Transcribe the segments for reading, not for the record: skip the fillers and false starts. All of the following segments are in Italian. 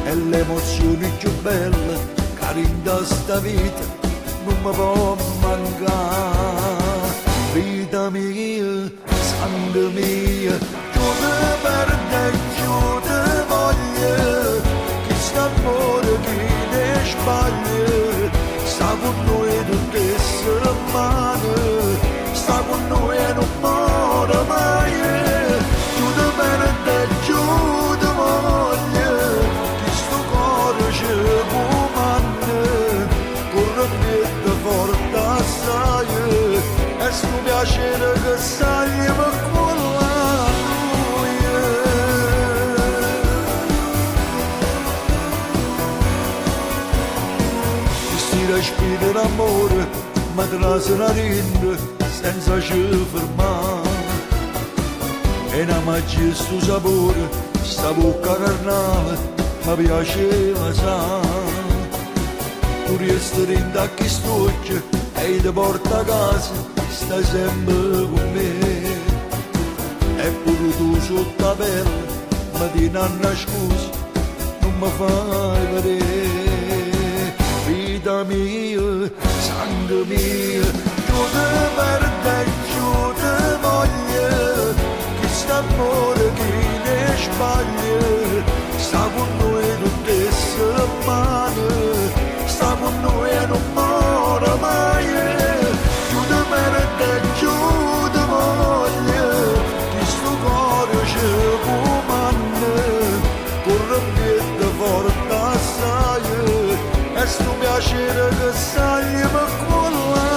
e le emozioni più belle che in sta vita non mi può mancare. Vita mia, sangue mio, giù te perde, giù te voglio, chi sta amore, chi ne sbaglia, sta con noi tutte le settimane, sta con noi e non muore mai, giù te perde, giù te voglio, chi sto cuore ci comanda, corre più forte assai, e sto piacere che sai ma con la questi respiri d'amore mi trase la rinda senza ci fermare e una magia sto sapore sta bocca carnale mi piaceva sai tu resti rinda a chi stuccia e ti porta a casa stai sempre con me e pure tu sotto la pelle mi ti nanna scusa non mi fai vedere vita mia, sangue mio giù te perde giù te voglio chi sta amore chi ne sbaglia sta con noi tutte le settimane sta con noi e non muore mai giù te perde giù te voglio chi sto cuore ci comanda corre più forte assai e sto piacere che sai ma con la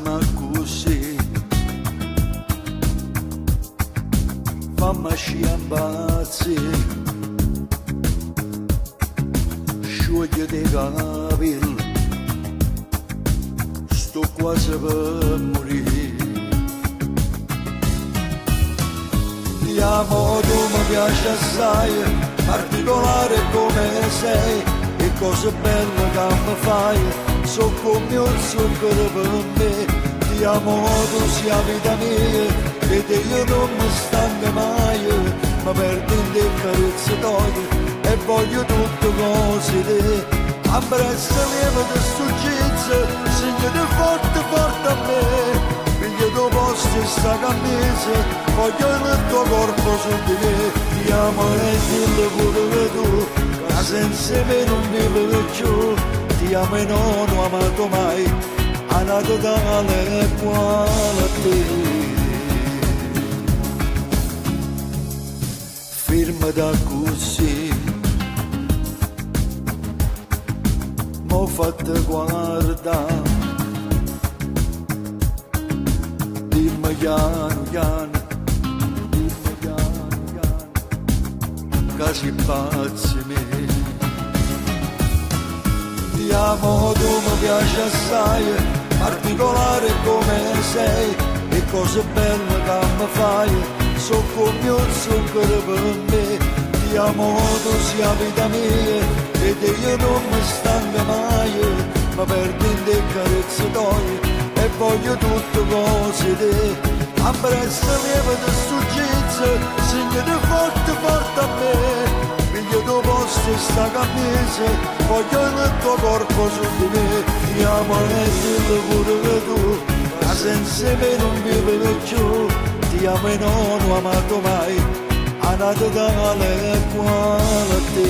ma così fammi sciambazzi scioglie dei capelli sto quasi per morire ti amo tu mi piace assai particolare come sei e cose belle che mi fai so come un zucchero per me ti amo tu sia vita mia e te io non mi stanco mai ma perdo in te carezze toglie e voglio tutte cose te abbraccia lieve di stugizia segnati forte forte a me piglio tuo posto in sta camisa voglio il tuo corpo su di me ti amo e dillo pure tu ma senza me non vivo più ti amo e non ho amato mai a Natale quale a te firma da così m'ho fatto guardare dimmi piano piano dimmi piano piano che si pazzi me ti amo, tu mi piace assai, particolare come sei, e cose belle che mi fai, so come un zucchero per me, ti amo, tu sia vita mia, ed io non mi stanco mai, ma perdo in te carezze toglie, e voglio tutte cose te, abbraccia lieve di stugizia, segnati forte forte a me, piglio tuo posto in sta camisa, voglio il tuo corpo su di me, ti amo e dillo pure che tu, ma senza me non vivo più, ti amo e non ho amato mai, a Natale quale a te.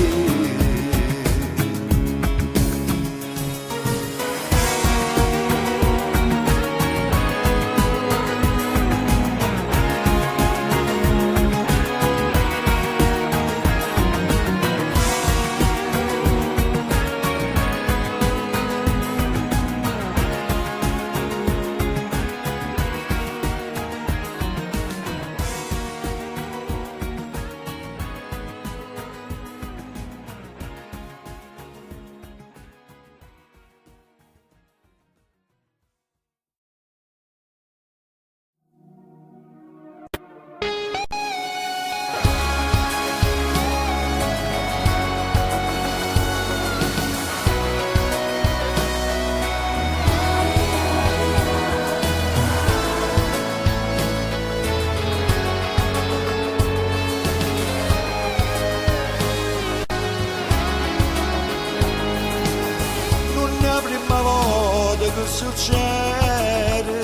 prima volta che succede,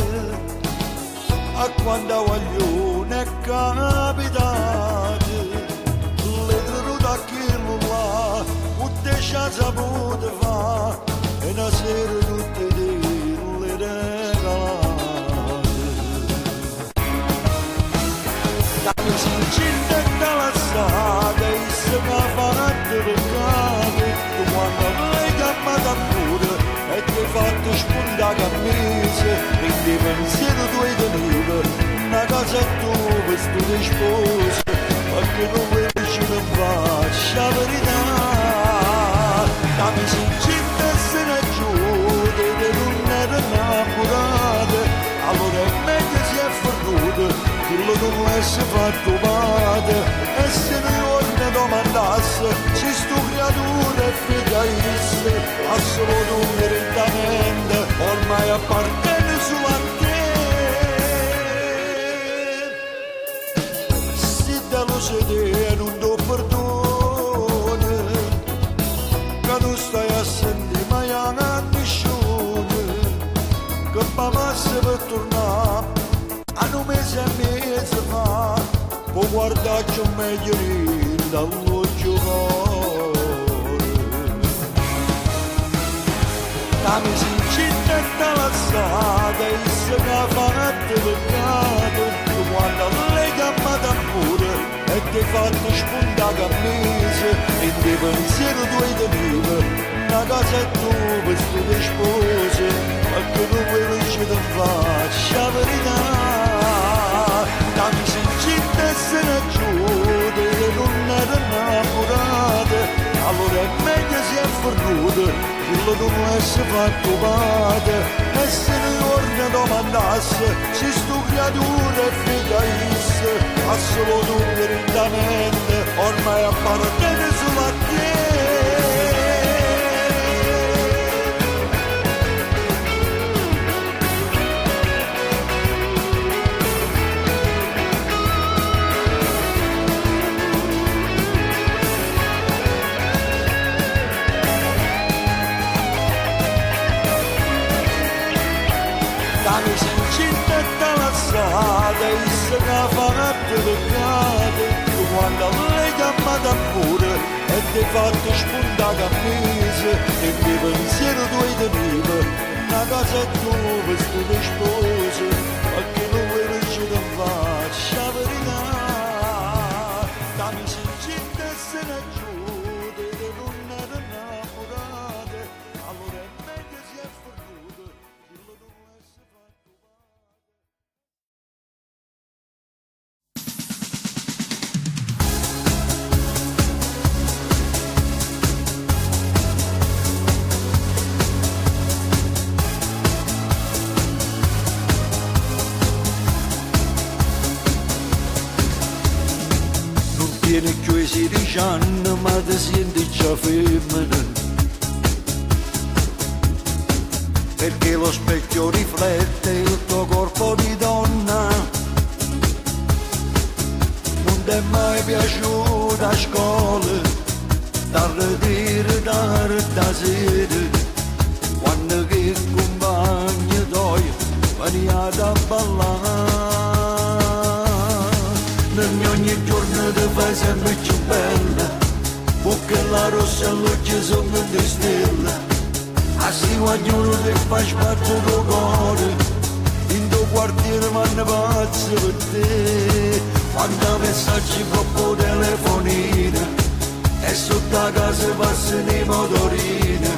a quando voglio ne è capitato, le truda che là, tutte c'ha saputo fa, e una sera tutte le regalate. La mia sincera dalla strada, e se ne fa peccate, quando lei chiamata pure, e ti hai fatto spuntare cammise, e di pensiero tu hai tenuto, una casa tua, sto di sposa, perché non vuoi che ci non faccia la verità. Dammi sincera se ne giude, che non era innamorata, allora è meglio si è fornuto, quello non l'esse fatto male, e se ne ne domandasse, se sto creatura è figlia assoluto direttamente, ormai appartiene solo a te. Se te lo sei non do perdono, che non stai a sentire mai a nessuno, che mamma se per tornare a un mese e mezzo fa, può guardarci un meglio dallo giocare. Dammi sincera dalla strada, e se ne fa peccato, quando lei chiamata pure, e ti hai fatto spuntare cammise, e di pensiero tu hai tenuto, una casa tua, questo di spose, perché non vuoi che ci ti faccia la verità. Dammi sincera se ne giude, che non era innamorata, allora è meglio si è fornuto, quello non l'esse fatto male, e se ne torna domandasse, se sto creatura è figlia assoluto direttamente, ormai appartiene solo a te. Dammi sincera dalla strada, e se ne fa peccate, quando lei chiamata pure, e ti hai fatto spuntare cammise, e di pensiero tu hai tenuto, una casa tua, sto di spose, perché non vuoi che ci ti faccia la verità. Dammi sincera se ne giude, che non era innamorata, allora è meglio si è fornuto, quello non l'esse fatto male. Tieni chiusi dicendo, ma ti senti già femmina, perché lo specchio riflette il tuo corpo di donna. Non ti è mai piaciuta a scuola, da ritiro, da sera, quando che compagni tuoi veniate a ballare. Ogni giorno ti fai sempre più bella, bocca la rossa all'occhio sono di stella, assi ognuno ti fa spazio tuo cuore, in tuo quartiere vanno pazzi per te, quando messaggi proprio telefonina, e sotto la casa passano i motorini,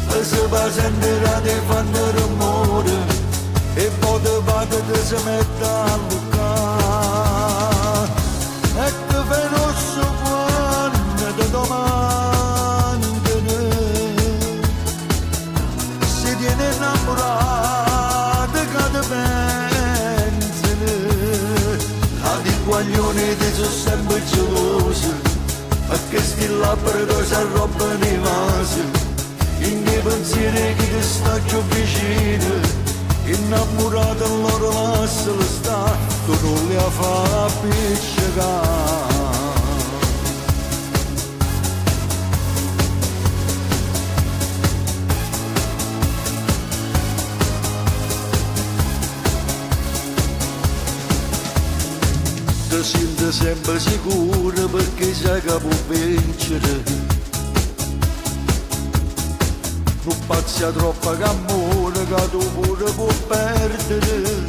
e se va sentire ti fanno rumore, e poi ti vado e ti si mette a luccare. E ti fai rosso quando ti domandano se tieni innamorato che ti pensano. La di guaglioni ti sono sempre gelosi, perché sti labbra ti si arrobbano i vasi, in che pensieri che ti sta più vicino, innamorato allora lascialo sta, tu non li fa appiccicare. ti senti sempre sicuro perché sai che può vincere. Non pazza troppo che amore che tu pure puoi perdere.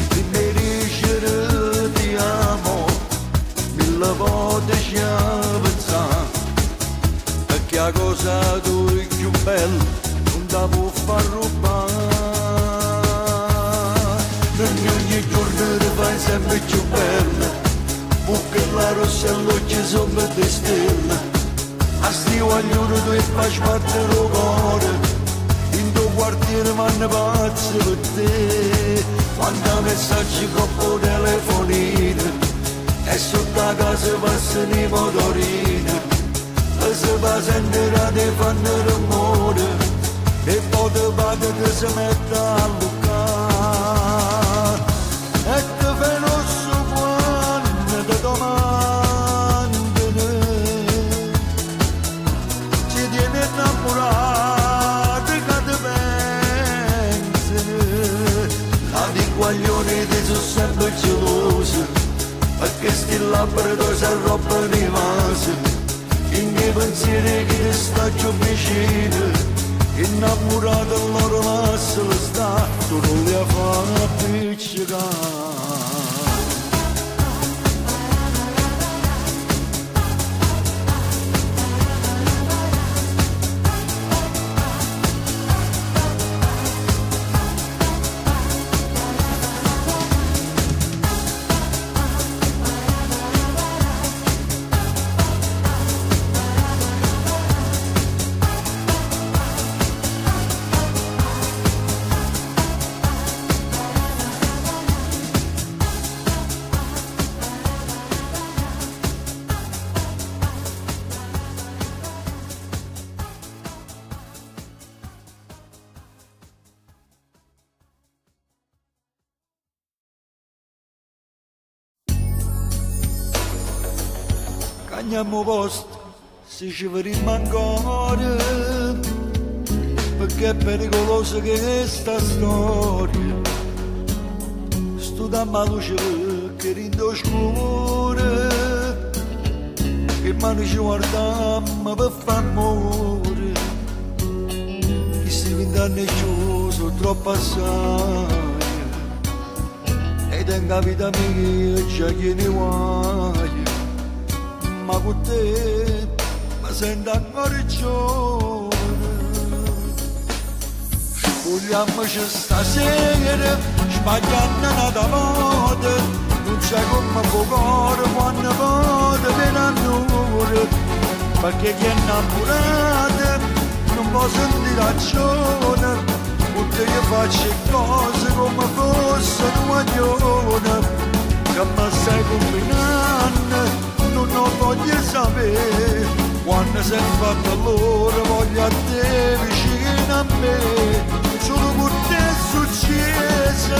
Prima di dicere ti amo, mille volte ci pensare, perché la cosa tu è più bella non la può far rubare. Ogni giorno ti fai sempre più bella, buca la rossa e l'occhio sono di stelle. A sti guaglione tu e fai sbattere il cuore, in tuo quartiere vanno pazzi per te. Quando messaggi coppo telefonino e sotto la casa passano i motorini, e se va a sentire ti fanno rumore e poi ti vado che si mette a luccare. E ti fai rosso quando ti domandano, ci tieni innamorati che ti pensano. La di guaglioni ti sono sempre gelosi, perché sti labbra tu si arrobbano i vasi. I miei pensieri che ti sta più vicino, innamorato loro lascialo sta, tu non li fai appiccicare. Cambiamo posto, se ci vedremo ancora, perché è pericolosa che è sta storia. Studiamo la luce che rende oscura, e mano ci guardiamo per fare amore. Questi 20 anni chiuso, troppo assai, e tengo la vita mia già che ne guai. Ma con te mi sento ancora giovane. Spogliamoci stasera, sbagliando una moda, non sai come può cuore quando vado per annore, perché chi è innamorato non può sentire ragione, con te io faccio cose come fosse un guaglione, che mi stai combinando. Non lo voglio sapere, quando sei fatto allora voglio a te vicino a me. Solo con te è successo,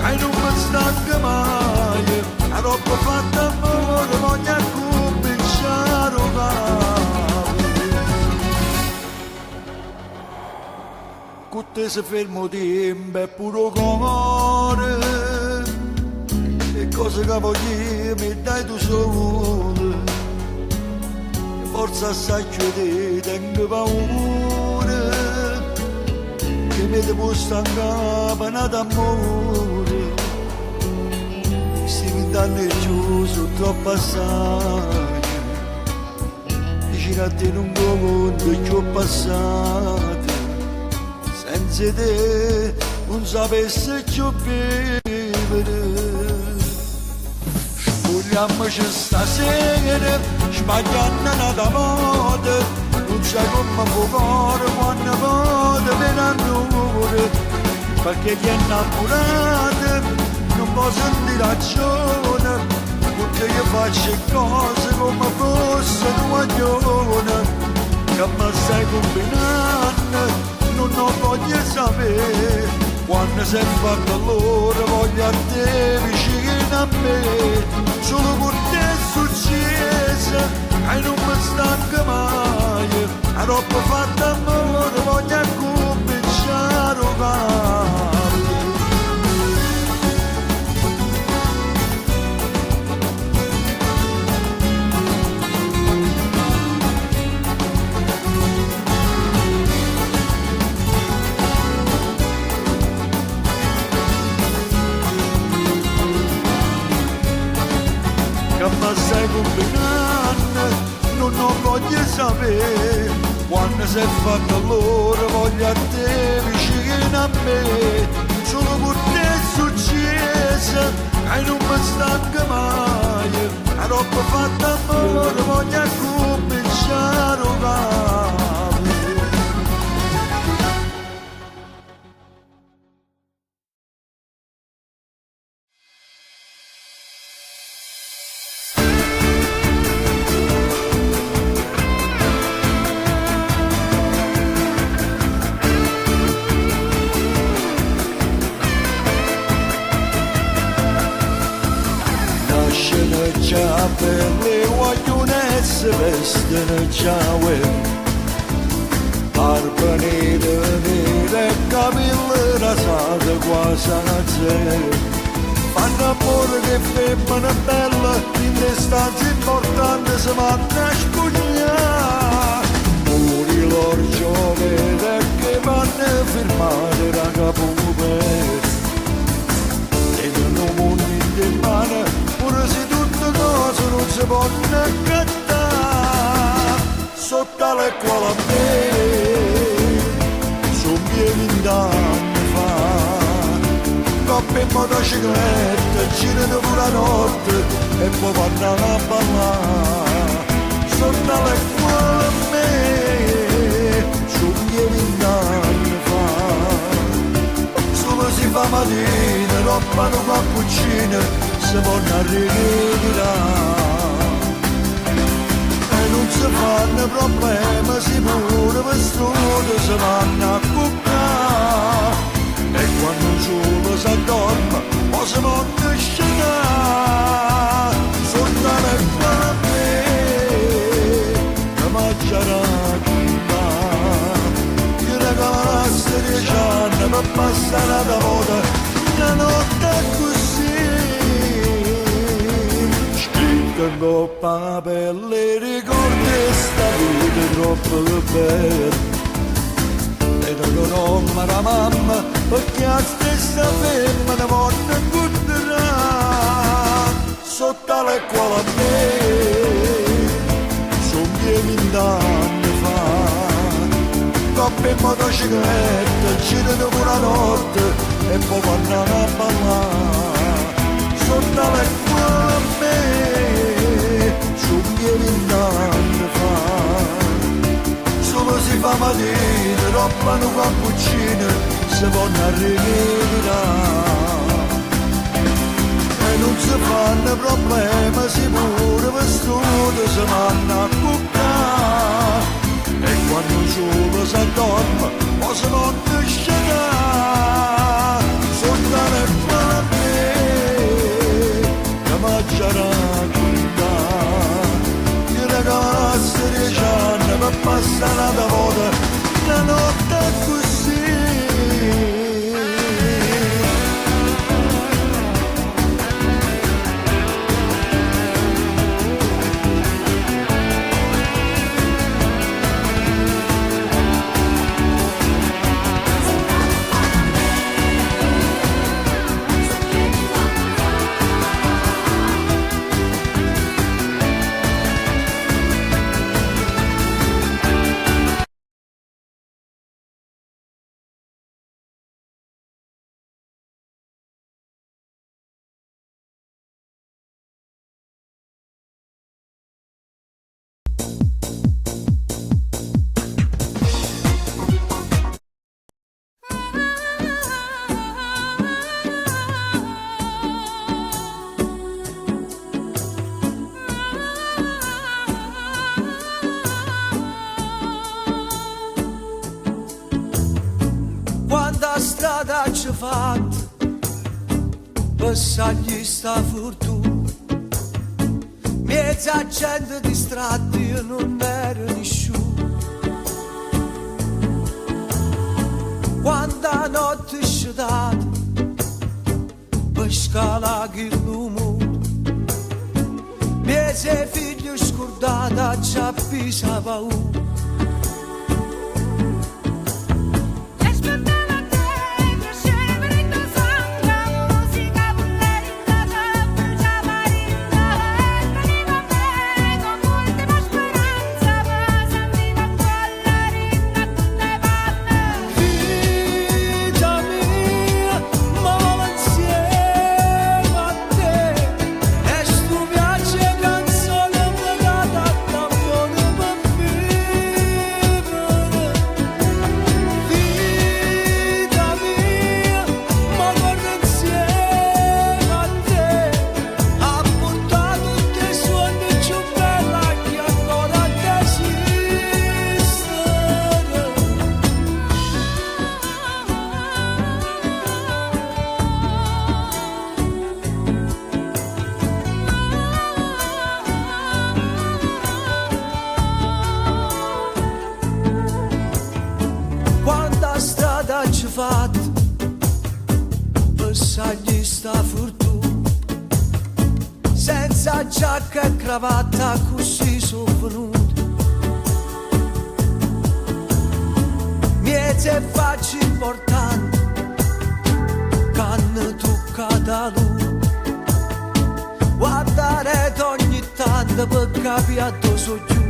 e non mi stanca mai. La roba fatta amore voglio cominciare a rubare. Con te si fermo tempo e puro cuore, e cose che voglio mi dai tu solo. Forza assai chiudi, tengo paura, che mi devo stancare per d'amore. Questi 20 anni chiuso, troppo assai, vicino a te non conto che ho passato, senza te non sapessi più vivere. Spogliamoci stasera, sbagliando una moda, non sai come può cuore quando vado per annore, perché chi è innamorato non può sentire ragione, perché io faccio cose come fosse un guaglione, che mi stai combinando, non lo voglio sapere, quando sei fatto allora voglio a te vicino a me. Solo con te è successo, e non mi stanca mai. La roba fatta amore voglio cominciare a rubare. sapere quando sei fatto allora voglio a te vicino a me solo per te è successo e non mi stanca mai la roba fatta amore voglio cominciare a fare. Già per le guagliunezze vestono già arbanite nere e capille rasate quasi a zero fanno amore che femmina bella in le stanze importanti si vanno a spugnare pure loro giovane che vanno a firmare la capopera e non ho mondo in mano pure se cose non si possono accattare sotto le quali a me sono pieni d'anni fa coppie in motocicletta girano pure la notte e poi vanno a ballare sotto le quali a me sono pieni d'anni fa solo si fa mattina roba non fa cucina si vanno a ritirare e non si fanno problemi si pure vestiti si vanno a cuccare e quando solo si addorma poi si vanno a scendere sotto le quale che mangiare che ragazzi 10 anni per passare da volta la notte è così coppa per le ricordi sta vita troppo bella e non ho la mamma perché la stessa femmina morta incutterà sotto le quali a me sono pieni d'anni fa coppie in motocicletta girano pure la notte e poi vanno a ballare sotto le quali a me sono pieni d'anni fa solo si fa mattina roba non fa cucina si vanno a ritirare e non si fanno problemi si pure vestiti si vanno a cuccare e quando solo si addorma poi si vanno a scendere sotto le quali che mangiare ragazzi 10 anni per passare da volta la notte è così strada ci fatta passagli sta fortuna mezza gente distratta io non ero nessuno quando la notte è sciutata per scalare il lume mezza figlio scordata ci appisa paura. fatto passagli sta fortuna senza giacca e cravatta così sono venuto miete facci importanti canne toccata lui guardare ogni tanto per capire a dove sono giunto.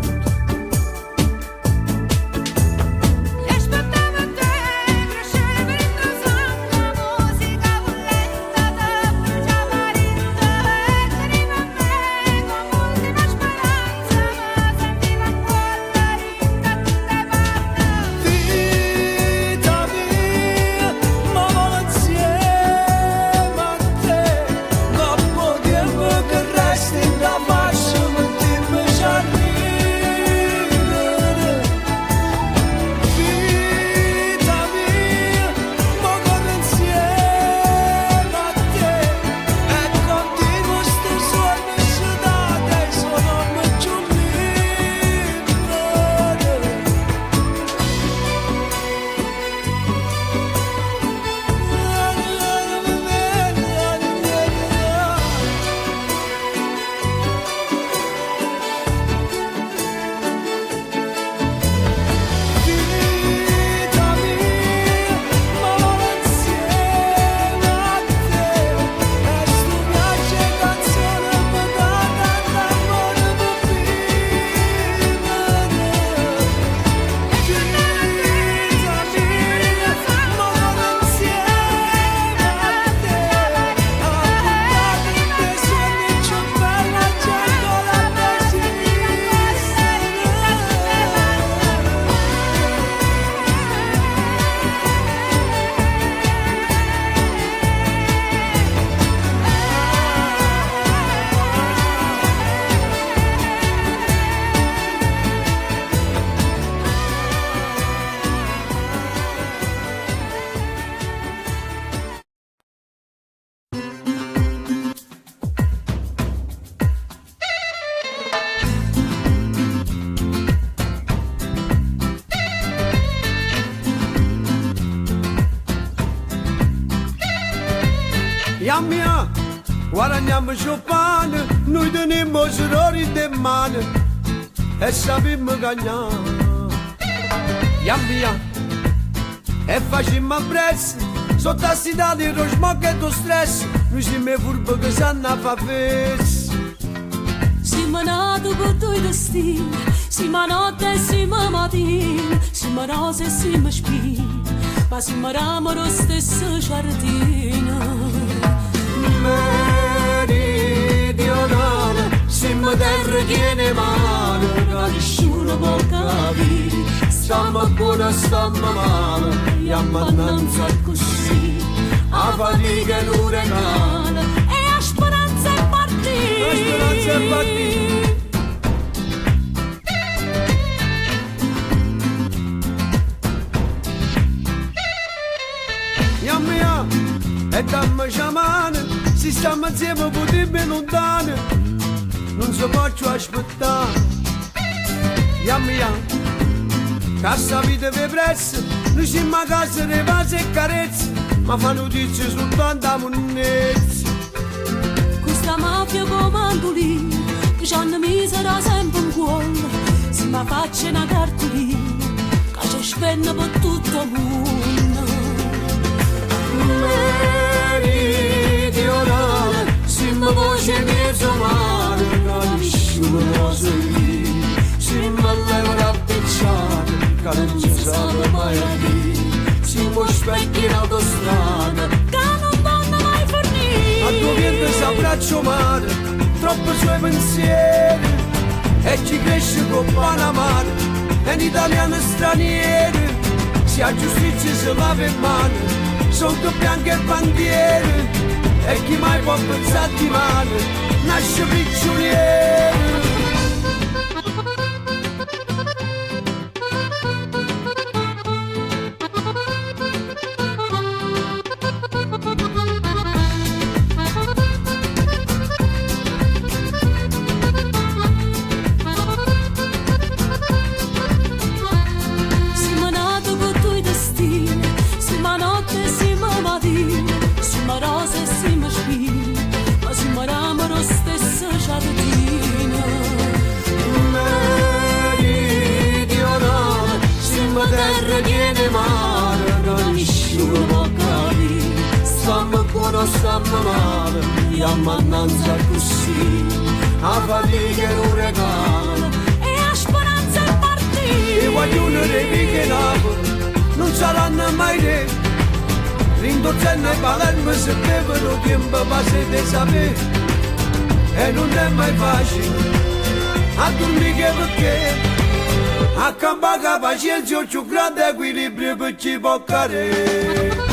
Mia, guadagniamo il pane, noi teniamo i soldi in mano e sappiamo cagnare. Mia, e facciamo a prezzo, sotto a cidade lo smog e lo stress, noi siamo furbi che sanno a fare festa. Siamo nati con due destini, siamo notte e siamo mattino, siamo rose e siamo spine, ma siamo ramo lo stesso giardino. Meridionale, siamo terra tiene male, che nessuno può capire, stiamo buona, stiamo male, e ammannanza così, a fatica e l'uragano, e a speranza è partita, a speranza è partita. Mia, e dammi sciamane, si stiamo insieme potremmo lontane, non si può aspettare. Mia, cassa vita per prezzo, noi siamo a casa di pace e carezze, ma fa notizie soltanto a monnezze. Questa mafia comandolina, che ci hanno misera sempre in cuore, si ma faccia una cartolina, che ci spenna per tutto il mondo. Meridionale, siamo voce mezzo male, che nessuno può seguire, siamo all'euro a picciare, che non ci sa mai a dire, siamo specchi in autostrada, Che non vanno mai fornire, a tuo viento s'abbraccio mare, troppo suoi pensieri, e chi cresce con Panama, è un italiano straniero, se a giustizia si lava in mano, sotto bianche bandiere, e chi mai può pensare di male, nasce prigioniero. siamo nati con due destini, siamo nati non stanno male, io ammannanza così, a fatica è un regalo, e a speranza è partita. e voglio che non saranno mai re, Rindozzenne e Palermo se bevono tempo passate sapere, e non è mai facile, a dormire perché, a campare pazienza ho più grande equilibrio per ci boccare.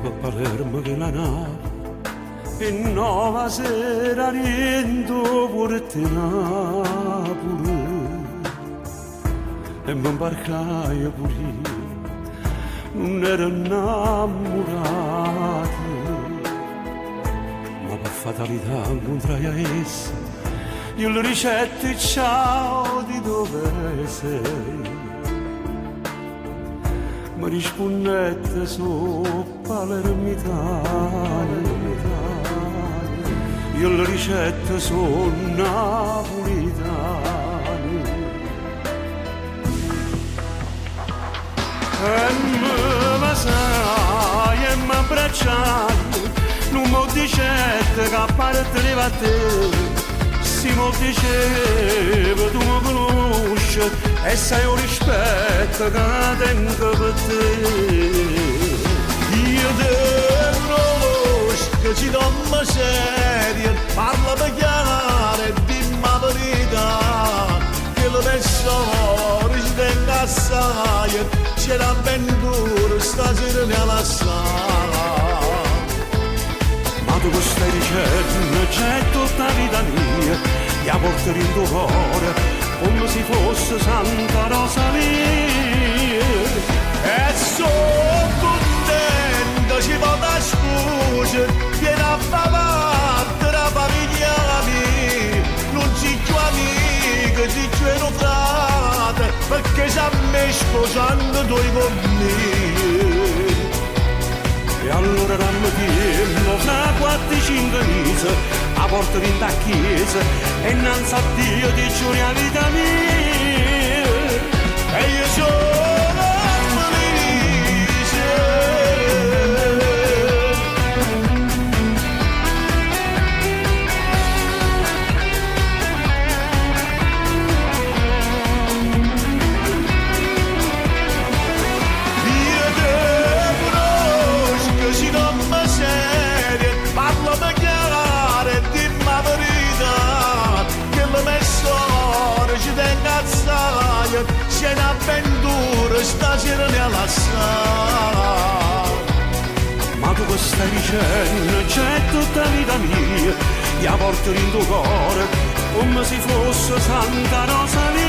per Palermo che la nave e nuova sera niente porte Napoli e mi imbarcai pure io, non ero innamorato, ma per fatalità incontrai a essa, io le ricetti ciao di dove sei. Mi rispondette su palermitano, io le ricette sono napolitane. E mi sai e mi abbracciai, non mi dicette che apparteneva a te. Si mi diceva tu mi conosci e sai un rispetto che tengo per te. Io te conosco, ci domma seria, parlami chiaro e dimmi la verità, che lo tesoro ci tengo assai, c'è l'avventura stasera nella sala. Ma tu stai dicendo c'è tutta la vita mia, la porto in tuo cuore come se fosse Santa Rosalia. E sono contento, ci vado scusa, vieni a far parte la famiglia mia, non ci più amica, ci più un frate, perché se a me sposando due con me. E allora rammettiamo fra 4-5 mesi a porta in da chiesa e innanzi a Dio ti giuro la vita mia. E io sono felice. Io te conosco, ci non mi serie, parlami chiaro e dimmi la verità, che le mie storie ci tengo assai, c'è un'avventura stasera nella sala. Ma tu che stai dicendo c'è tutta la vita mia, la porto in tuo cuore come se fosse Santa Rosalia.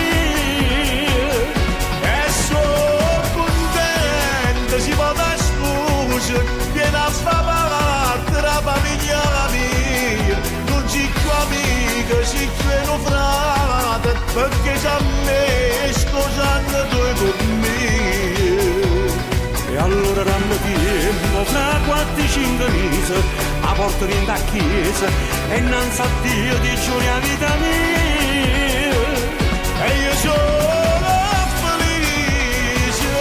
E sono contento, si può da scusa, vieni a far parte la famiglia mia, non ci più amica, ci più un frate, perché se a me sposando due con me. E allora rammettiamo fra 4-5 mesi a porta in da chiesa e innanzi a Dio ti giuro la vita mia. E io sono felice.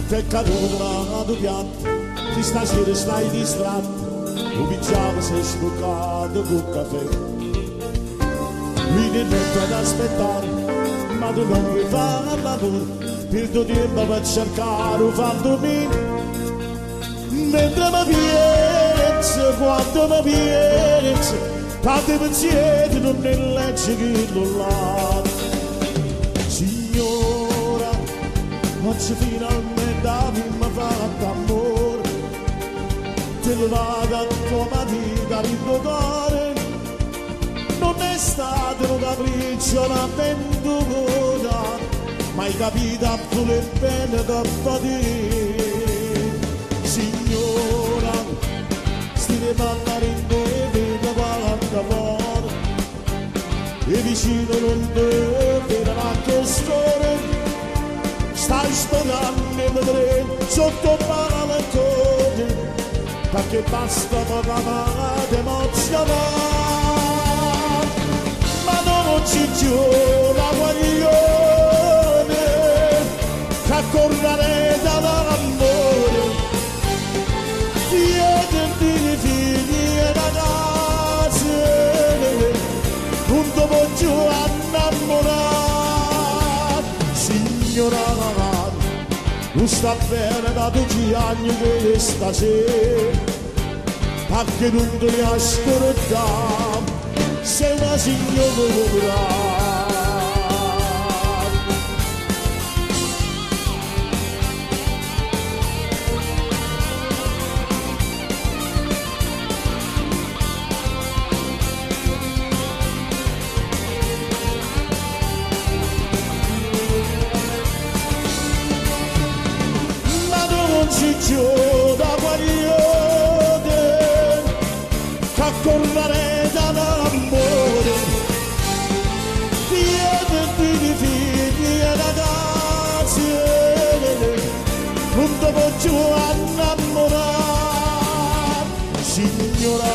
T'è caduto da piatto, di stasera stai distratto, un pigiama sei sbucato con caffè. Lui ti mette ad aspettare, ma tu non vuoi fare il lavoro, per tuo tempo per cercare un fatto dormire. Mentre mi pienso, quando mi pienso, tanti pensieri non ne legge che non l'ha. Signora, oggi finalmente mi fa amore, te lo vado come ti da ricordare, non è stato un capriccio, un'avventura, ma hai capito pure bene che fa dire. Signora, stile parlare in te, vedo quanta fuori, e vicino non te, vedo anche storia. Stai sperando in me sotto malinconia, perché basta poca amata emozionare. Ma non ci giù la guarigione, che correre dall'amore, figli, figli e ragazze, punto po' giù a innamorare. Signora, non sta bene da 12 anni che stasera, perché non ti ascoltiamo. sei una signora. Ciccio da guarione che correre dall'amore di figli e ragazzi non ti posso innamorare signora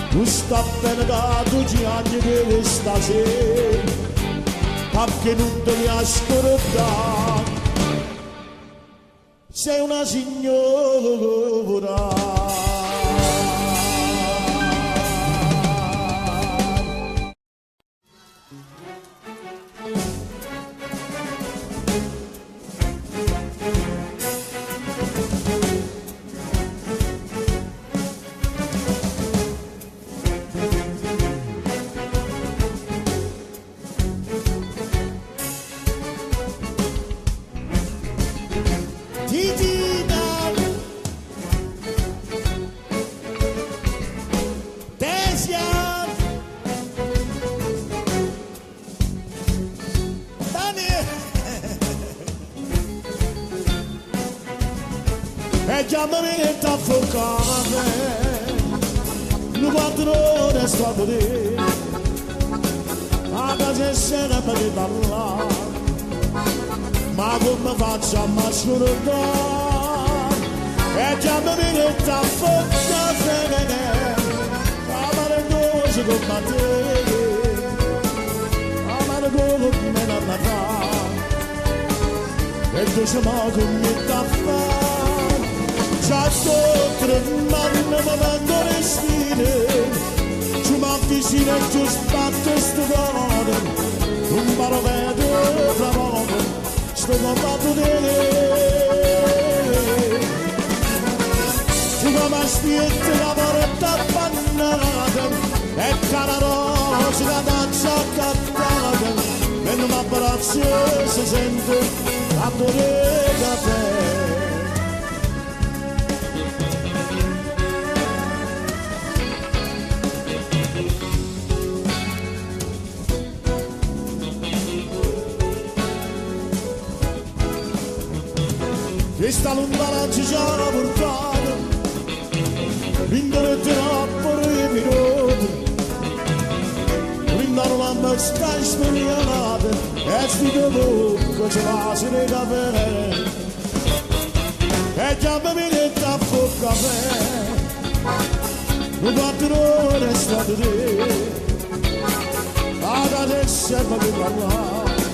tu sta bene che tu ci anni per stasera perché non te li ascoltare sei una signora. E chiamami che t'affocate, non quattro resto a vedere, a casa scena per parlare, ma come faccio a mascolare? E chiamami che t'affocate, amare cose come te, amare come me la fa, e tu sei ma come t'affocate. Sotto manno mi vendo le sfide ci mi avvicino e ci sbatto sto cuore un barometro tra poco sto combatto di te tu come aspetta la porta appannata e cara rosa la tazza accattata e non mi abbraccio si sente l'odore del caffè. Questa lontana ci ha portato, prendere troppo i minuti, prendere la mezza speriata, e sti bocca ci va si ne caffè, e chiamami che t'affo caffè, non quattro resta di te, adesso è per parlare,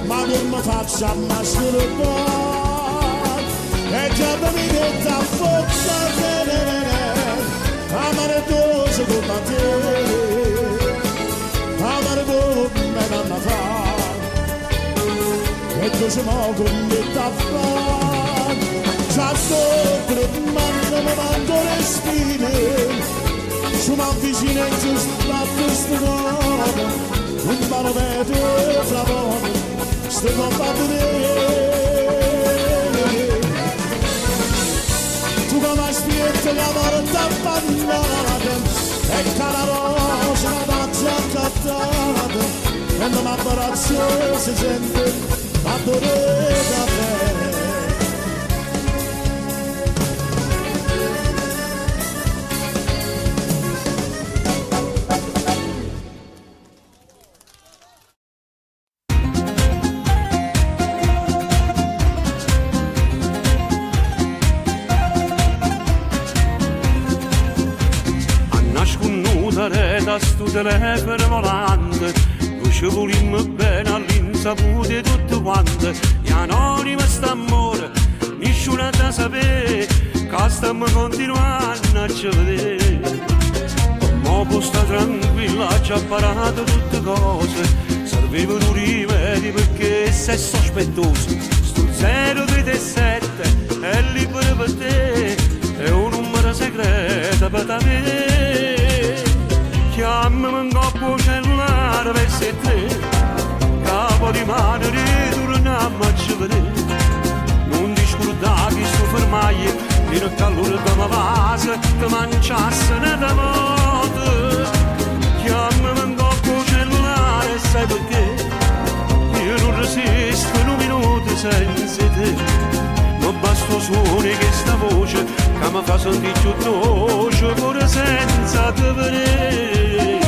ma come faccio a mascherare? E chiamami che t'affocca amare cose come te amare come mamma fa e cose mo come t'affa già sopra manno mi mando le spine su ma vicino e giusto a questo cuore un barometro fra poco sto combatto te tu come aspetta la porta appannata e cara rosa la tazza accattata e non mi abbraccio si sente l'odore del caffè. Da sto telefono volante, noi ci volimmo bene all'insaputa di tutti quanti, e anonimo st'amore, nessuno da sapere, che stiamo continuando a ci vedere. Ma può sta tranquilla, ci ha parato tutte cose, servivano rimedi perché sei sospettoso. Sto 037 è libero per te, è un numero segreto per te. chiamami un coppo cellulare per se te, capo di mano ritorniamo a cedere, non ti scordare che sto fermaio, il calore che mi passa, ti mangiasse nella moto, chiamami un coppo cellulare, sai perché, io non resisto un minuto senza te. Non basta suoni che sta voce che mi fa sentire più dolce pure senza te vedere.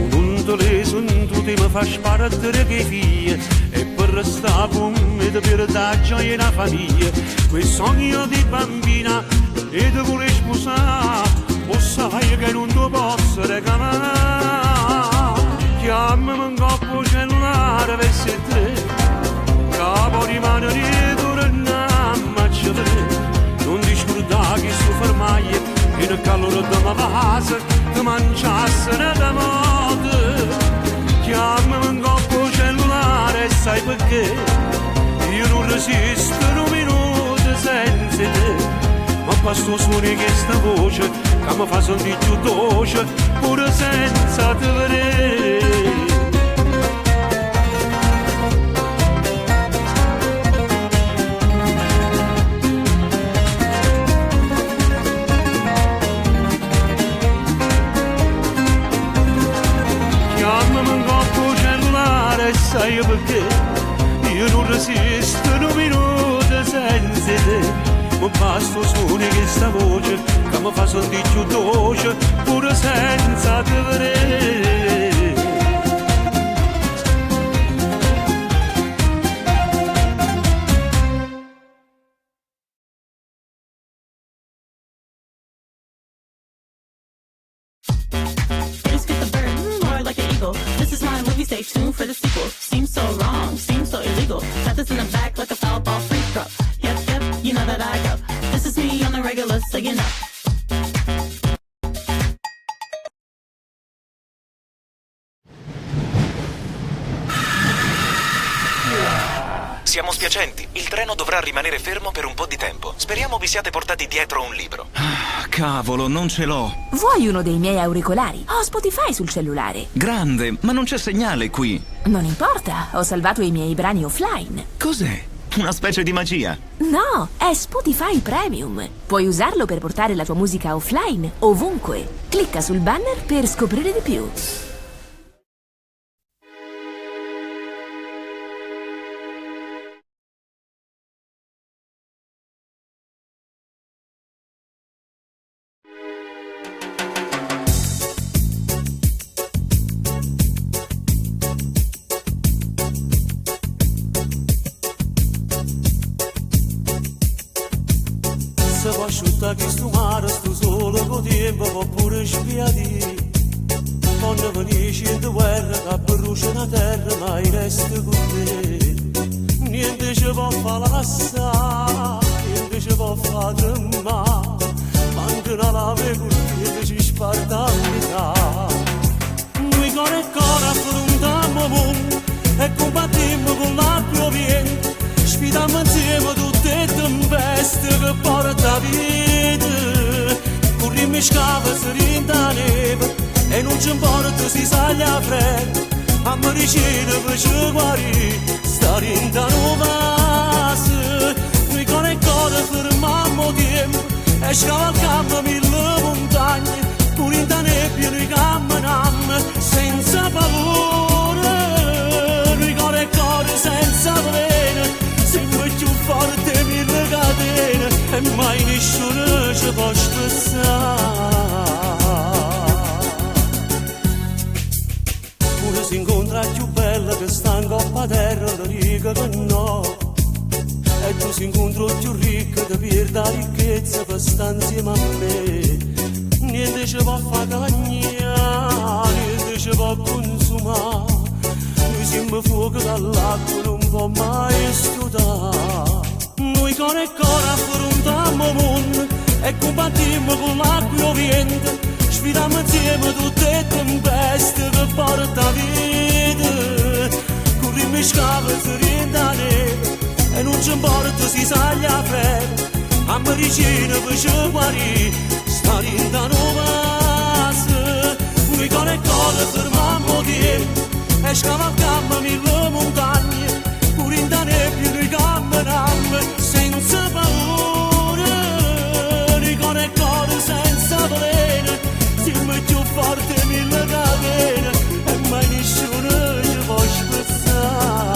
Tu non te le sento, ti mi fa sparare che figlia e per restare con me per dare gioia alla famiglia. Quel sogno di bambina e ti vuole sposare, o sai che non ti posso reclamare. Chiamami un coppo cellulare per se te, capo di mano ritorniamo a cedere, non ti scordare che sto fermaio, che nel calore di mi passa, ti mangiasse nella moto. Chiamami un coppo cellulare, sai perché, io non resisto un minuto senza te. Ma basta suoni che sta voce che mi fa sentire più dolce pure senza te vedere. Chiamami un coppo cellulare, sai perché io non resisto un minuto senza te. Ma basta suoni che sta voce che mi fa sentire più dolce pure senza te vedere. Just get the bird, more like an eagle. This is my movie, stay tuned for the sequel. Seems so wrong, seems so illegal. Got this in the back like a foul ball free throw. Yep, you know that I go. This is me on the regular, so you know. Siamo spiacenti, il treno dovrà rimanere fermo per un po' di tempo. Speriamo vi siate portati dietro un libro. Ah, cavolo, non ce l'ho. Vuoi uno dei miei auricolari? Ho Spotify sul cellulare. Grande, ma non c'è segnale qui. Non importa, ho salvato i miei brani offline. Cos'è? Una specie di magia? No, è Spotify Premium. Puoi usarlo per portare la tua musica offline, ovunque. Clicca sul banner per scoprire di più. Se può asciutta che sto mare, sto solo con tempo, può pure spiati. Quando finisci in guerra, che brucia la terra, ma i resti con te. Niente ci può fare lassare, niente ci può fare tremare. Manca una nave con te, ci sparta a metà. Noi cuore e cuore affrontiamo il mondo e combattiamo con l'acqua viente. Sfidiamo insieme tutte le tempeste che porta vita. Corriamo in scava, si rinda neve e non ci importa si saglia fredda. A medicina per ci guarire, sta rinda nuova. Noi cuore e cuore fermiamo tempo e scavalcammo mille montagne. Pure in da nebbia noi camminiamo senza paura. Noi cuore e cuore senza veleno, sempre più forte mille catene e mai nessuno ci può spezzare. Pure si incontra più bella che sta in coppa terra, ti dica che no. E tu si incontra più ricca, ti pierde la ricchezza per stare insieme a me. Niente ci può far cagnare, niente ci può consumare. Noi siamo fuoco dall'acqua, non può mai scudare. Noi cuore e cuore affrontiamo il mondo e combattiamo con l'acqua e vento. Sfidiamo insieme tutte le tempeste che porta vita. Corriamo in scava, si rinda neve e e non ci importa si saglia fredda, a medicina per ci guarì, stare in da nuova, noi con le cose fermammo di, e scavalcammo mille montagne, pure in da nebbia noi camminammo senza paura, noi con le cose senza veleno, siamo più forti mille catene, e mai nessuno ci può spezzare.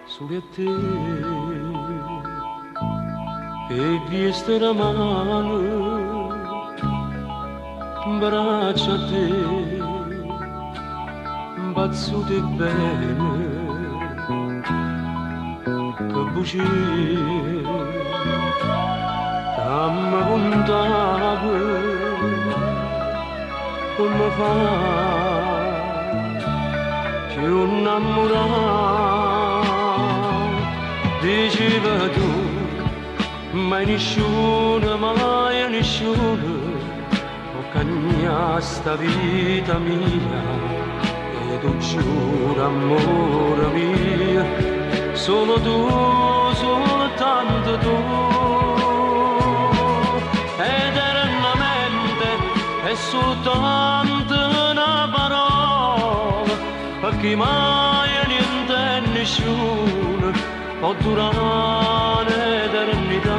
Soli a te e vieste la mano, braccia a te, bazzute bene, che bugie, dammi contavo, come fa, più innamorato. Diceva tu, mai nessuno, mai nessuno, può cagnare sta vita mia, e tu giuro, amore mio, solo tu, soltanto tu, eternamente, è soltanto una parola, perché mai niente e nessuno può durare l'eternità,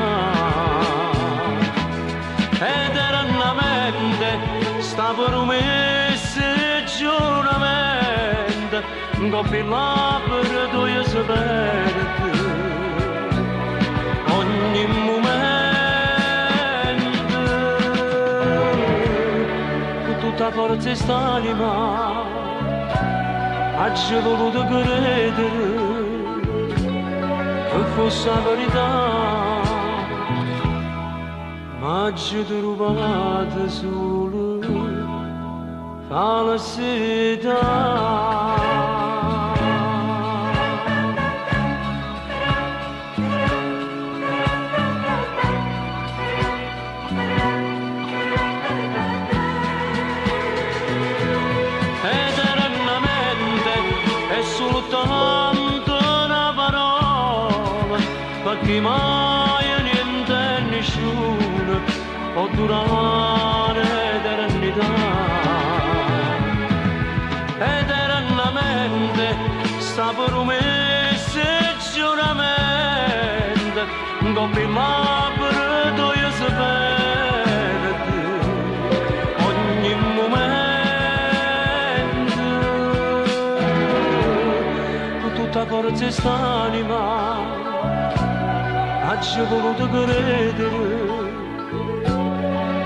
eternamente sta promessa e giuramento, coppi labbra tua si perde, ogni momento, con tutta forza e st'anima, oggi voluto credere, che fosse la verità, ma ci trovate solo falsità. Perché mai niente e nessuno può durare l'eternità, eternamente sta promessa e giuramento, coppi labbra tua si perde, ogni momento, con tutta forza e st'anima, oggi ho voluto credere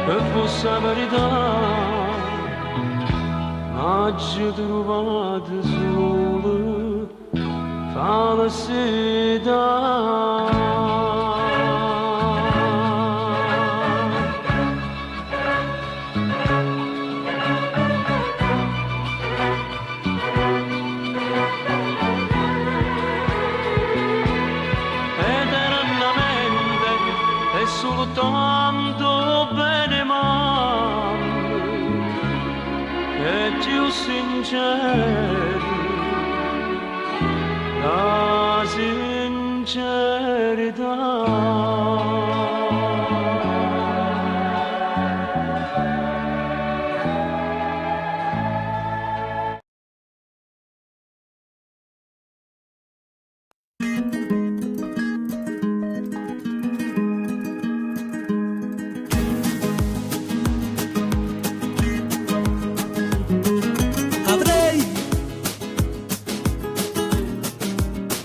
che fosse la verità, ma oggi ho trovato solo falsità. Soltanto bene mamma e più sincero, la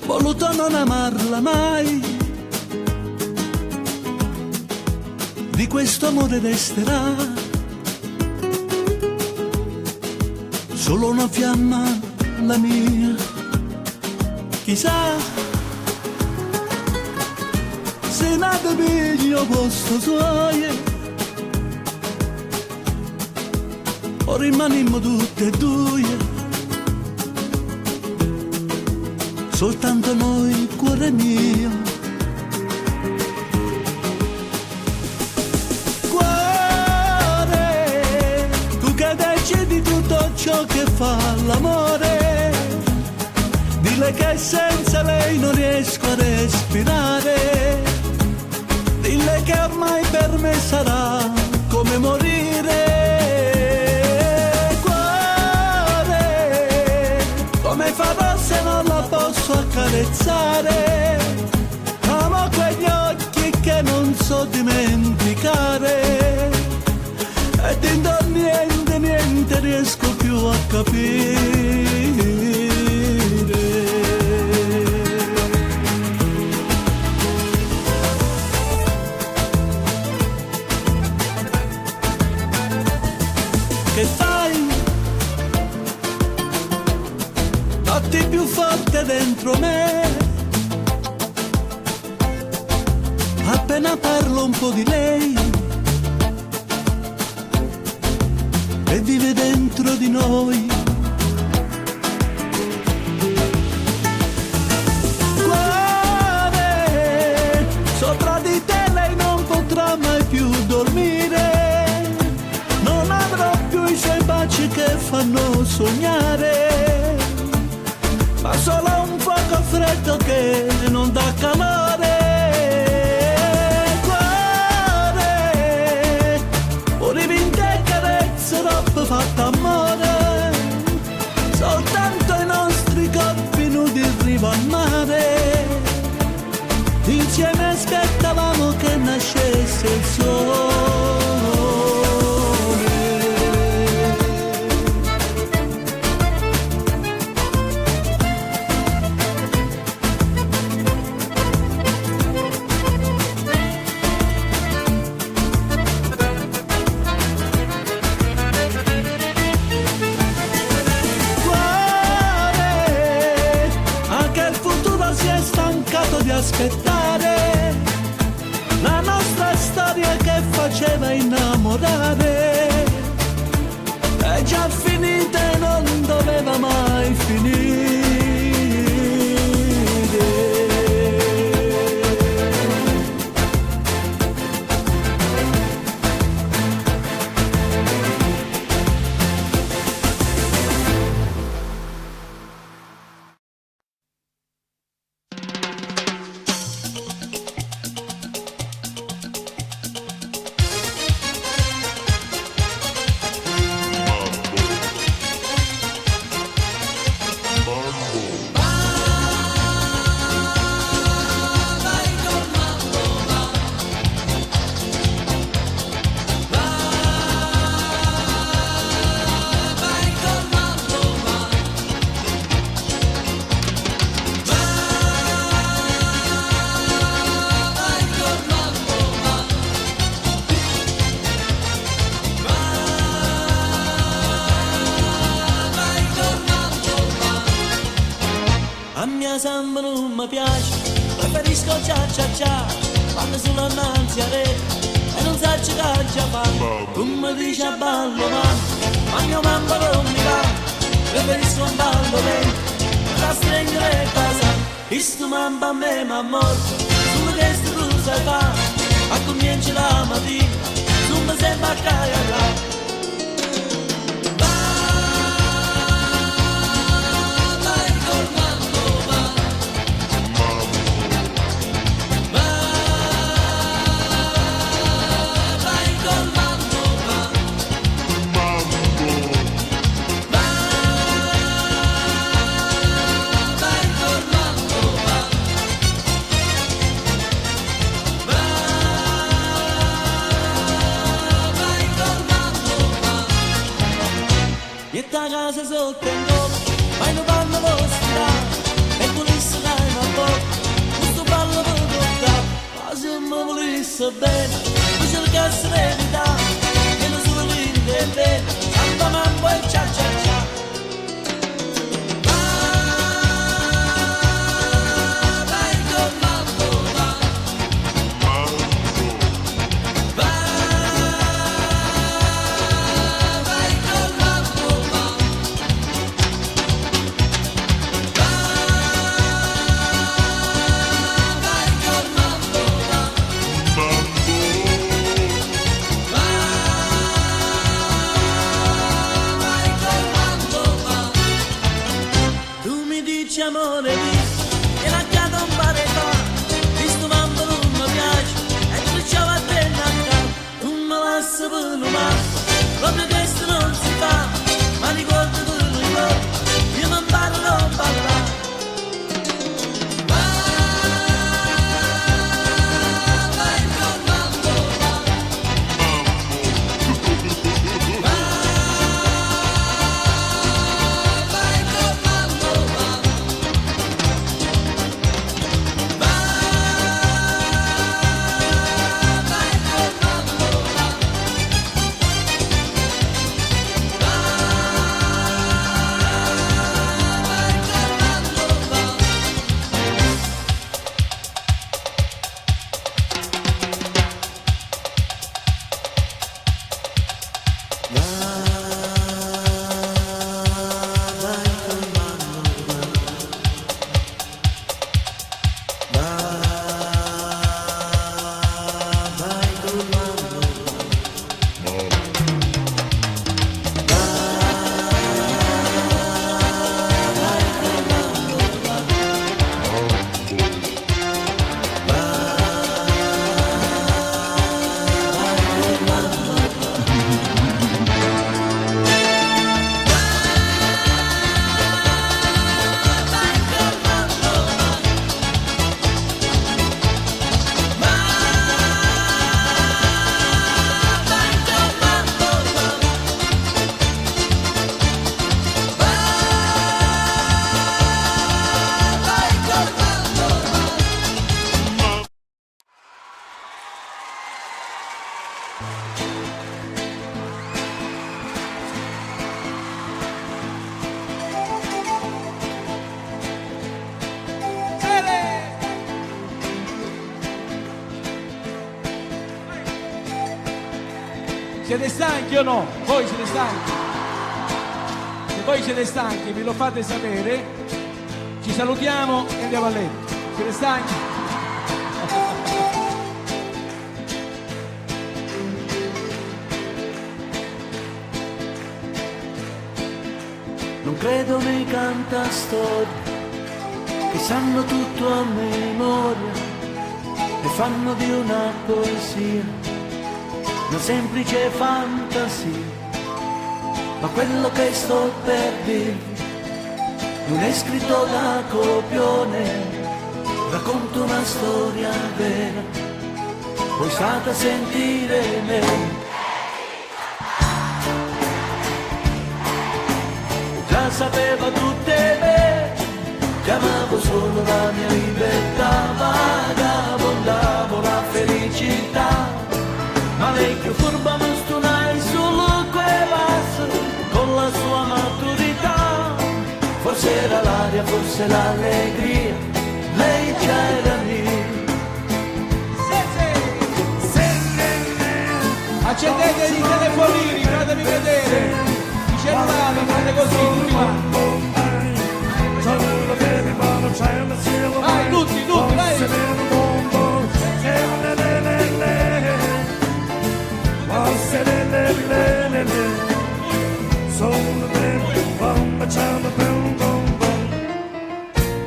voluto non amarla mai, di questo amore resterà solo una fiamma la mia. Chissà se nata piglio posto suoie o rimanimmo tutte e due, soltanto noi, cuore mio. Cuore, tu che decidi tutto ciò che fa l'amore, dile che senza lei non riesco a respirare, dile che ormai per me sarà come morire. Cuore, come farò se non la posso accarezzare? Amo quegli occhi che non so dimenticare ed in niente, niente riesco più a capire. Che fai? Batti più forte dentro me, appena parlo un po' di lei e vive dentro di noi. Cuore, sopra di te lei non potrà mai più dormire, non avrò più i suoi baci che fanno sognare, ma solo un fuoco freddo che non dà calore. Cuore, morivi in te carezze, roba fatta amore, soltanto i nostri corpi nudi in riva al mare, insieme aspettavamo che nascesse il sole. Di aspettare la nostra storia che faceva innamorare, è già finita e non doveva mai finire. A mia samba non mi piace, preferisco cia cia cia, quando sono innanzi a re e non sa giocare già fa. Tu mi dici a ballo ma mio mamma non mi va, preferisco un ballo lento, la stringere e casa. Questo mamma a me m'ha morto, tu mi testi tu sai fa, a comincia la mattina, tu mi sembra a cagare. so bene, mi cerca serenità, e non solo rinde e bene, samba mambo e cia cia cia. Vai con mambo, va. Vai con mambo, va. Vai con mambo, va. Vai con mambo, va. Tu mi dici amore mio, che la cado un pare fa, questo mambo non mi piace, e tu diciamo a te nacca, tu mi lasci per un mazzo, proprio questo non si fa, ma ricordo tu lo ricordi, io non parlo, non parla. Vai con mambo, va. Vai con mambo, va. Vai con mambo, va. Vai con mambo, va. Siete stanchi o no? Voi siete stanchi? Se voi siete stanchi me lo fate sapere, ci salutiamo e andiamo a letto. Siete stanchi? Non credo nei canta storie che sanno tutto a memoria e fanno di una poesia una semplice fantasia, ma quello che sto per dirvi non è scritto da copione, racconto una storia vera, voi state a sentire me. Già sapeva tutte me, chiamavo solo la mia libertà, vagabondavo la felicità, ma lei più furba mi stunai solo quell'asso, con la sua maturità, forse era l'aria, forse l'allegria, lei già era mia. Accendete i telefonini, fatemi vedere, i cellulari, fate così, tutti quanti. Vai, tutti, vai!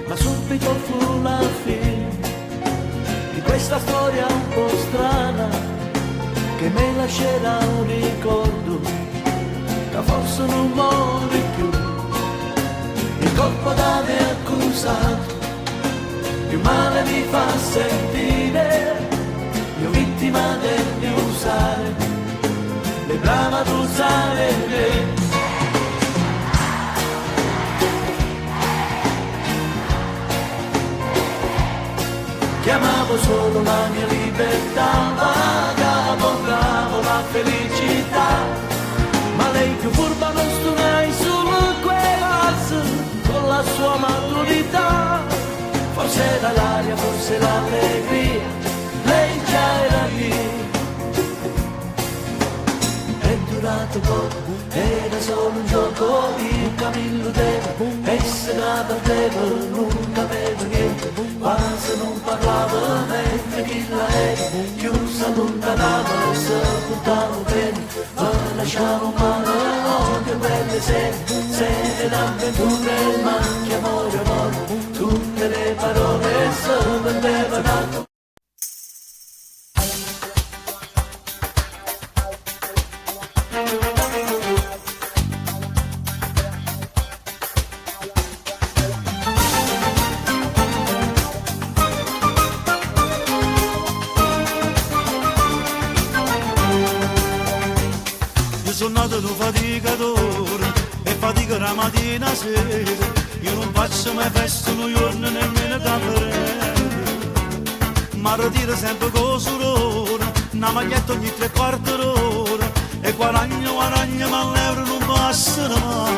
Ma subito fu la fine di questa storia un po' strana che mi lascerà un ricordo che forse non muore più. Il colpo da me accusato più male mi fa sentire, io vittima del usare le brava ad usare me. chiamavo solo la mia libertà, vagavo, bravo la felicità, ma lei più furba non stunai solo quei vals, con la sua maturità, forse era l'aria, forse l'allegria, lei già era lì. È durato poco, era solo un gioco, io Camillo devo, e se la perdevo, nunca avevo niente, quasi non parlava, mentre chi la era, chiusa allontanava, se portavo bene, ma lasciavo male, odio quelle sere d'avventure, ma che amore, amore, tutte le parole si perdevano. Sono nato un faticatore e fatica la mattina sera, io non faccio mai festa un giorno nemmeno caffè, ma ritiro sempre con sorore, una maglietta ogni 3/4 d'ora e guadagno ma l'euro non passa mai.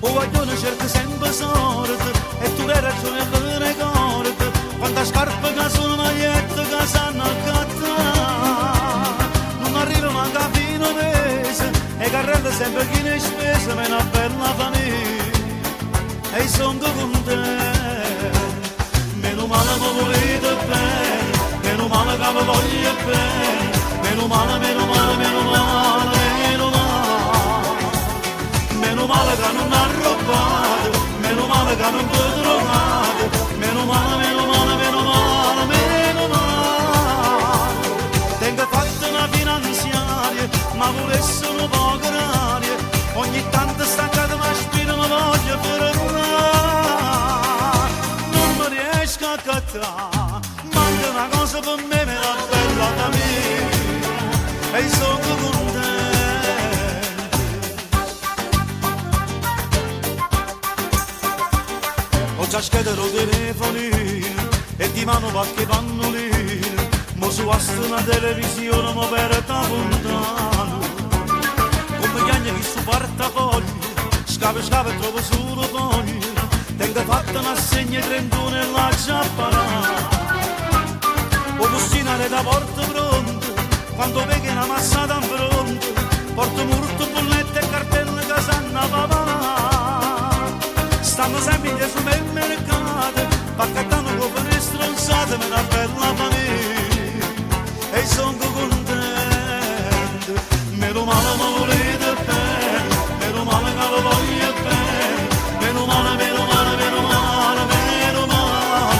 O guaglione cerca sempre sorte e tu hai ragione e te ne ricordi, quanta scarpa che sono maglietta che sanno accattare, non arriva manca a fine mese e carrella sempre chi ne spesa, ma è una bella famiglia e sono contento. Meno male che volete bene, meno male che vi voglio bene, meno male, meno male, meno male, meno male, meno male che non ha rubato, meno male che non vi drogate, meno male, meno male, meno male, meno male. Tengo fatto una finanziaria, ma volesse un po' graria, ogni tanto staccata ma spina mi voglio fermare, non mi riesco a cattare, manca una cosa per me, me la bella da me, e sono contento. Ho già schederato telefonino e di mano qualche pannolino, mo su una televisione mo per da lontano, come chiagna chi su portafoglio, scava e trovo solo foglie, tengo fatta un'assegna 31 e la giapponata, o bustinare da porta pronta, quando vedi una massata in fronte, porto molto bollette e cartelle che sanno papà, stanno sempre in supermercato, pacchettano come le stronzate, me una bella famiglia, e sono contento, meno male ma volete bene, meno male che lo voglio bene, meno male, meno male, meno male, meno male,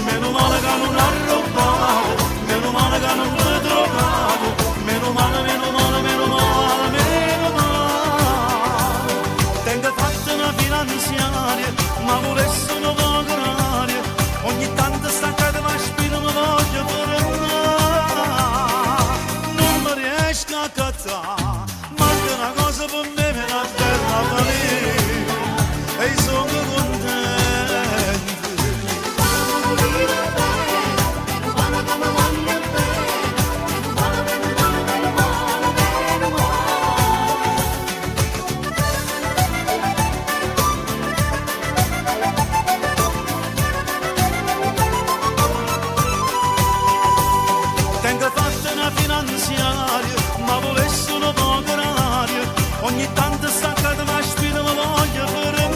meno male che non ha rubato, meno male che non l'ho trovato, meno male, meno male, meno male, meno male. Tengo fatto una finanziaria, ma volesse una poca aria, ogni tanto staccata ma spina mi voglio fermare, non mi riesco a cattare, manca una cosa per me, me la bella famiglia, e sono contento. Tengo fatta una finanziaria, ma volesse una poca aria, ogni tanto staccata ma spina mi voglio fermare,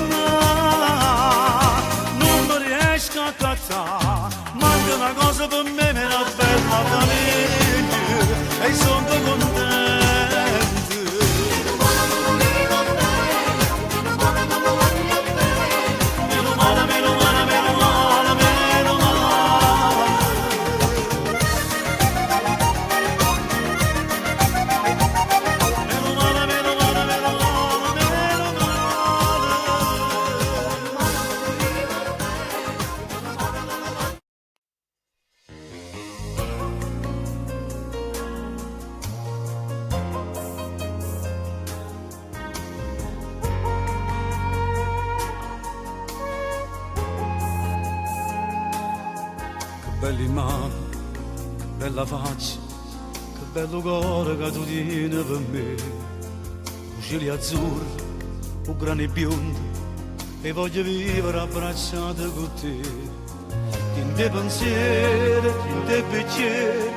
non mi riesco a cattare, manca una cosa per me, me la bella famiglia, e sono contento. Meno male, meno male, meno male, meno male. Meno male, meno male, meno male, meno male. belli mani, bella faccia, che bello cuore che tu tieni per me. Cieli azzurri, o grani biondi, e voglio vivere abbracciato con te. In te pensieri, in te bicchieri,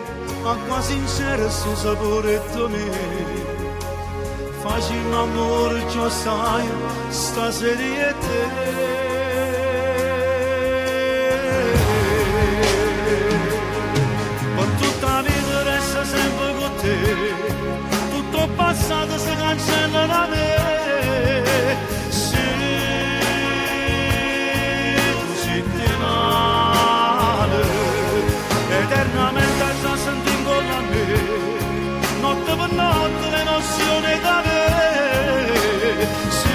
acqua sincera sul sapore mio. Facciamo amore, ciò sai, stasera è te. Per tutta la vita resta sempre con te, tutto il passato si cancella da me. Se tu senti male, eternamente già senti con me, notte per notte l'emozione da me. Se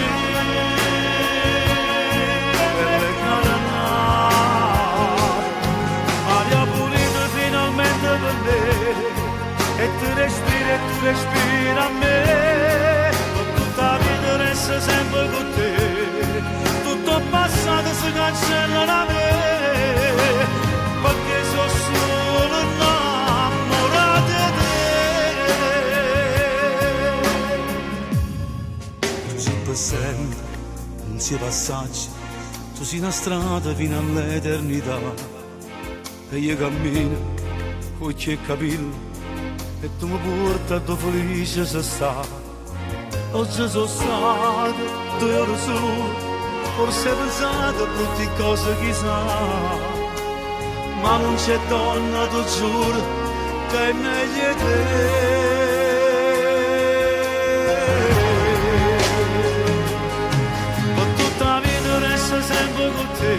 le caramelle, aria pulita finalmente per me, e tu respiri a me. Per tutta la vita resta sempre con te, tutto il passato si cancella da me, perché sono solo innamorato di te. Tu sei per sempre, non sei passaggio, tu sei una strada fino all'eternità, e io cammino, occhi e capelli, e tu mi porti a dove felice se sta. Oggi sono stato 2 ore solo, forse hai pensato a tutte cose chissà, ma non c'è donna, tu giuro, che è meglio di te. Per tutta la vita resta sempre con te,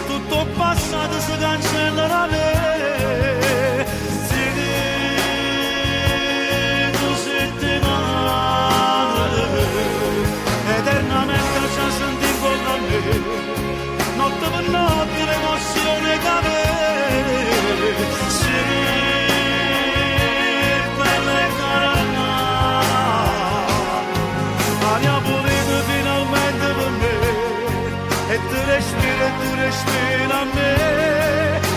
tutto il passato si cancella da me. Eternamente già senti con me, notte per notte l'emozione da me. Sì, belle caramelle, aria pulita finalmente per me, e tu respiri a me.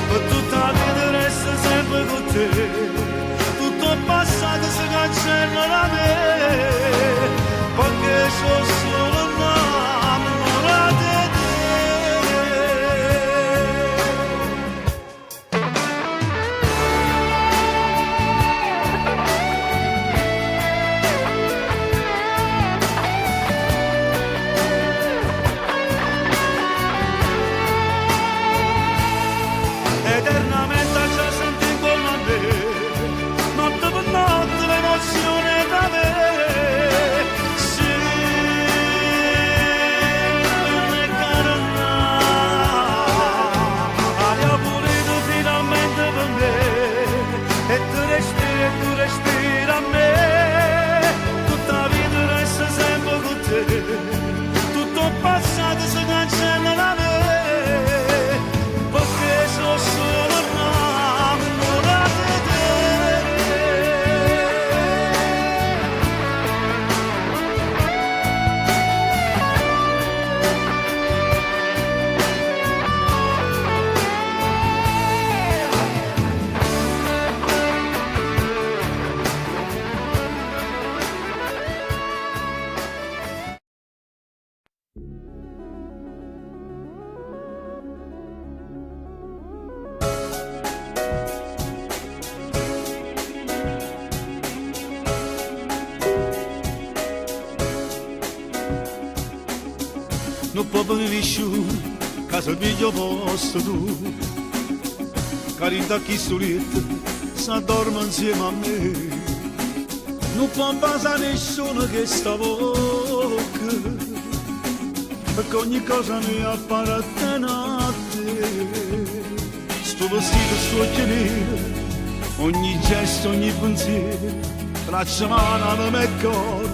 Per tutta la vita resta sempre con te, tutto il passato si cancella da me, perché sono solo innamorato di te. Eternamente già senti con me, notte per notte l'emozione da me. Tu respiri a me, tutta la vita resta sempre con te, tutto il passato si cancella da me, perché sono solo innamorato di te. Non può venire nessuno, casa mio posto tu, carità chi solito, s'addorma insieme a me. Non può passare nessuno che sta bocca, perché ogni cosa mi appartiene a te. Sto vestito, sto occhi neri, ogni gesto, ogni pensiero, traccia mano al mio cuore,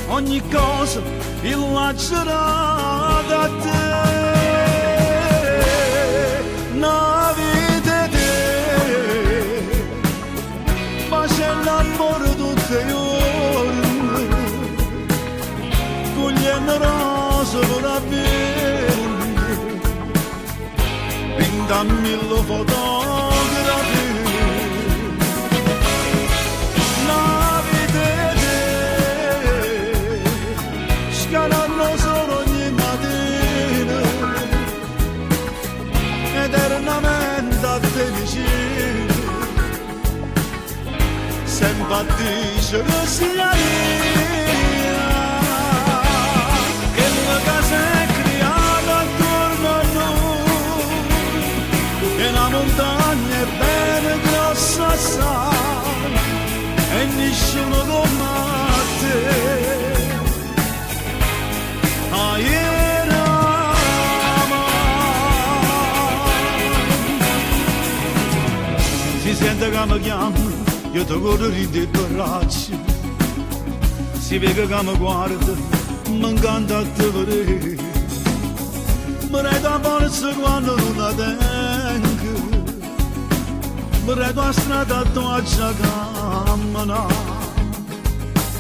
ogni cosa il lascerà da te. Una vita te, ma c'è l'amore tutti i giorni, cogliendo rose per avere, da mille fotografi. La vita scalanno solo ogni mattina, eternamente a te vicino, sempre a dice che sia mia, che la casa è creata attorno a noi, che la montagna è bene grossa assai, e nessuno come te. Si sente che mi chiama, io ti corro in dei bracci, si vede che mi guarda, mi incanta a te vedere, mi redo a forza quando non la tengo, mi redo a strada a tua cammina,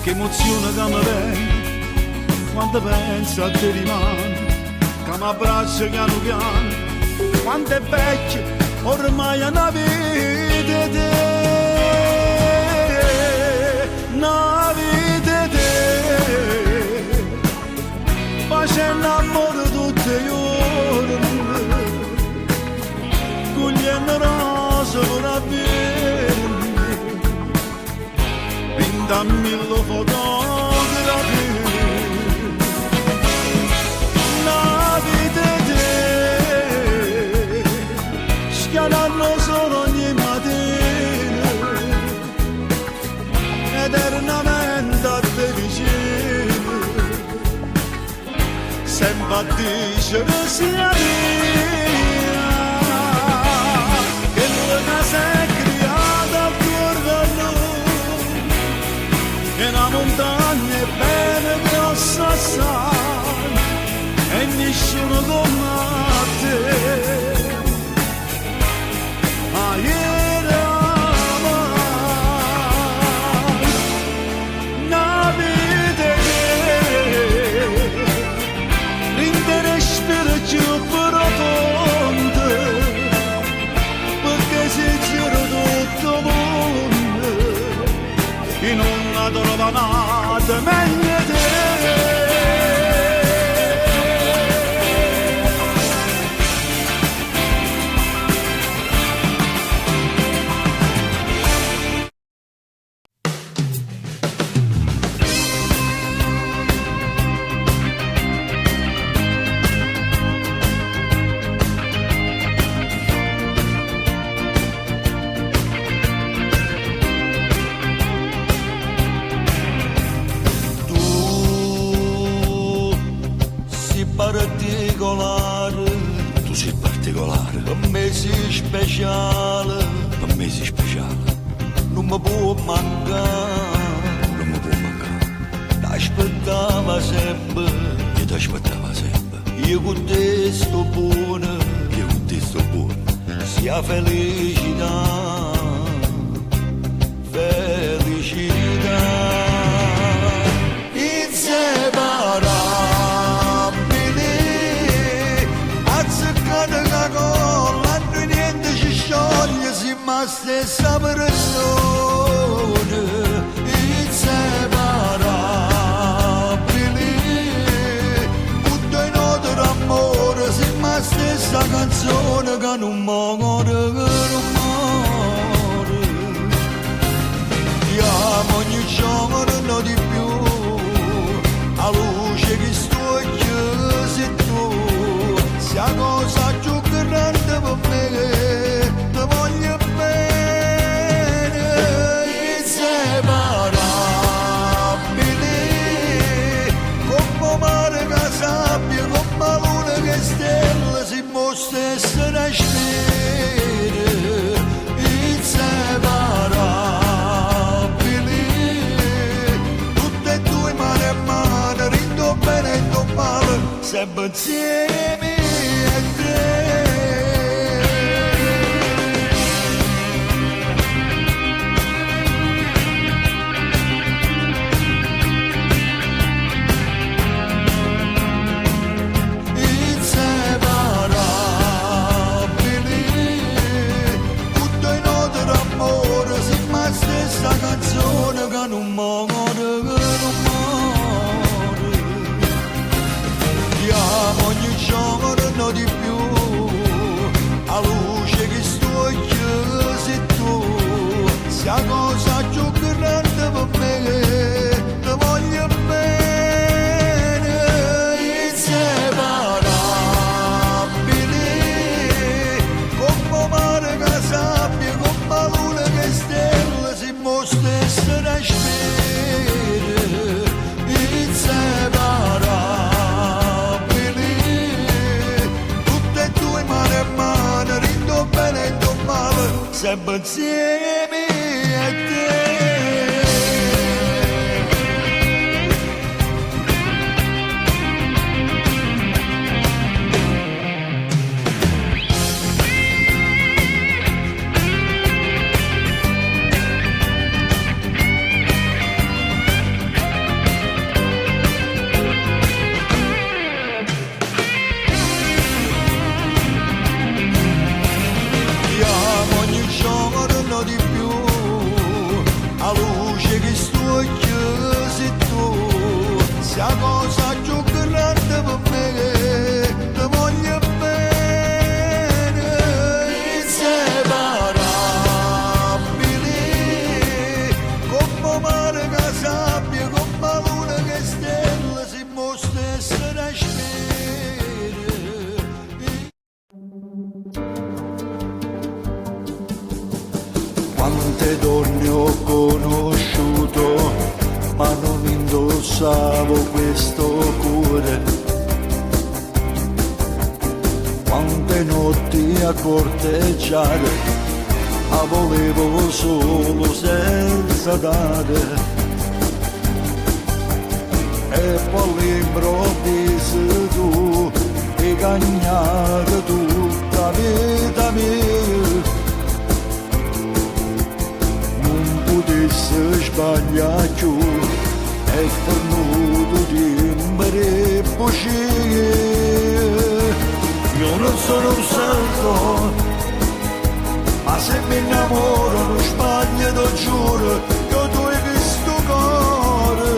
che emozione che mi viene, quando penso a te rimane, che mi abbraccia piano piano, quanto è vecchio, ormai è una vita te, una vita te, facendo amore tutti i giorni, cogliendo rose per avvermi, vinta mille fotografi. Schiaranno solo ogni mattina, eternamente a te vicino, sempre a dice che sia mia, che la casa è creata attorno a noi, che la montagna è bene grossa assai, e nessuno come te. In una trovanata meglio te. Tu sei particolare, per me sei speciale, per me sei speciale, non mi può mancare, non mi può mancare, t'aspettava sempre, io t'aspettava sempre, io con te sto buono, io con te sto buono, sia felicità, felicità, inseparabili. Ma stessa persona, inseparabili, tutto in otro amore, sì, ma stessa canzone che non muore, ti amo ogni giorno di più, a luce che sto io sei tu, sia la cosa più grande per me, ti voglio bene, inseparabili, come mare che sabbia, come luna che stella, si mostra essere spera, inseparabili, tutte e due mano a mano, rindo bene e rindo male, sempre insieme a te. Inseparabili, sia cosa più grande per me, ti voglio bene, inseparabili, come mare che sabbia, come luna che stelle, si mostra essere spere, inseparabili, tutte e due mano a mano, rindo bene e rindo male, sempre insieme a te. Ti amo ogni giorno di più, a luce che sto occhio sei tu, sia cosa più grande per me, ti voglio bene, inseparabili, come mare che sabbia, come luna che stelle, si mostra essere spere. Quante donne ho conosciuto, ma non indossavo questo cuore. Quante notti a corteggiare, ma volevo solo senza dare. E poi all'improvviso tu hai cagnato tutta la vita mia. Potesse sbagliare più, è venuto timbere e bugie. Io non sono un santo, ma se mi innamoro non sbaglio, lo giuro, io tu hai visto cuore.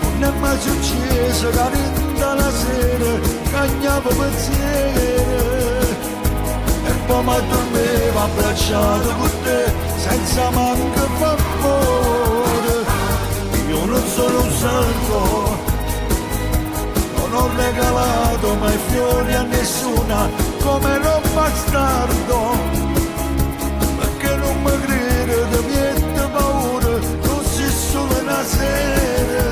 Non è mai successo che rinda la sera, cagnavo pensiero, e poi mi dormivo abbracciato con te, senza manco favore. Io non sono un santo, non ho regalato mai fiori a nessuna, come ero bastardo, perché non mi crede di niente paura, non si solo una sera.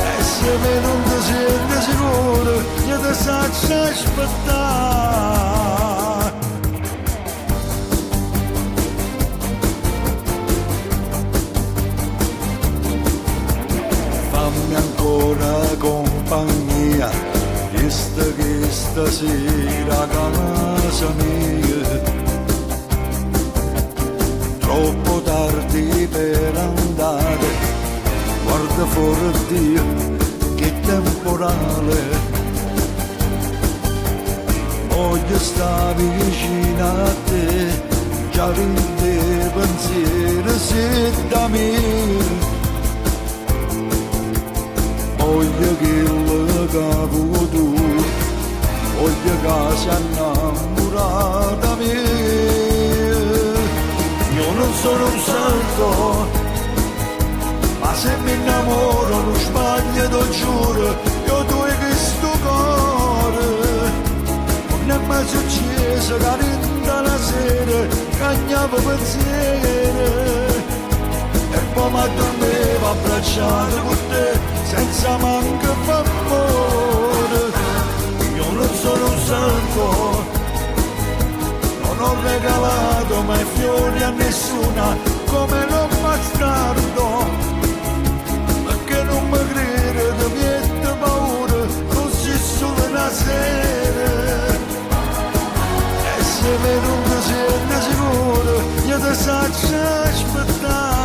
E se me non ti senti sicuro, io ti saccio aspettare. Fammi ancora compagnia, visto che stasera a casa mia, troppo tardi per andare, guarda fuori Dio, che temporale. Voglio stare vicino a te, già rinde pensiero se da me. Voglio che lo capo tu, voglio che si innamora da me. Io non sono un santo, ma se mi innamoro non sbaglio, lo giuro, io tu hai questo cuore. Non è mai successo che rinda la sera, cagnavo pensiero, e poi mi dormivo abbracciato con te, senza manco favore. Io non sono un santo, non ho regalato mai fiori a nessuna, come ero bastardo, perché non mi crede di niente paura, non si solo una sera. E se me non ti senti sicuro, io ti saccio aspettare.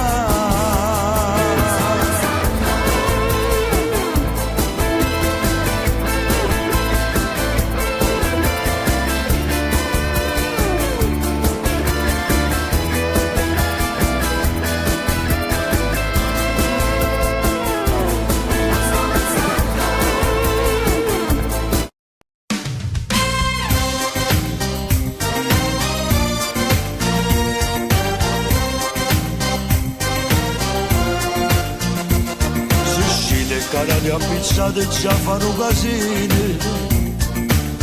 Coppie ammizzate già fanno casini,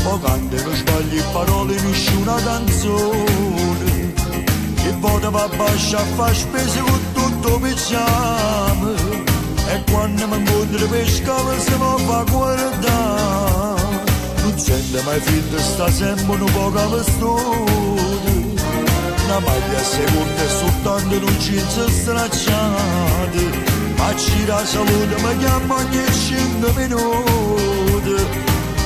o cantano sbagli parole in nessuna canzone. E vota va bascia a fare spese con tutto pizziamo, e quando mi incontro per scala si va a guardare. Non sente mai finta, sta sempre un po' calestone. Una maglia seconda e soltanto non jeans stracciate. A gira salute mi chiamo ogni 5 minuti.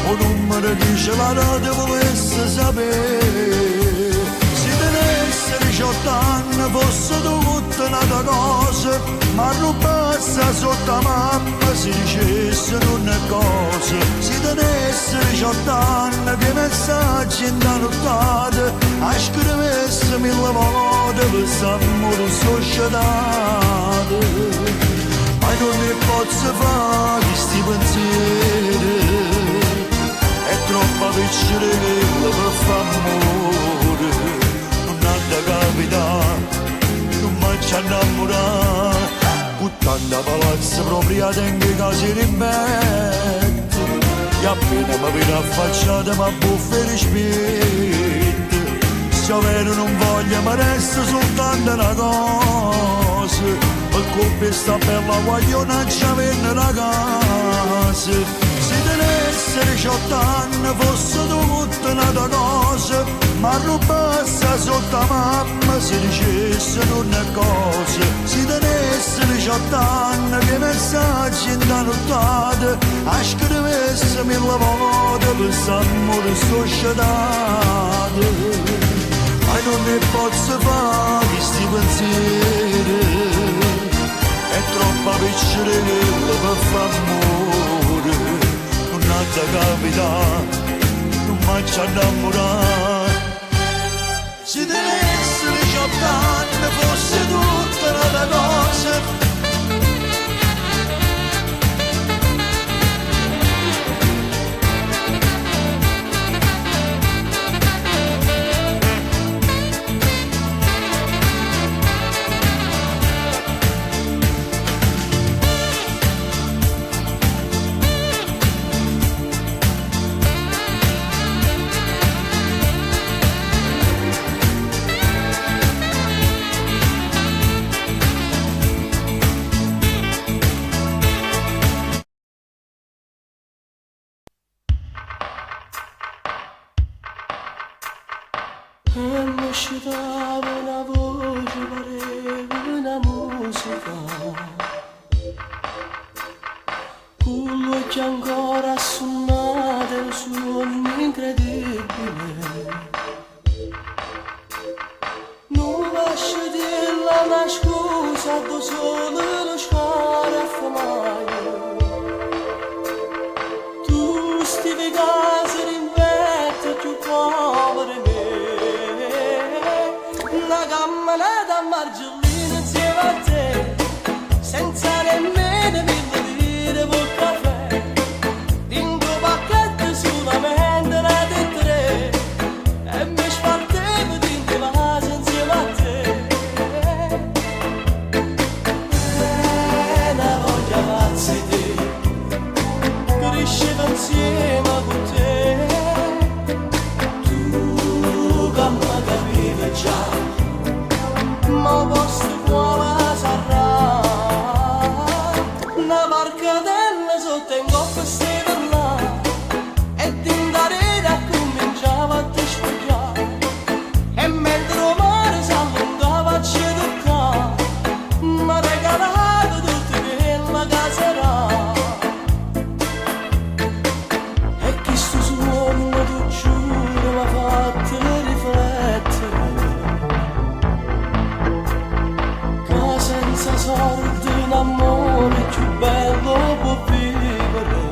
Un numero dice la rete volesse sapere. Se tenesse 18 anni fosse tutta un'altra cosa, ma non passa sotto la mamma si dicesse non è cosa. Se tenesse 18 anni che messaggi in da nottata, a scrivesse 1000 volte per s'amore società. Ma non ne posso fare questi pensieri, è troppo piccerella per fare amore. Non ha da capitare, non mi ci innamorare, con tanta palazza proprio tengo i casi rimbette. E appena mi viene affacciata mi buffa i rispetto. Se vero non voglio mi resta soltanto una cosa, il coppia sta bella guagliona ci venne la casa. Se tenesse 18 anni fosse tutta un'altra cosa, ma non passa sotto la mamma si dicesse non è cosa. Se tenesse 18 anni che messaggi in da nottata, a scrivesse 1000 volte per s'amore società. Ma non ne posso fare questi pensieri, è troppo piccerella per fare amore. Non ha da capitare, non mi ci innamorare. Se tenesse 18 anni fosse tutta un'altra cosa. Citava una voce, pareva una musica, con l'occhio ancora assonnate, il suono incredibile. Non lascio dirla una scusa, do solo lo scuore a famaio. Tu stivi casa rinverte più povere me. Una camminata a Margellina insieme a te, senza nemmeno mille lire per caffè. Dingo pacchetto solamente una di tre, e mi spartevo dingo vasi insieme a te. Una voglia pazza di te, cresceva insieme con te. Tu che mi capivi già, ma vostro cuore sarà una barcatella sotto in coppa stava là, e t'indarera cominciava a ti sfogliare, e mentre il mare s'allungava a ci toccare, m'ha regalato tutto quella caserà. E questo suono tu giuro m'ha fatto riflettere, senza sorte un amore più bello può vivere.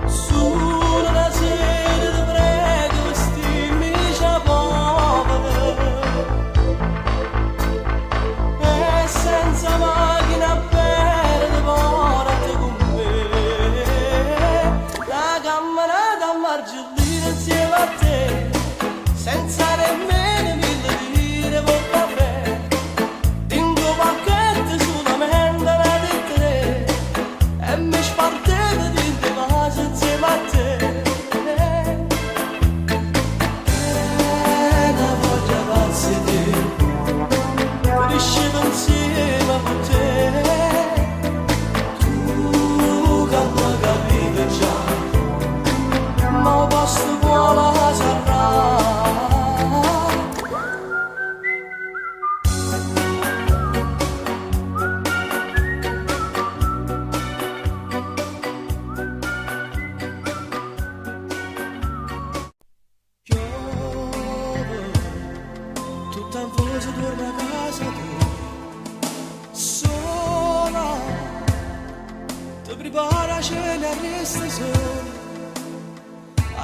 Su una sera ti prego vestimi già povere, e senza macchina per devorate con me. La camminata a Margellina insieme a te, senza nemmeno mille lire per caffè. Dingo pacchetto solamente una di tre,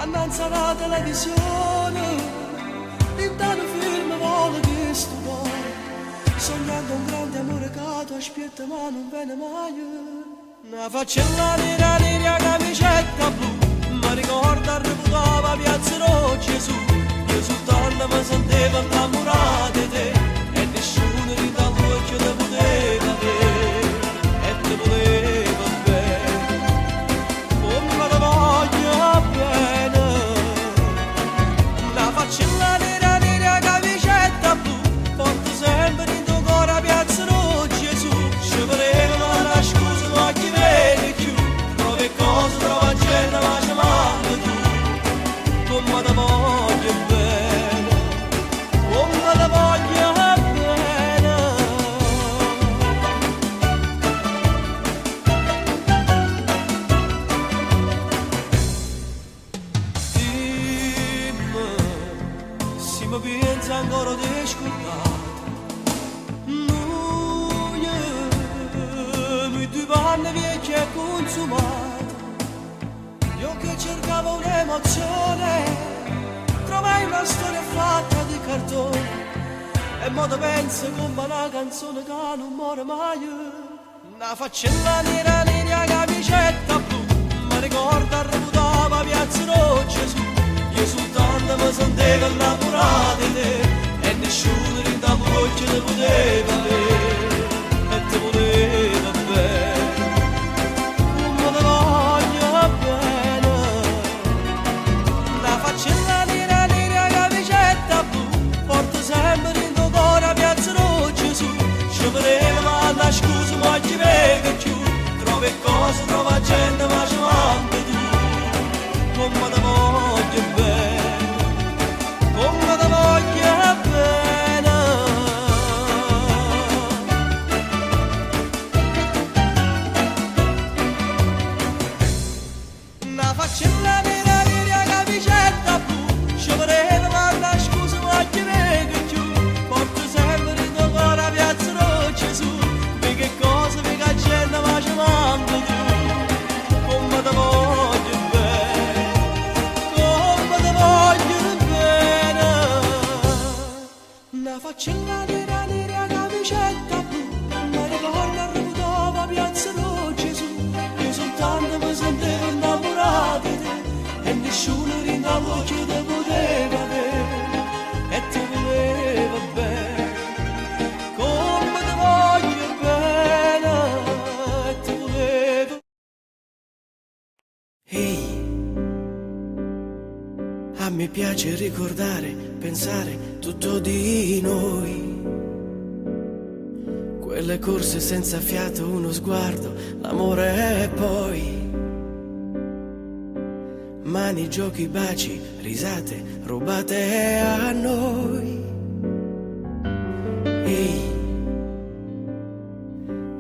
annanzi alla televisione, intanto film vuole di studiare, sognando un grande amore cato, aspetta ma non viene mai. Una faccella nera nera camicetta blu, mi ricorda reputava Piazza Gesù, io soltanto mi sentivo innamorato di te, e nessuno di dall'occhio te poteva vedere, e te voleva bene, come te voglio bene. Una faccella nera nera camicetta blu, porto sempre in tuo cuore Piazza Gesù, ci voleva la scusa ma chi vede più, trovi cose, trova gente ma ci manca tu, come te voglio bene, come te voglio bene. Dimmi, se mi pensa ancora di scordare, noi due panni vecchi e consumati, io che cercavo un'emozione, trovai una storia fatta di cartone, e mo te penso come una canzone che non muore mai. Una faccella nera nera camicetta blu, mi ricorda reputava Piazza Gesù, io soltanto mi sentivo innamorato di te, e nessuno di dall'occhio te poteva vedere, e te voleva bene, come te voglio bene. Una faccella nera nera camicetta blu, porto sempre in tuo cuore Piazza Gesù, ci voleva la scusa ma chi vede più, trovi cose, trova gente ma ci manca tu, come te voglio bene, come te voglio bene. Una faccella nera nera camicetta blu, ci voleva la scusa ma chi vede più, porto sempre in tuo cuore Piazza Gesù, di che cosa, di che gente ma ci manca tu, come te voglio bene, come te voglio bene. Una faccella nera nera camicetta blu, mi ricorda reputava Piazza Gesù, io soltanto mi sentivo innamorato di te, e nessuno di dall'occhio te poteva vedere, e ti voleva bene, come te voglio bene, e ti volevo. Ehi, a me piace ricordare, pensare tutto di noi, quelle corse senza fiato, uno sguardo, l'amore e poi mani, giochi, baci, risate rubate a noi. Ehi,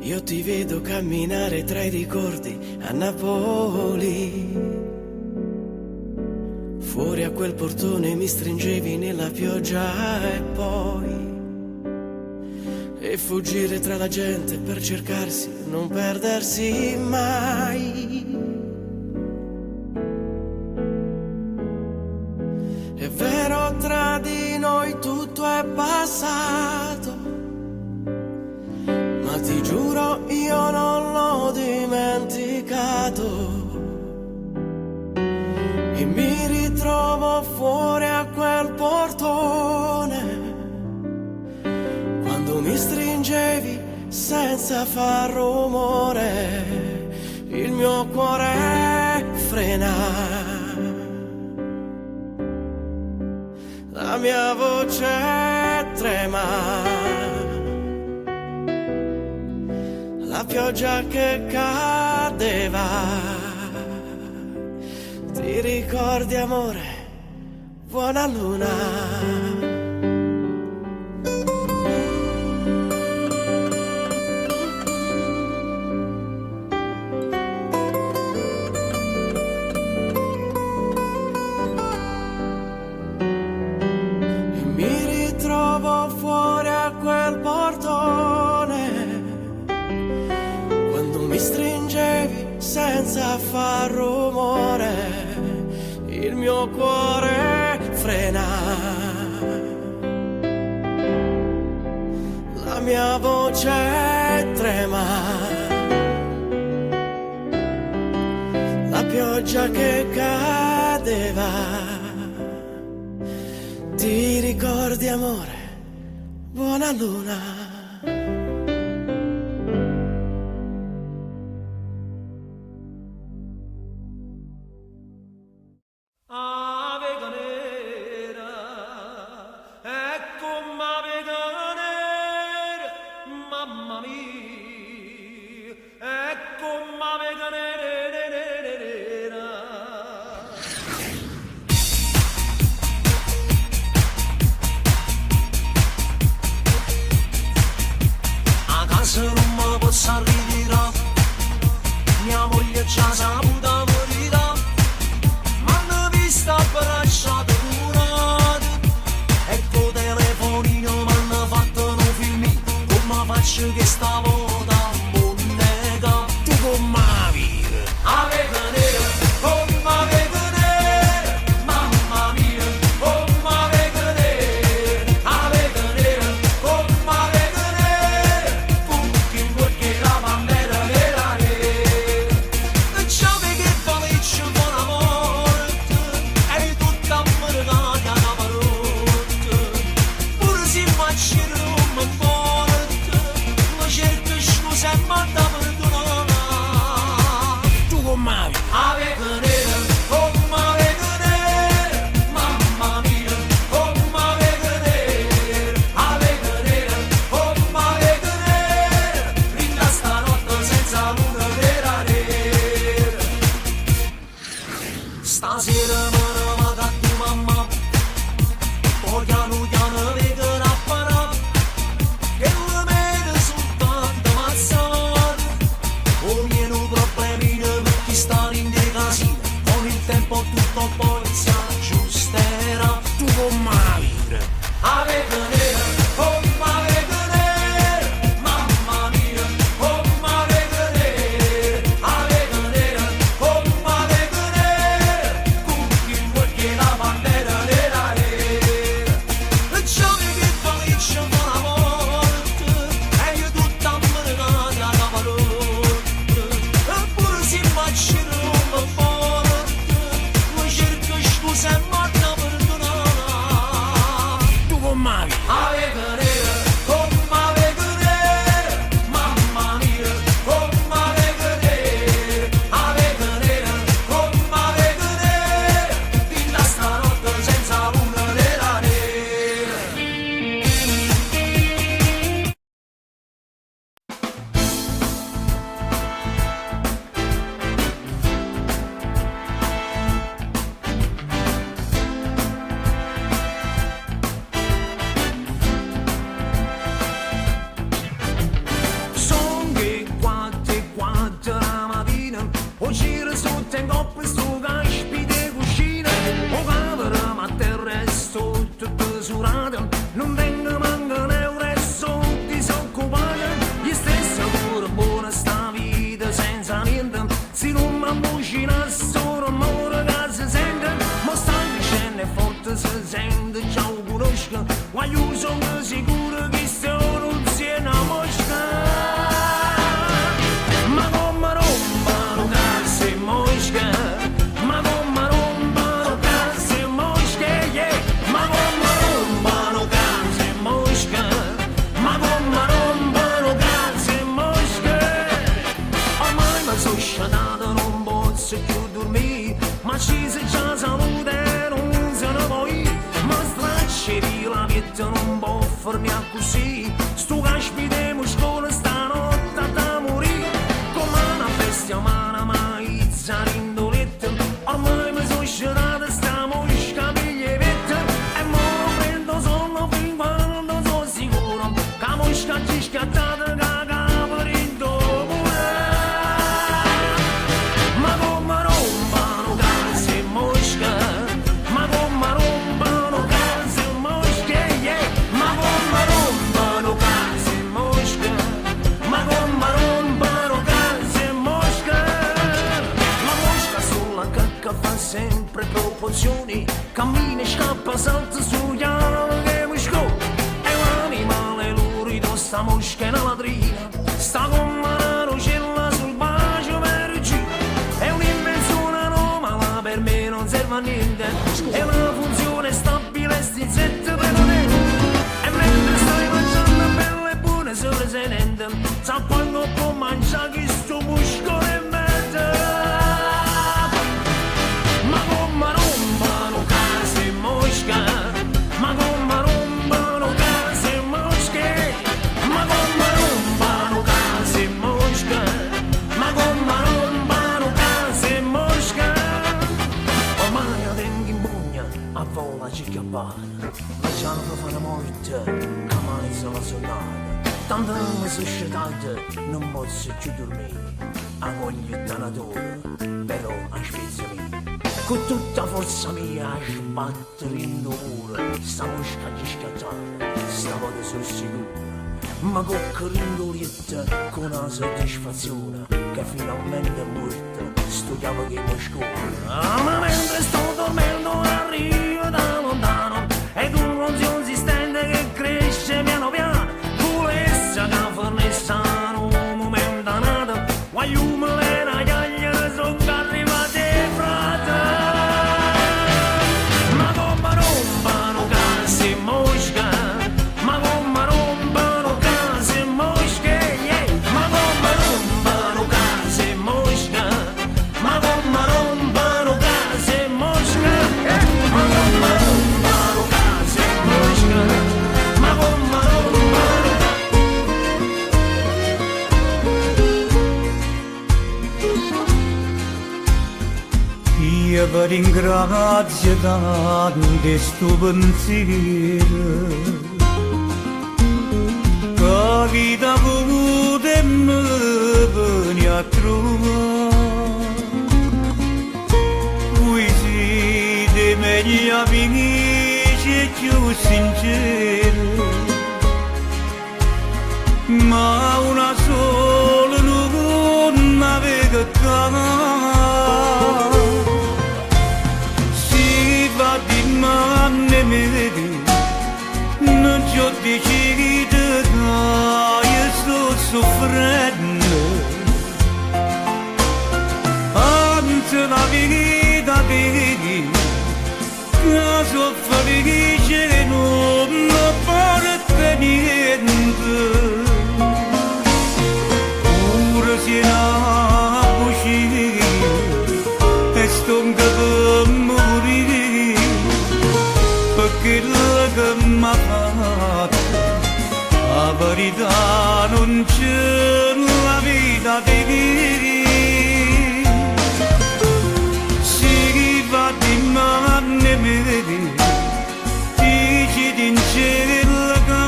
io ti vedo camminare tra i ricordi a Napoli, fuori a quel portone mi stringevi nella pioggia e poi, e fuggire tra la gente per cercarsi, non perdersi mai. È vero, tra di noi tutto è passato, ma ti giuro io non l'ho dimenticato, e mi ritrovo fuori a quel portone, quando mi stringevi senza far rumore, il mio cuore frena, la mia voce trema, la pioggia che cadeva, ti ricordi amore, buona luna. Senza far rumore, il mio mio cuore frena, la mia voce trema, la pioggia che cadeva, ti ricordi amore, buona luna. Mia moglie ci ha saputa verità, m'hanno vista abbracciata curata, e col telefonino m'hanno fatto un film, come faccio che stavolta bonnega. Tu come vivi? Avete nero, come avete nero, mamma mia, come avete nero, avete nero, come avete nero, perché la bandera nera nera. Ciao che valiccio buon amore, e tutta americana la parola, pure se immagino un morto, ma cerco scusa e manda perdonare. Tu come vivi? Avete nero, come avete nero, mamma mia, come avete nero, avete nero, come avete nero, rinda stanotte senza luna nera nera. Stasera me ne vado a tu mamma, poi piano piano vedo l'apparato, che lo vedo soltanto mazzato. O meno problemino per chi sta in dei casini, con il tempo tutto poi si aggiusterà. Tu come vivi? Avete nero, come avete nero, mamma mia, come avete nero, avete nero, come avete nero, perché la bandera nera nera. E ciò che valiccio buon amore, e io tutta americana la parola, eppure si immagino un forte, ma cerco scusa e manda perdonare. Tu come vivi? Avete nero, come avete nero, mamma mia, come avete nero, avete nero, come avete nero, in la stanotte senza luna nera nera. Son che quattro la mattina, o giro sotto in coppa sto caspite cucina, o camera ma terra è sotto tesurata, non tengo manco un euro e sono disoccupata, gli stessi pure buona sta vita senza niente, se non mi ammucina solo amore che si sente, ma sta dicendo è forte si sente, ciao conosco, guaglio sono sicuro che sono un siena mosca. Ma come rompano case mosche, ma come rompano case mosche, yeah. Ma come rompano case mosche, ma come rompano case mosche. Ormai mi sono sciatato, non posso più dormire, ma ci si già saluta e non se ne vuoi. Ma stracci via la vita, non può farmi così, sto caspite muscolo stanotte da morire, come una bestia umana mai zarindoletta. Ormai mi sono sciatata sta mosca piglievetta, e mo non prendo sonno fin quando sono sicuro che la mosca ci scattata che capa rindopura. Ma come rompano case mosche, ma come rompano case mosche, yeah. Ma come rompano case mosche. sempre proporzioni, cammina e scappa, salta su chiave che mi scopre. È un animale lurido, sta mosca è una ladrina, sta con mano cella sul bacio per giù. È un'invenzione anomala, per me non serve a niente, è una funzione stabile, sti insetti permanente. E mentre stai mangiando belle e buone sopra se niente, sa quando può mangiare chi sto muscolo in mente. Ma come rompano case mosche, ma come rompano case mosche, ma come rompano case mosche, ma come rompano case mosche. Ormai la tengo in pugna, a vola ci chiappare, lasciando fare la morte, che mai se la sonata. Tanto mi sono scetate, non posso più dormire, a ogni tanatore, però a spezzami. Con tutta forza mia a sbattere in dolore, sta mosca di scattare, stavolta sono sicuro. Ma con crindolietta, con una soddisfazione, che finalmente è morta, sto capo che mi scorre. Ma mentre sto dormendo arrivo da lontano, ed un ronzio insistente che cresce piano piano, pulessa che fornessa un momento nato, guaiume le ragaglie sono arrivate frate. Ma come rompano case mosche, ma come rompano case mosche, yeah. Ma come rompano case mosche, ma come rompano case mosche, yeah. Ma come rompano case mosche, ma come rompano. Io vi ringrazio tanto sto pensiero, che la vita pure mi viene a trovare. Voi siete meglio amici e più sinceri, ma una sola non avete caro. Si va di manne medi, non ci ho deciso che io sto soffrendo. Anzi la vita vedi, che sono felice non mi porta niente. Pure se la uscire e sto per morire, perché la che mi ha fatto la verità non c'è, la vita devi. Si va di manne vedi, dici di in cielo che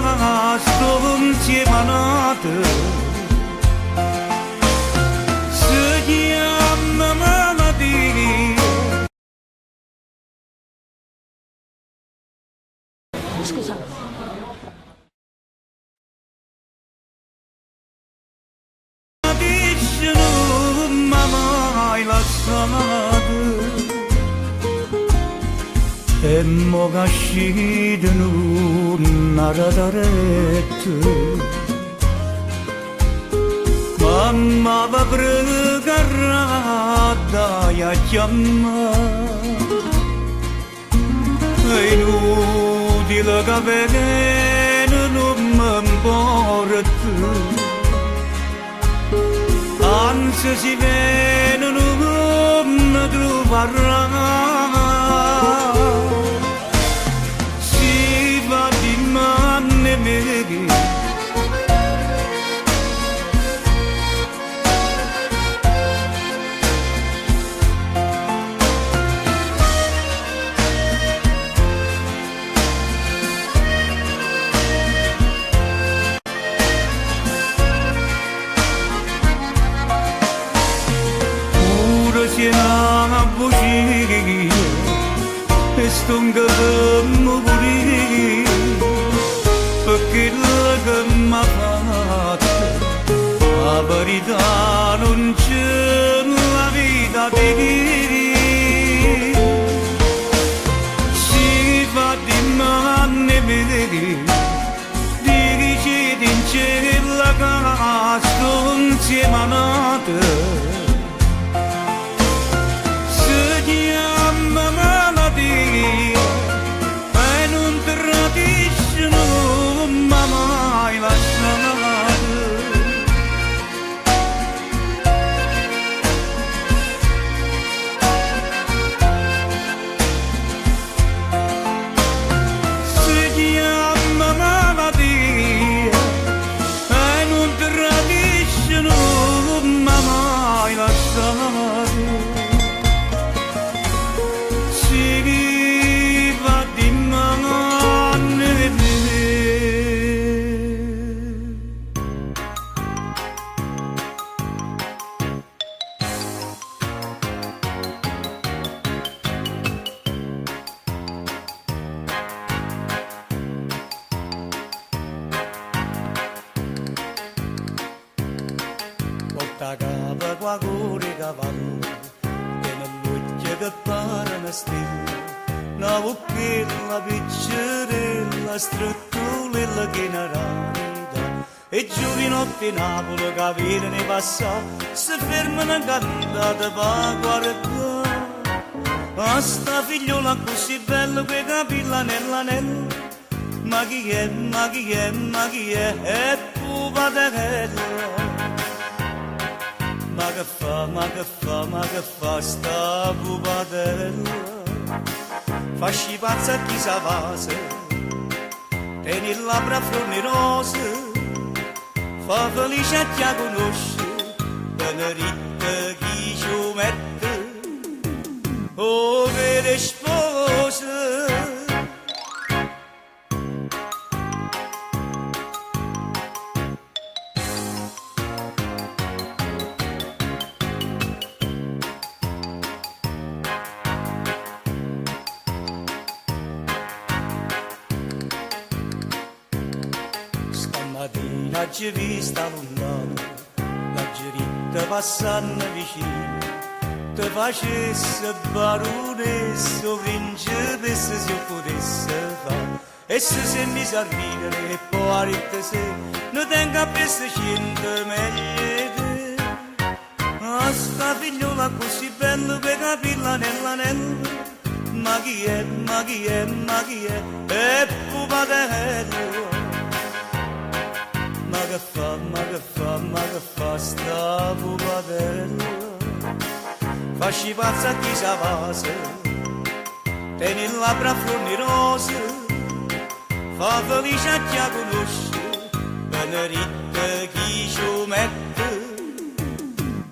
sto insieme a nato. Si chiama malattia. Scusa. Dice non mi ha mai lasciato, e mo che uscito non ha retaretto. Mamma va pregarata a chiamare, è inutile che venga non mi importa. Anzi si viene non mi troverà. Si va di manne vedi, a bugie e sto per morire, perché la che mi ha fatto la verità non c'è, la vita devi. cavallo che nell'occhio che pare una stella una occhiella piccerella struttulella che ne rarida e giovinotti Napoli che viene passare si fermano cantata per guardare a sta figliola così bella che capilla nell'anello ma chi è, ma chi è, ma chi è pupadella ma che fa, ma che fa, ma che fa sta pupadella fasci pazza chi sa vase tieni il labbra a florni rose fa felice a chi la conosce benedetta chi ci mette oh vere spose stamattina ci vista lontano la giritta passando vicino te facesse baronessa o principessa se potesse fare e se sentisse a ridere e poi a ridere se non tenga per se cento meglio te a sta figliola così bella che capilla nell'anello ma chi è, ma chi è, ma chi è pupadella ma che fa, ma che fa, ma che fa sta pupadella fasci pazza a chi sa vase tieni il labbra a florni rose fa felice a chi la conosce benedetta chi ci mette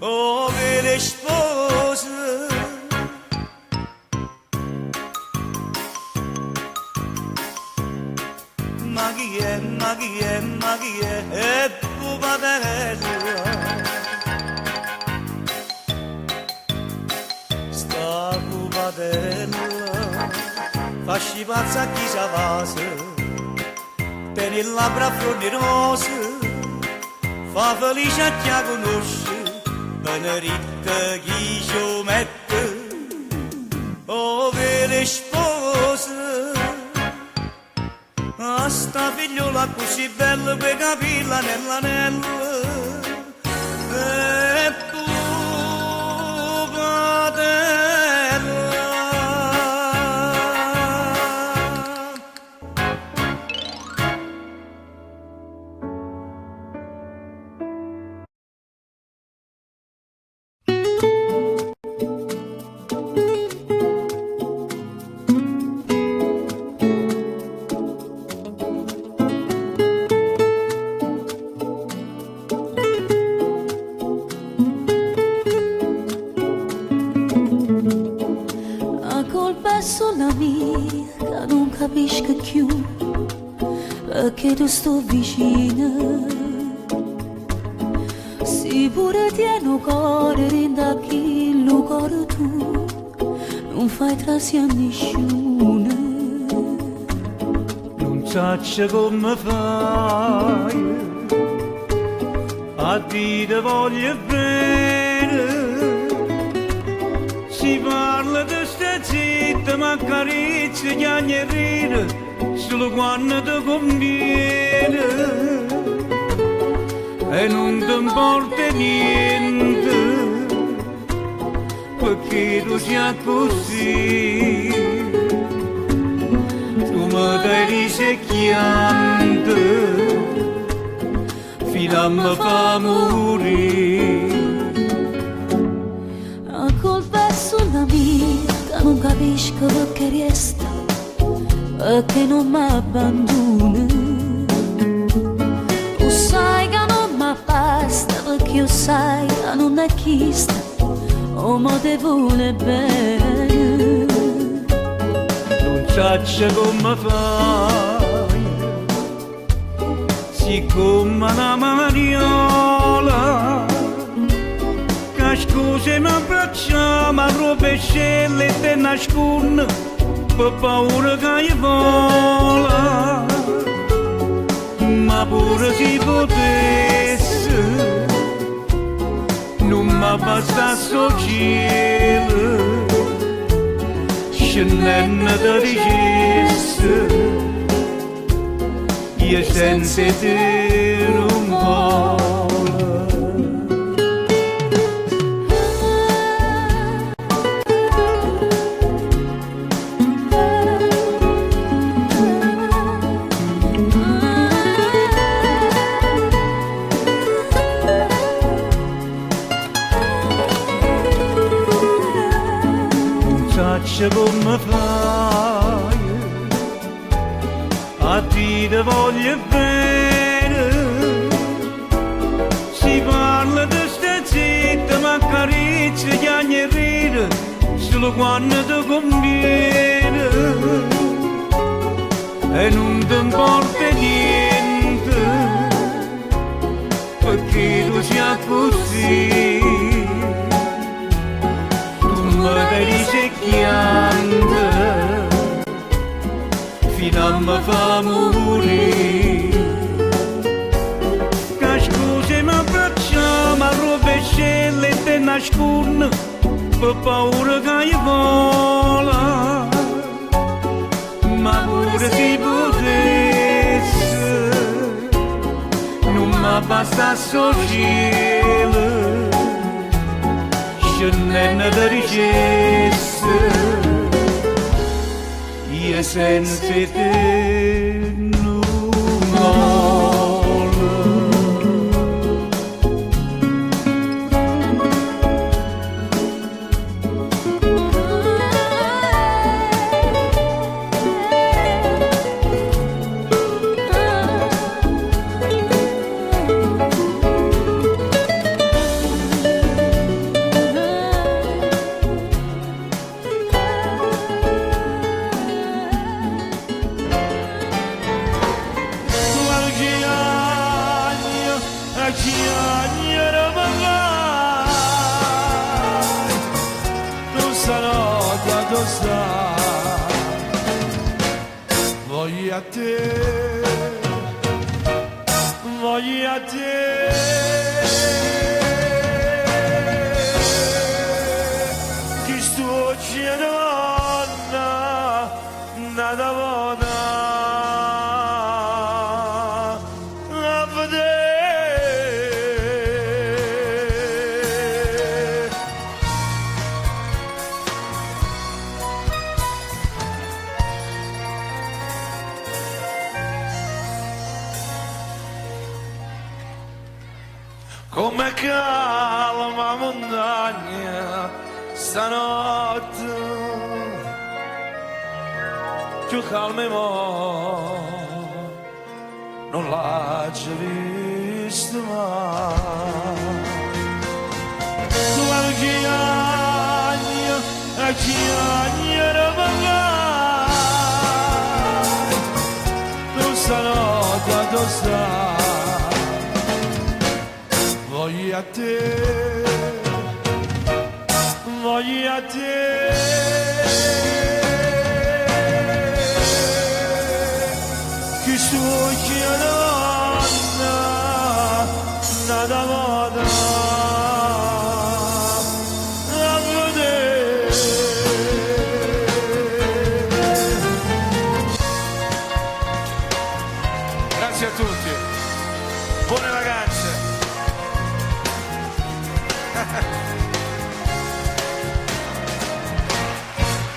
oh vere spose ma chi è, ma chi è, ma chi è pupadella sta pupadella fasci pazza a chi sa vase tieni il labbra a florni rose fa felice a chi la conosce benedetta chi ci mette oh vere spose a sta figliola così bella per capilla nell'anello e capisco più perché tu sto vicino si pure tieno cuore rinda chi lo cuore tu non fai trasi a nessuno non saccio come fai a dire voglio bene si parla di sta zitta ma carezza chiagnerina solo quando ti conviene e non ti importa niente perché tu sia così tu mi dai risecchiando fino a me fa morire la colpa è sulla mia non capisco perché resta perché non mi abbandona tu sai che non mi basta perché io sai che non è chi sta o mo te vuole bene non saccio come fai siccome una mariola che scusa mi abbracciamo a rovescelle e te nasconde per paura che vola ma pure si potesse non mi basta sto cielo, scendendo da dicesse, io senza te non voglio. Come fai a ti voglio bene, si parla di sta zitta ma carezza che ogni ride solo quando ti conviene e non ti importa niente perché tu sia così. Mi vedi secchiando fino a mi fa morire, che scusi mi abbracciamo a rovescelle e te nasconde per paura che io vola, ma pure si potesse non mi basta sto cielo scendendo da ricesse, io senza te non voglio. Voglio a te, voglio a te, che sto donna, nada buona a vedere. Come calma montagna stanotte, più calma mo non l'ho già visto mai. Qualche anno era vai, tu stanotte tu stai. Voglio a te, voglio a te, che sto chiedendo, nada vada a vedere. Grazie a tutti, buone vacanze.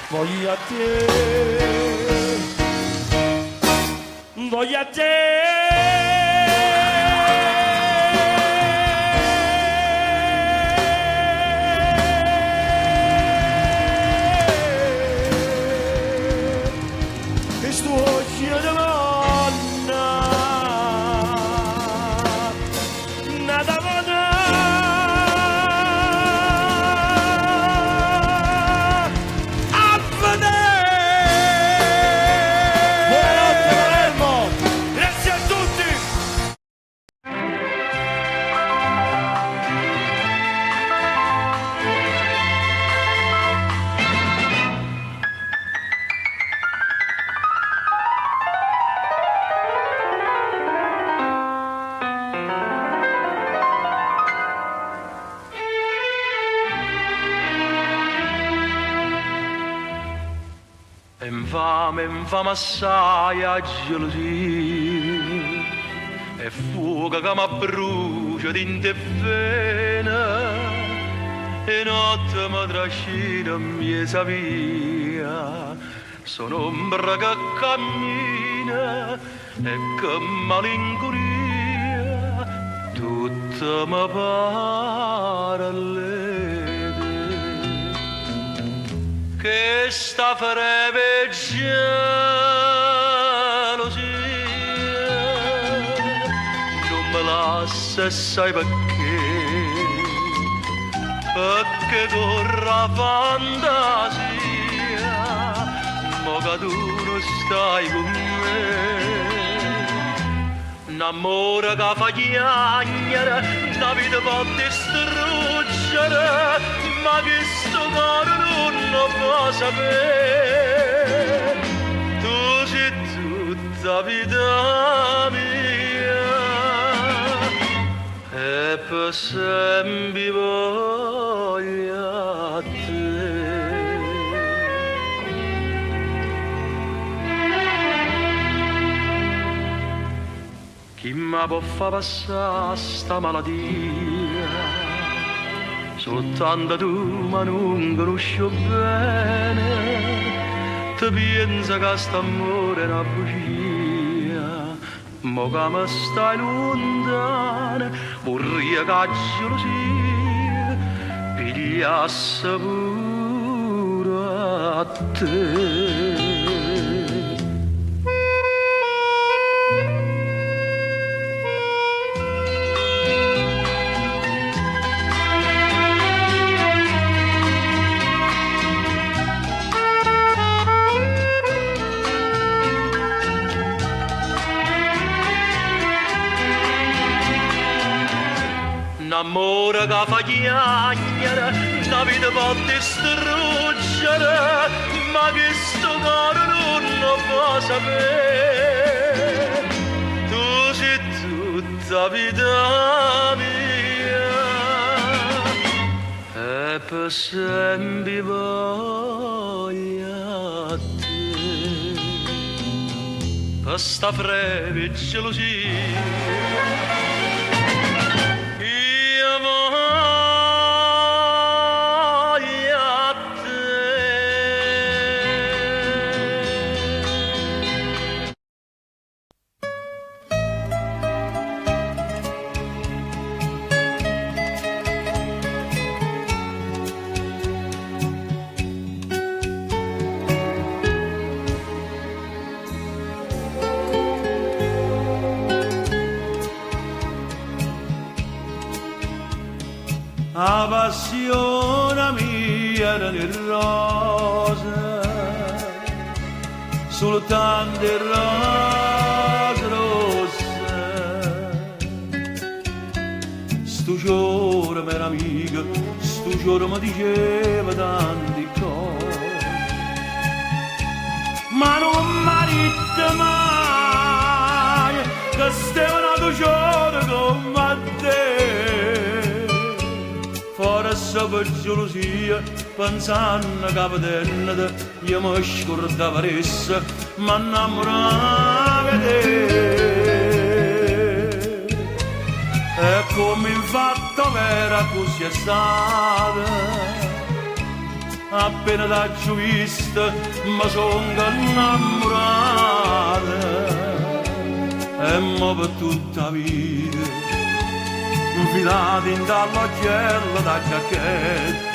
Voglio a te, voglio a te. Che sto chiedendo, nada vada. infame assai a gelosia, e fuoco che mi brucia dentro e vena, e notte mi trascina miesa via, sono ombra che cammina e che malinconia, tutta mi pare che sta freve gelosia non me lascia, sai perché corra fantasia, mo che tu non stai con me, un amore che fa chiagnere, la vita può distruggere, ma che sto cuore non lo può sapere, tu sei tutta vita mia e per sempre voglio a te. Chi mi può far passare sta malattia? Soltanto tu ma non conosco bene, ti pensa che st'amore è una bugia, mo che mi stai lontana, vorrei che la gelosia pigliasse pure a te. Un amore che fa chiagnere, la vita può distruggere, ma che sto cuore non lo può sapere, tu sei tutta vita mia e per sempre voglio a te, per sta breve gelosia. La passione mia era le rose, soltanto le rose rosse. Sto giorno mia amica, sto giorno mi diceva tanti cose, ma non mi ha detto mai che stava nato giorno come te. Forse per gelosia, pensando che vedendo io mi scordavo essa, ma innamoravo di te. E come infatti vera così è stata, appena da giù vista mi sono innamorata, e mo per tutta la vita infilati in dall'occhiello da giacchetta,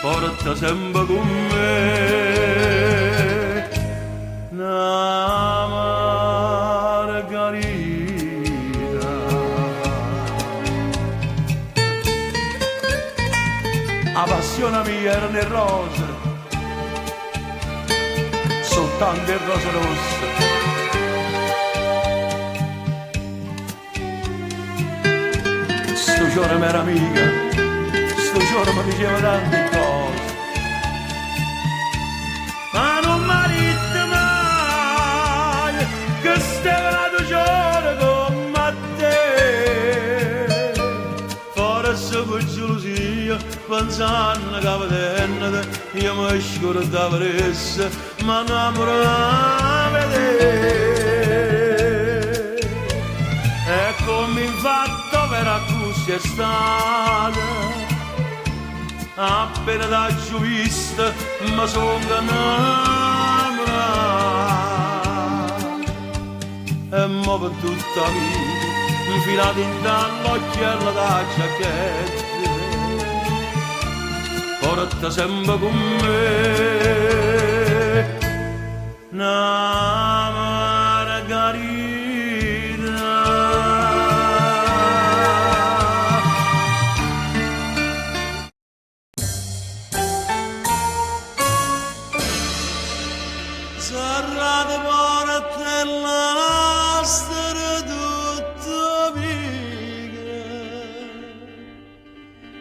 porta sempre con me una margarita. La passione mia era le rose, soltanto le rose rosse. Sto giorno m'era amica, sto giorno mi diceva tante cose, ma non mi ha detto mai che stava nato giorno come te. Forse per gelosia, pensando che vedendo io mi scordavo adesso, ma innamoro a vedere. E come fatto per così è stata, appena da giù vista mi sono innamorato. E mo per tutta la vita infilato in l'occhiello da giacchetta, porta sempre con me una margarita. Serrate porte la nostra tutta amica,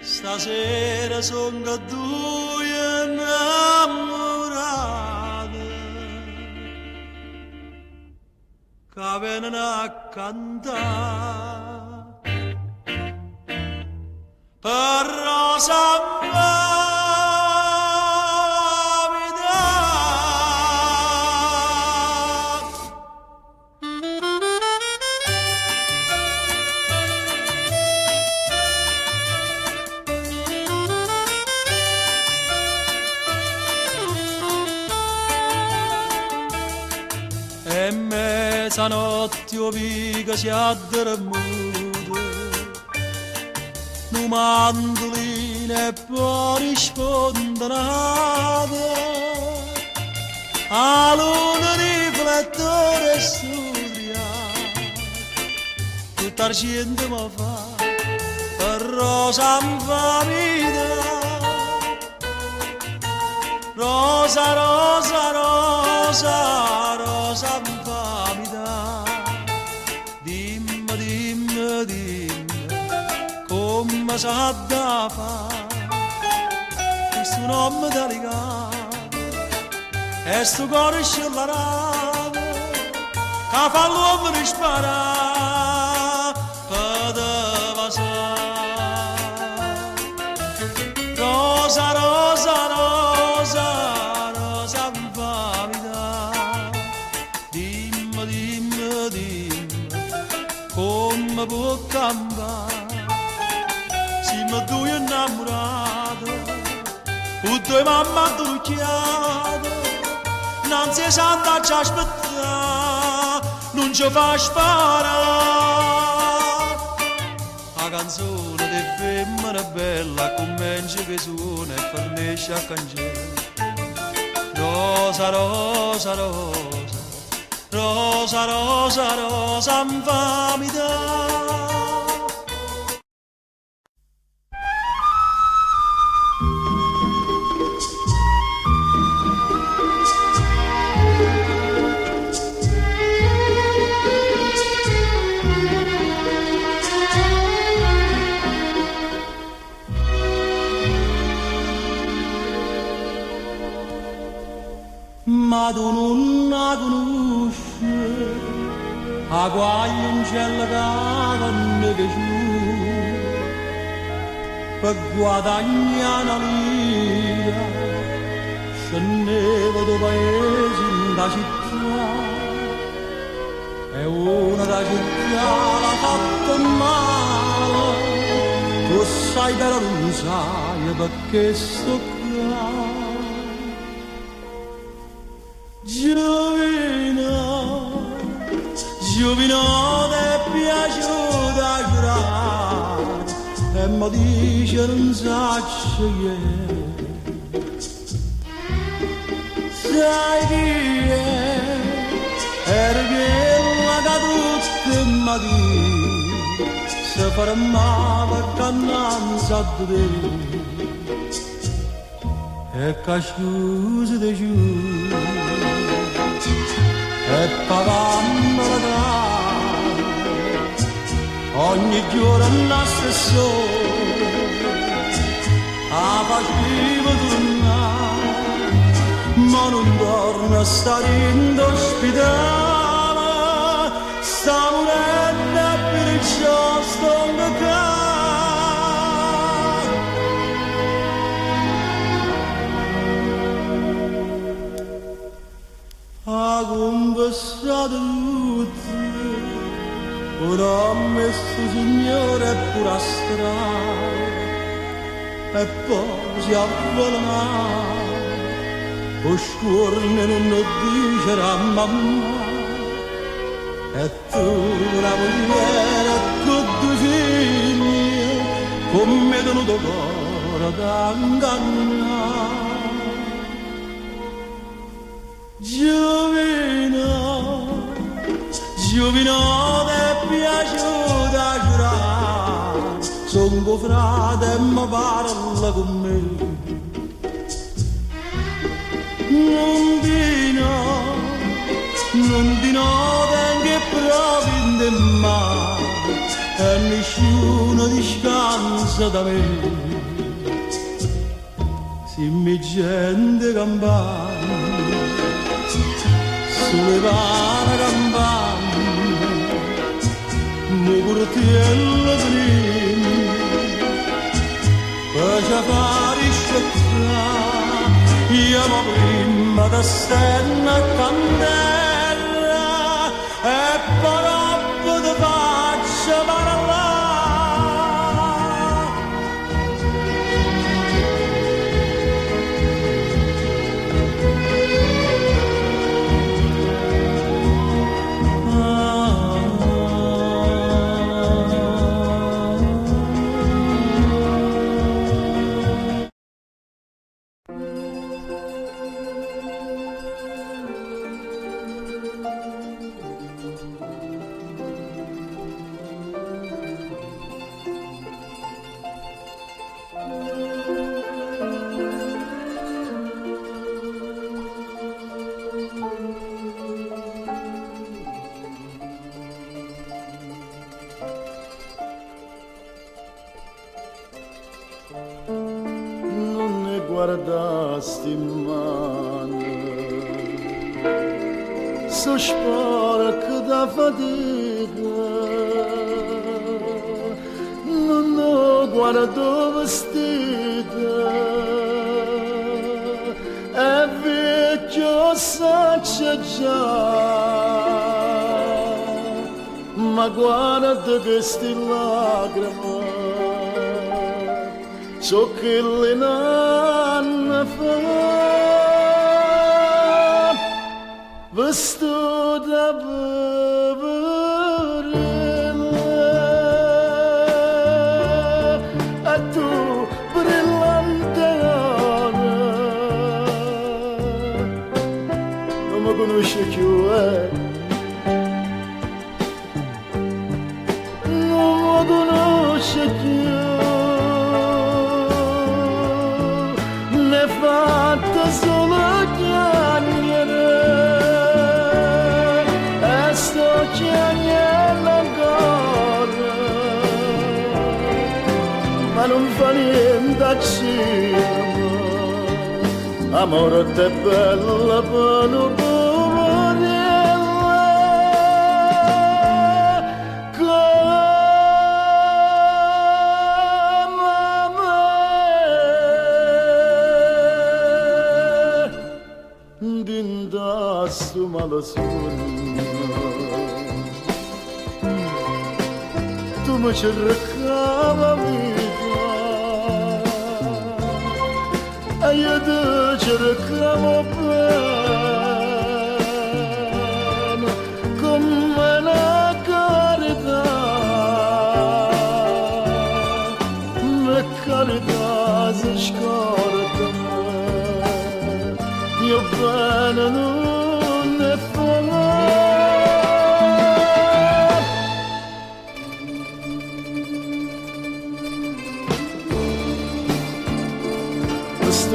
stasera son con due innamorate che vengono a cantare per rosa e mezzanotte io vi che si addormuta, un mandolino e poi risponde nada, a luna riflettore studia, tutta la gente mi fa, per rosa mi fa vita, rosa, rosa, rosa, rosa mi fa vita. Dimmi, dimmi, dimmi, come sa da fare questo nome delicato e sto cuore scellato che fa l'uomo risparare per devasare. Rosa, rosa, rosa, rosa mi fa vita. Dimmi, dimmi, dimmi, come può cambiare. Siamo due innamorati, con due mamma trucchiate, non si sa andarci a aspettare, non ci fa sparare. La canzone di femmina bella comincia che suona e finisce a cangiare. Rosa, rosa, rosa, rosa, rosa, rosa, mi fa mi dà. Ma tu non la conosci, a guai un cielo che vanno piaciuto, per guadagnare una lira, scendevo due paesi in da città, e una da città l'ha fatto male, tu sai però non sai perché sto qua. Giovino, giovino ti è piaciuta giurare e mi dice non sa scegliere. Sai chi è? Era quella che tutti mi dice se fermava che non sa di te e che scusa di giù. E pagando la casa ogni giorno stesso a facevo tornare, ma non torna a stare in ospedale, sta morendo e perciò sto in casa. ha conversato tutti, ora ha messo signore pure a strada, e poi si avvelenato, o scorne non lo dice a mamma, e tu la moglie con due figli, come tenuto cuore da ingannare. Giovino ti è piaciuta giurare, son tuo frate e mi parla con me. Non di notte che provi in te mare, e nessuno ti scansa da me. Se mi gente campana, sulle vane campane, mu curtiello prima, faccia fare scettare, io ma prima da stenna candela, e poi dopo ti faccio parlare. Guardasti in mano, so sporco da fatica, non ho guardato vestita, è vecchio saccia già, ma guarda queste lacrime, so che le nanne fa, vesto da beverella, e tu brillante ora, non mi conosci più, non mi conosci più. Fatta solo chiacchiere, e sto chiacchierando ancora, ma non fa niente a cielo, amore te bella per un su malo sogno, tu mi cercava vita, e io ti cercavo bene, come una carità, la carità si scorda me, io bene non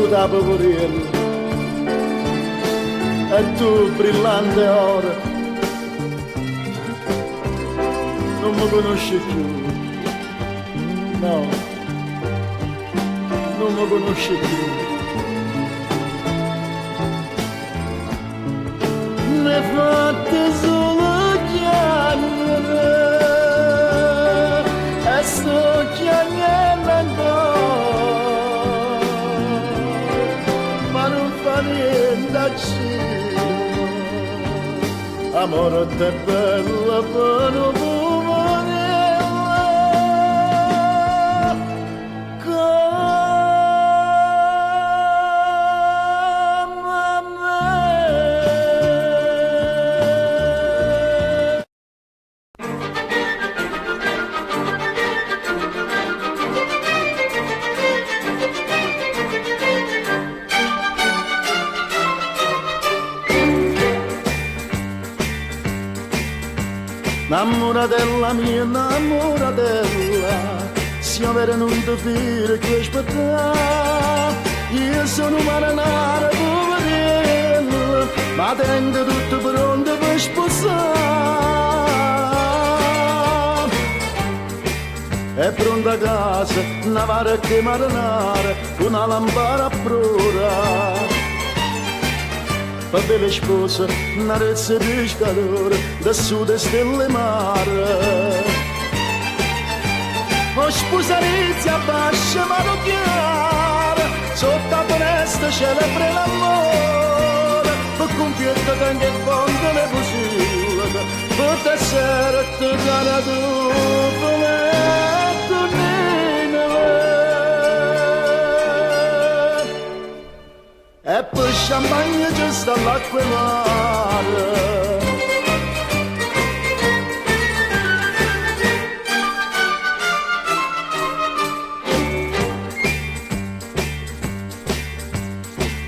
da poverello, e tu brillante ora non mi conosci più, no, non mi conosci più. Ne fatte solo chiacchiere, e sto chiacchierando, ma non fa niente a cielo, la morte è bella per un Namoratella mia, namoratella, siamo venuti per che aspettare. Io sono un marinaro, poverello, ma tengo tutto pronto per sposare. È pronta a casa, una vara che marinare, una lampada a prora. Per belle spose, una rezza di pescatore, da sud stelle mare. Ho sposarizia bascia ma non chiara, sotto a finestra celebra l'amore, per compiere tanto il fondo le fusilate, per te sera te cara tu, fumetto e poi champagne c'è sta l'acqua e mare.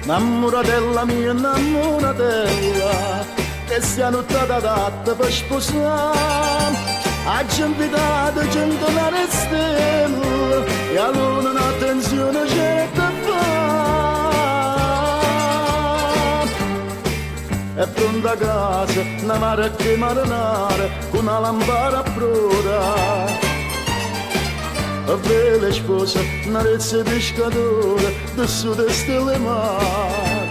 Namoratella mia, namoratella, che sia nottata adatta per sposare. Oggi invitato centinaia di stelle e a luna un'attenzione c'è da fare. È pronta a casa, una mare che marinare, con una lampada a prora. A belle spose, una rezza di pescatore, da sud stelle mare.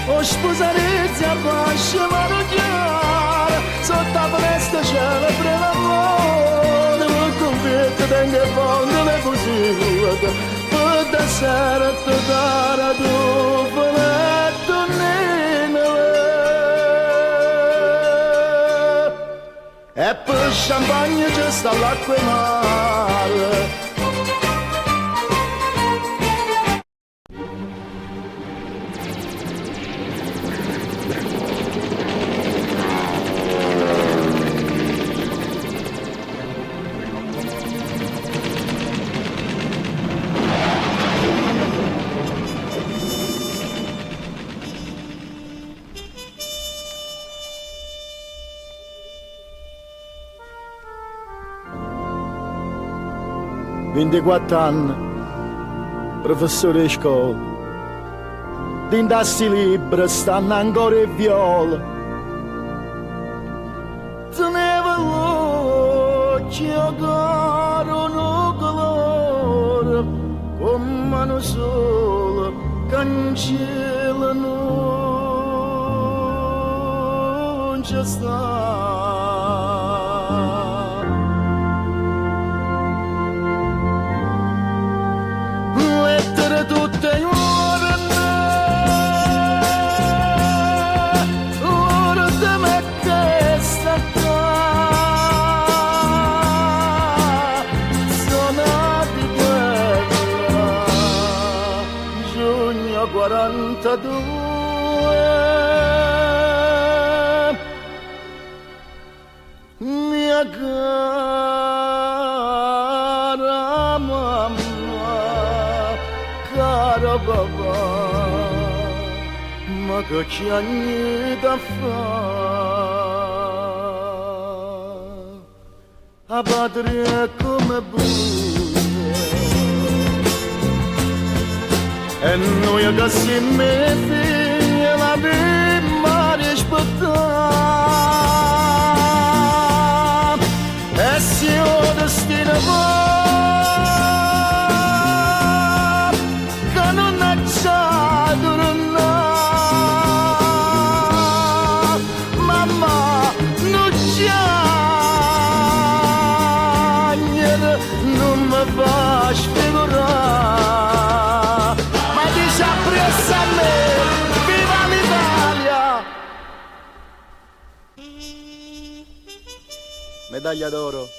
O sposarizia bascia ma non chiara, sotto la finestra celebra l'amore, un convitto tengo il fondo le fusilate, per da sera te dare tu fumetto ninele. E per champagne c'è sta l'acqua e mare. Anni, professore di scuola, dentro sti libri stanno ancora i viola. Teneva l'occhio caro no colore, con mano sola cancella non c'è sta. Tutte ore di me che sta qua, sono di guerra, giugno 42, mia cara mamma. Cara papà, ma che c'è da fare? A padre come buia, e noi che siamo figli la prima rispettare, e se il destino va. Mamma, non c'è niente, non mi fa sfigurare, ma dice appresso a me. medaglia d'oro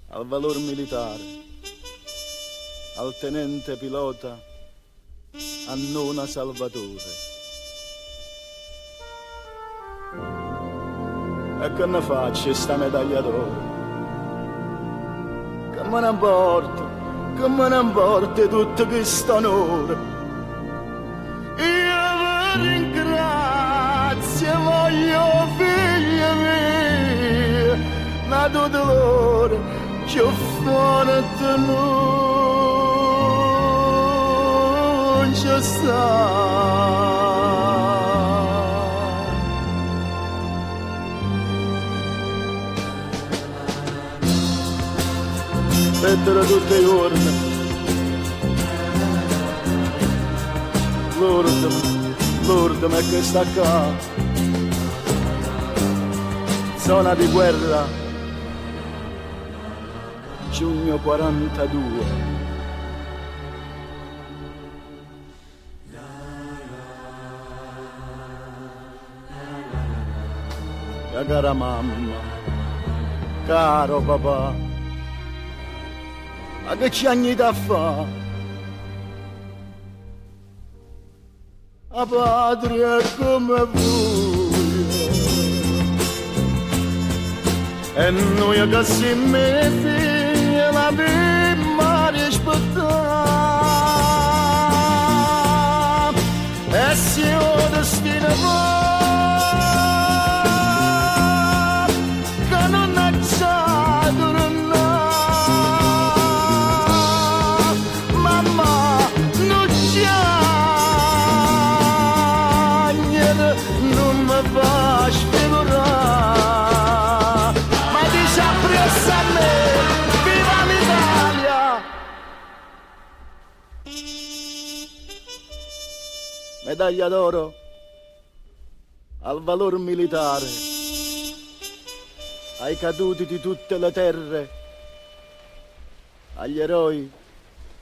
al valor militare, al tenente pilota Annona Salvatore. E che ne faccio sta medaglia d'oro? Che me ne importa tutto questo onore? Io vi ringrazio, voglio figlia mia, ma tu dolore ci ho fatto non ci sta. Aspettano tutti i giorni, l'ordine è che sta qua, zona di guerra, giugno 42. La cara mamma, caro papà, ma che ci anni da fa? La patria è come voi e noi che siamo figli la prima rispettare e se il destino va che non è già medaglia d'oro al valor militare, ai caduti di tutte le terre, agli eroi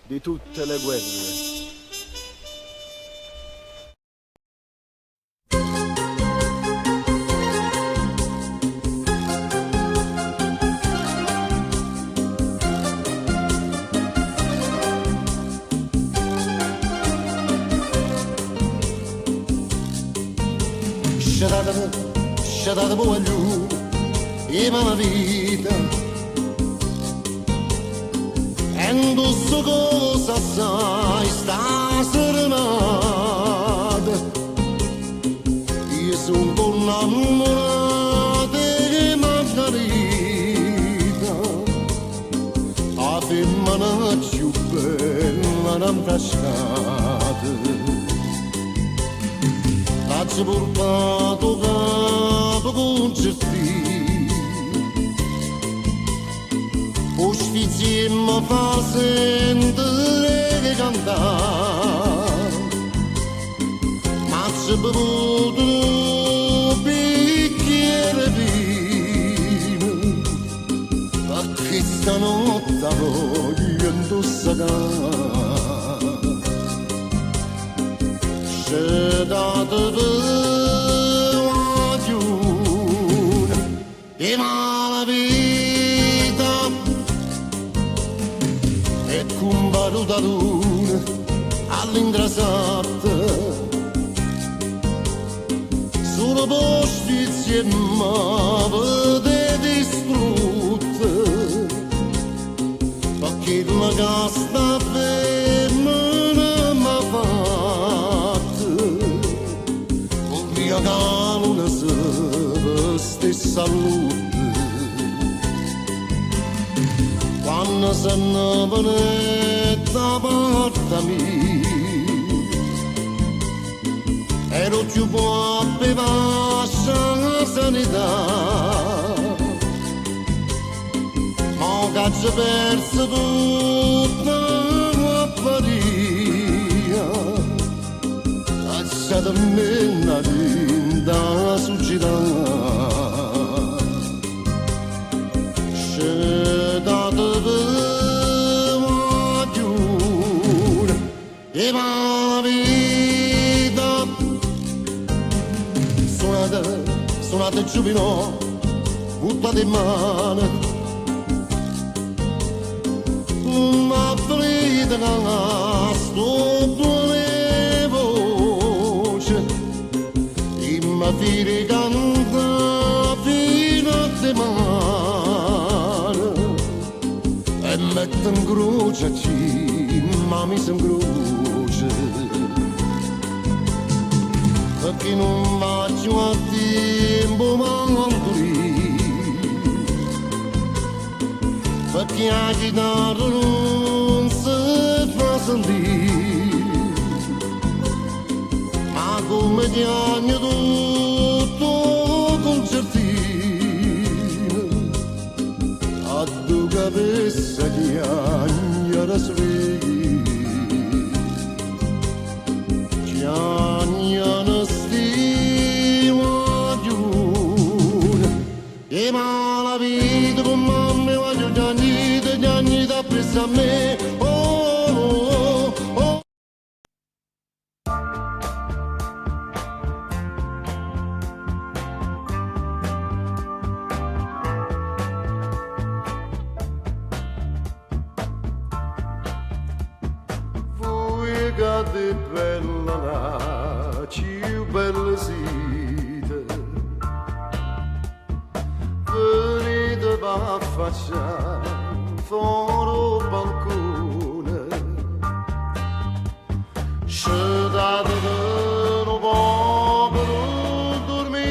di tutte le guerre. Sciatata voglio e la vita e non so cosa sai sta serata io sono un po' innamorata di Margherita la femmina più bella non frascata. T'ho portato capo concerti, o sfizi mi fa sentire che cantare, ma c'è bevuto un bicchiere vino, perché stanotte voglio indossare. C'è dato ragione e la vita è come valutazione all'ingrasata sono posti insieme avete distrutte perché la casta femmina m'ha una stessa luce quando se ne viene da parte mia ero più buono per la sanità ma che ci perso tutta la faria lasciate me una linda società c'è dato ragione e la vita suonate giubilo butta di mano, ma ferita che sto le voce, e mi fili canta fino a di mano, e metto in croce, ma mi si incrocia, perché non faccio a tempo manco perché la chitarra non si fa sentire, ma come ti hanno tutto concertino, a tu cabeça ti hanno da svegli, ti hanno stima giù, e ma la vita con mamma voglio Gianni da presa a me, oh, oh, oh. Voi che bella la, più bella sita, venite va a facciare fuori balcone, scetate un po' per dormite,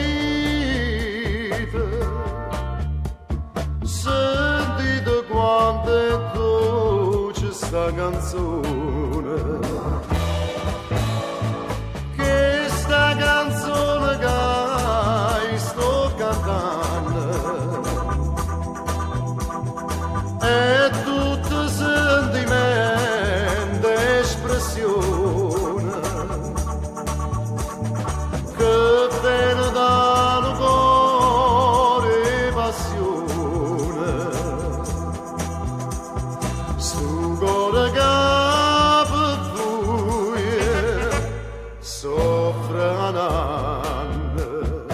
sentite quanto è dolce sta canzone, che sta canzone che sto cantando è tutto sentimento, espressione che viene dal cuore, passione, sto cuore che per voi soffre un anno,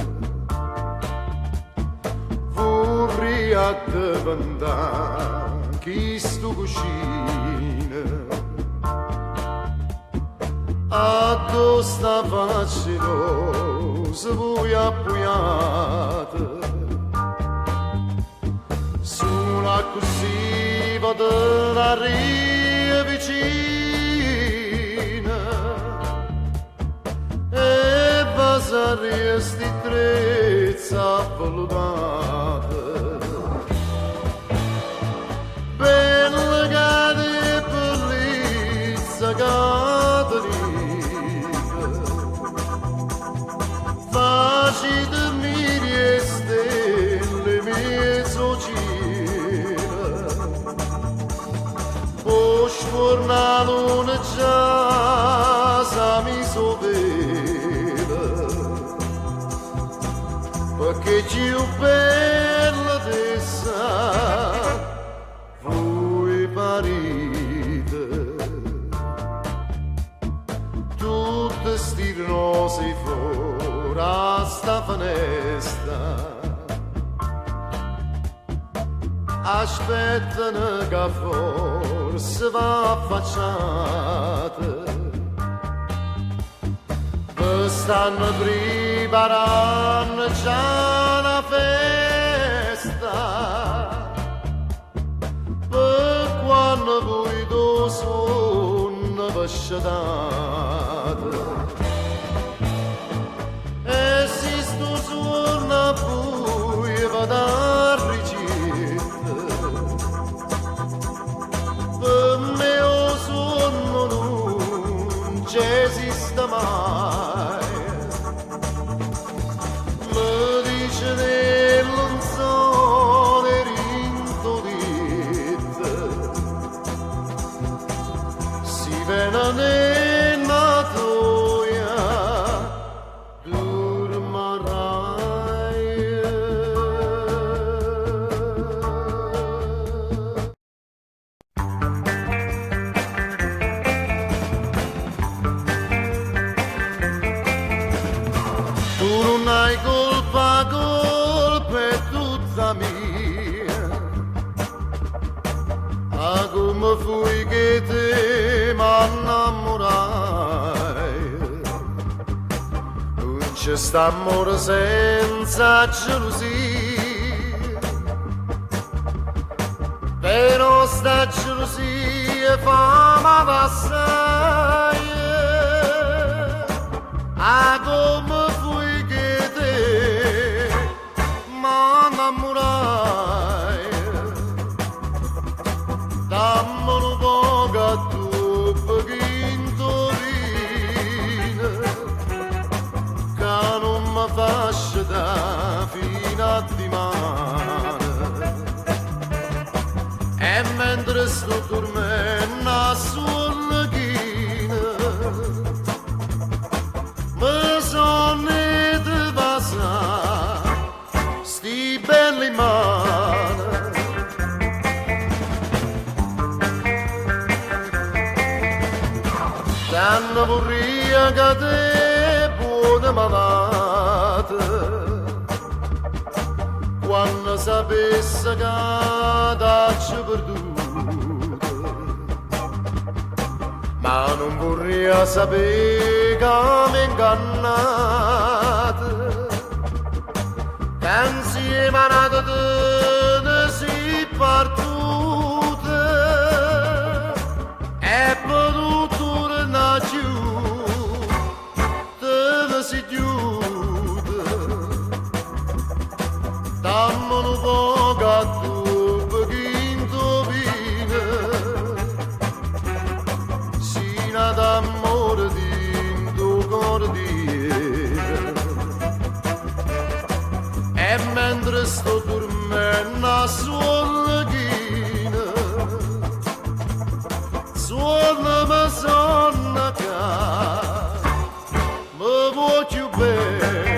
vorrei a te vendare chi sto cucina, a dove sta facendo se voi appuyate, sulla cursiva della ria vicina, e vasarri sti trezza valutata. Bella gade bellezza caterina, facite miri e stelle mezzocina, o sfornato una giasa mi sovela, perché più bella tessa parite, tutte sti rose fuori a sta finestra, aspettano che forse va affacciate, per stanno preparando già la festa, quando voi do sonno vasciatate, e si sto suono a voi vado a ricetta, per me o sonno non c'è esiste mai, mi dice non so le venane matoia durmarai. Tu non hai colpa, colpa è tutta che te m'innamorai. Non c'è sta amore senza gelosia, però sta gelosia fa ma passare. Ah, come fui che te m'innamorai. Dammi un po' che tu pochino vino, che non mi faccia da fino a dimane. E mentre sto dormendo a sulla china, mi sono di passare sti belli mani. Tanto vorrei che te buona malata, quando sapesse che t'hai perduta, ma non vorrei sapere che mi ingannata, che insieme a nata te ne si partuta e potuto tornare giù, te ne si chiude. Dammi un po' che tu pochino vino, sino d'amore di tuo cuore dietro. E mentre sto dormendo a suola china, suona mi sonna che mi voglio bene.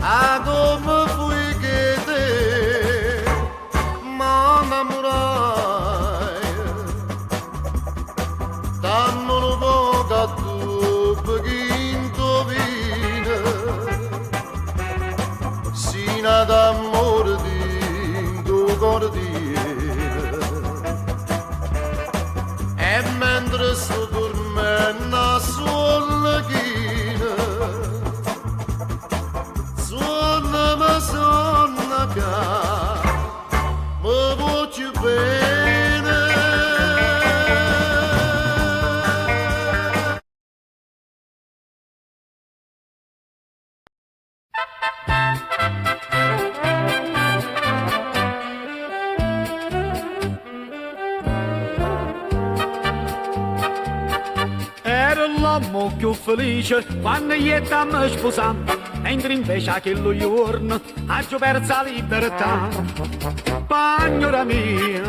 Ah, come fui che te m'innamorai. Dammi un po' che tu pochino vino, sino d'amore di tuo cuore dietro. E mentre sto dormendo a suola china, suona mi sonna che mi voglio bene. Era l'uomo più felice quando gli stiamo sposando, mentre invece a quello giorno ha già perso la libertà. Pagnora mia,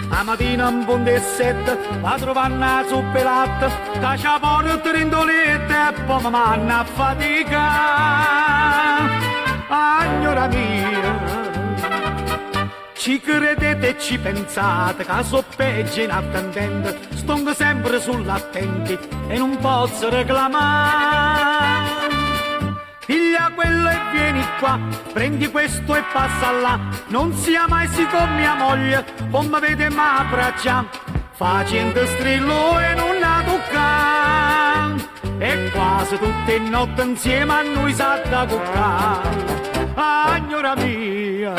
a mattina un buon di sette va trovare una zuppa e latte, che c'ha porta rindolette e poi mi manna a fatica. Pagnora mia, ci credete e ci pensate che so peggio inattendente, stongo sempre sull'attenti e non posso reclamare. Piglia quello e vieni qua, prendi questo e passa là, non sia mai si con mia moglie, poi mi vede ma abbraccia, facendo strillo e non la tocca, e quasi tutte notte insieme a noi sa da cuccare. Agnora mia,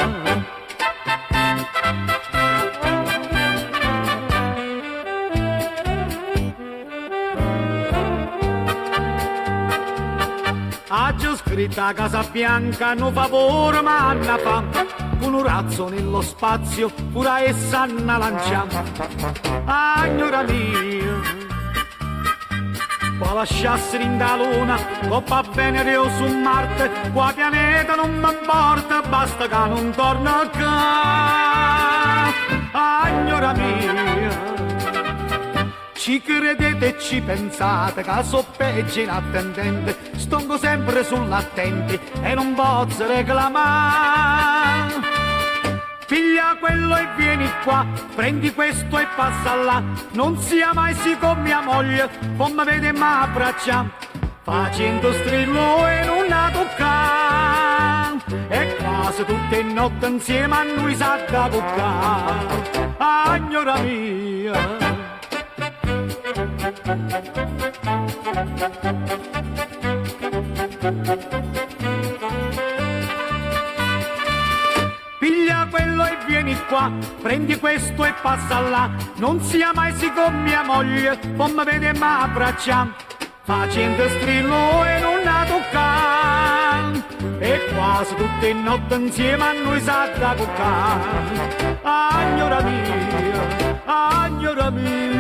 ha già scritto a Casa Bianca, non favore ma anna fa, con un razzo nello spazio, pure essa anna lanciamo. Agnora mia, può lasciarsi in da luna, coppa Venere o su Marte, qua pianeta non mi importa, basta che non torna a casa, signora mia. Ci credete e ci pensate che so peggio inattendente, stongo sempre sull'attenti e non posso reclamare. Figlia quello e vieni qua, prendi questo e passa là, non sia mai sì con mia moglie, poi mi vede ma abbraccia, facendo strillo e non la tocca, e quasi tutte notte insieme a noi sa da toccare, signora mia. Piglia quello e vieni qua, prendi questo e passa là, non sia mai sì con mia moglie, poi mi vede ma abbraccia, facendo strillo e non la tocca, e quasi tutte notte insieme a noi sa da toccare, signora mia, signora mia.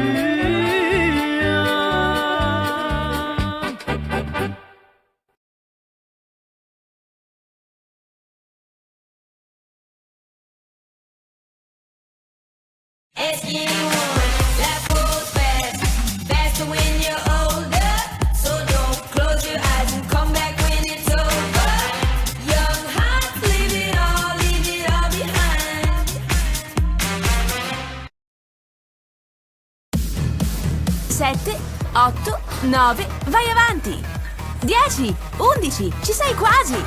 Life goes fast, faster when you're older. So don't close your eyes and come back when it's over. Young hearts, leave it all behind. 7, 8, 9, vai avanti! 10, 11, ci sei quasi!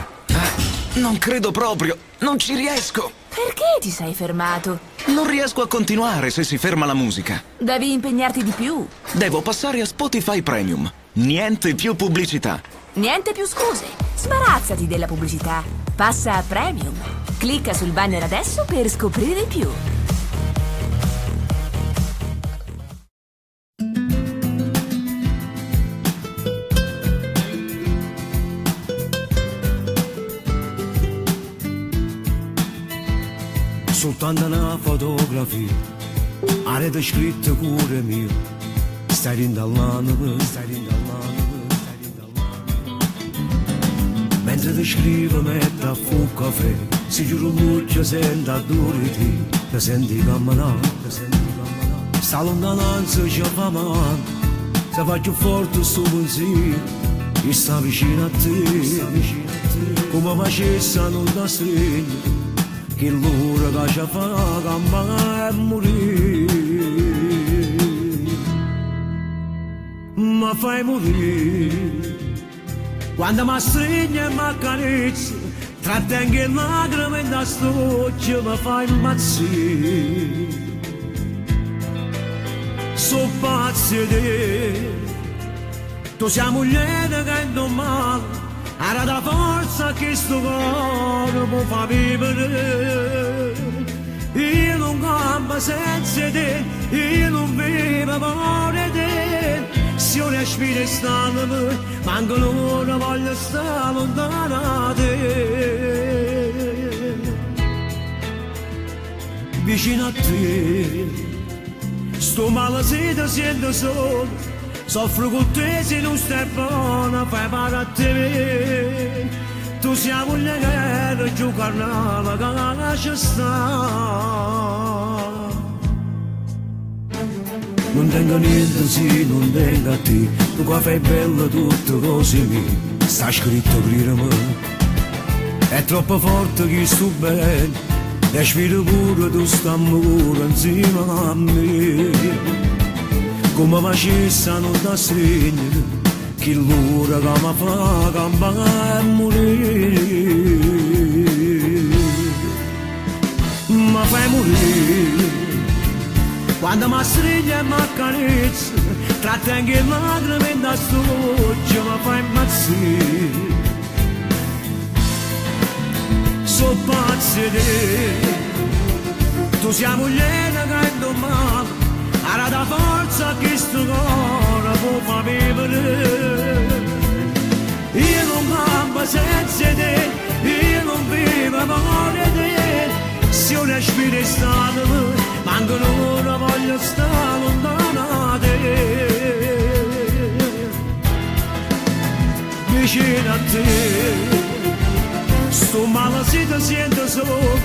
Non credo proprio, non ci riesco! Perché ti sei fermato? Non riesco a continuare se si ferma la musica. Devi impegnarti di più. Devo passare a Spotify Premium. Niente più pubblicità. Niente più scuse. Sbarazzati della pubblicità. Passa a Premium. Clicca sul banner adesso per scoprire di più. Soltanto una fotografia, avete scritto cuore mio, stai rindallando, stai rindallando, stai rindallando. Mentre ti scrivo metto a fu caffè, si giuro luce senta dure ti senti camminare, ti senti camminare. Sta lontananza ci fa male, se faccio forte sto pensiero, e sta vicino a te, come facessi a non da stringere. Che l'ora che ci fa campare e morire, ma fai morire quando mi stringi e mi accarezzi, trattengo le lacrime in da stoccia, mi fai impazzire. So pazzi di te, tu sei moglie che non male. Era da forza che sto cuore può far vivere. Io non campo senza te, io non vivo per te. Se io respiro stare, manco l'ora voglio stare lontano da te. Vicino a te, sto male se ti sento solo. Soffro con te se non stai buona, fai male a te. Tu sei moglie che giù carnale che la lascia stare. Non tengo niente se non tengo a te, tu qua fai bello tutto così mio. Sta scritto prima me, è troppo forte che sto bene, respiro pure tu sta pure insieme a me. Come facessero da stringere, che l'ora che mi fa campare e morire. Mi fai morire quando mi stringi e mi accarezzi, trattengo le lacrime in da stoccia, mi fai impazzire. So pazzi di te, tu sei moglie che non male. Era da forza che sto cuore può far vivere. Io non campo senza te, io non vivo per te. Se io respiro stare, manco l'ora voglio stare lontano da te. vicino a te. Sto male se ti sento solo,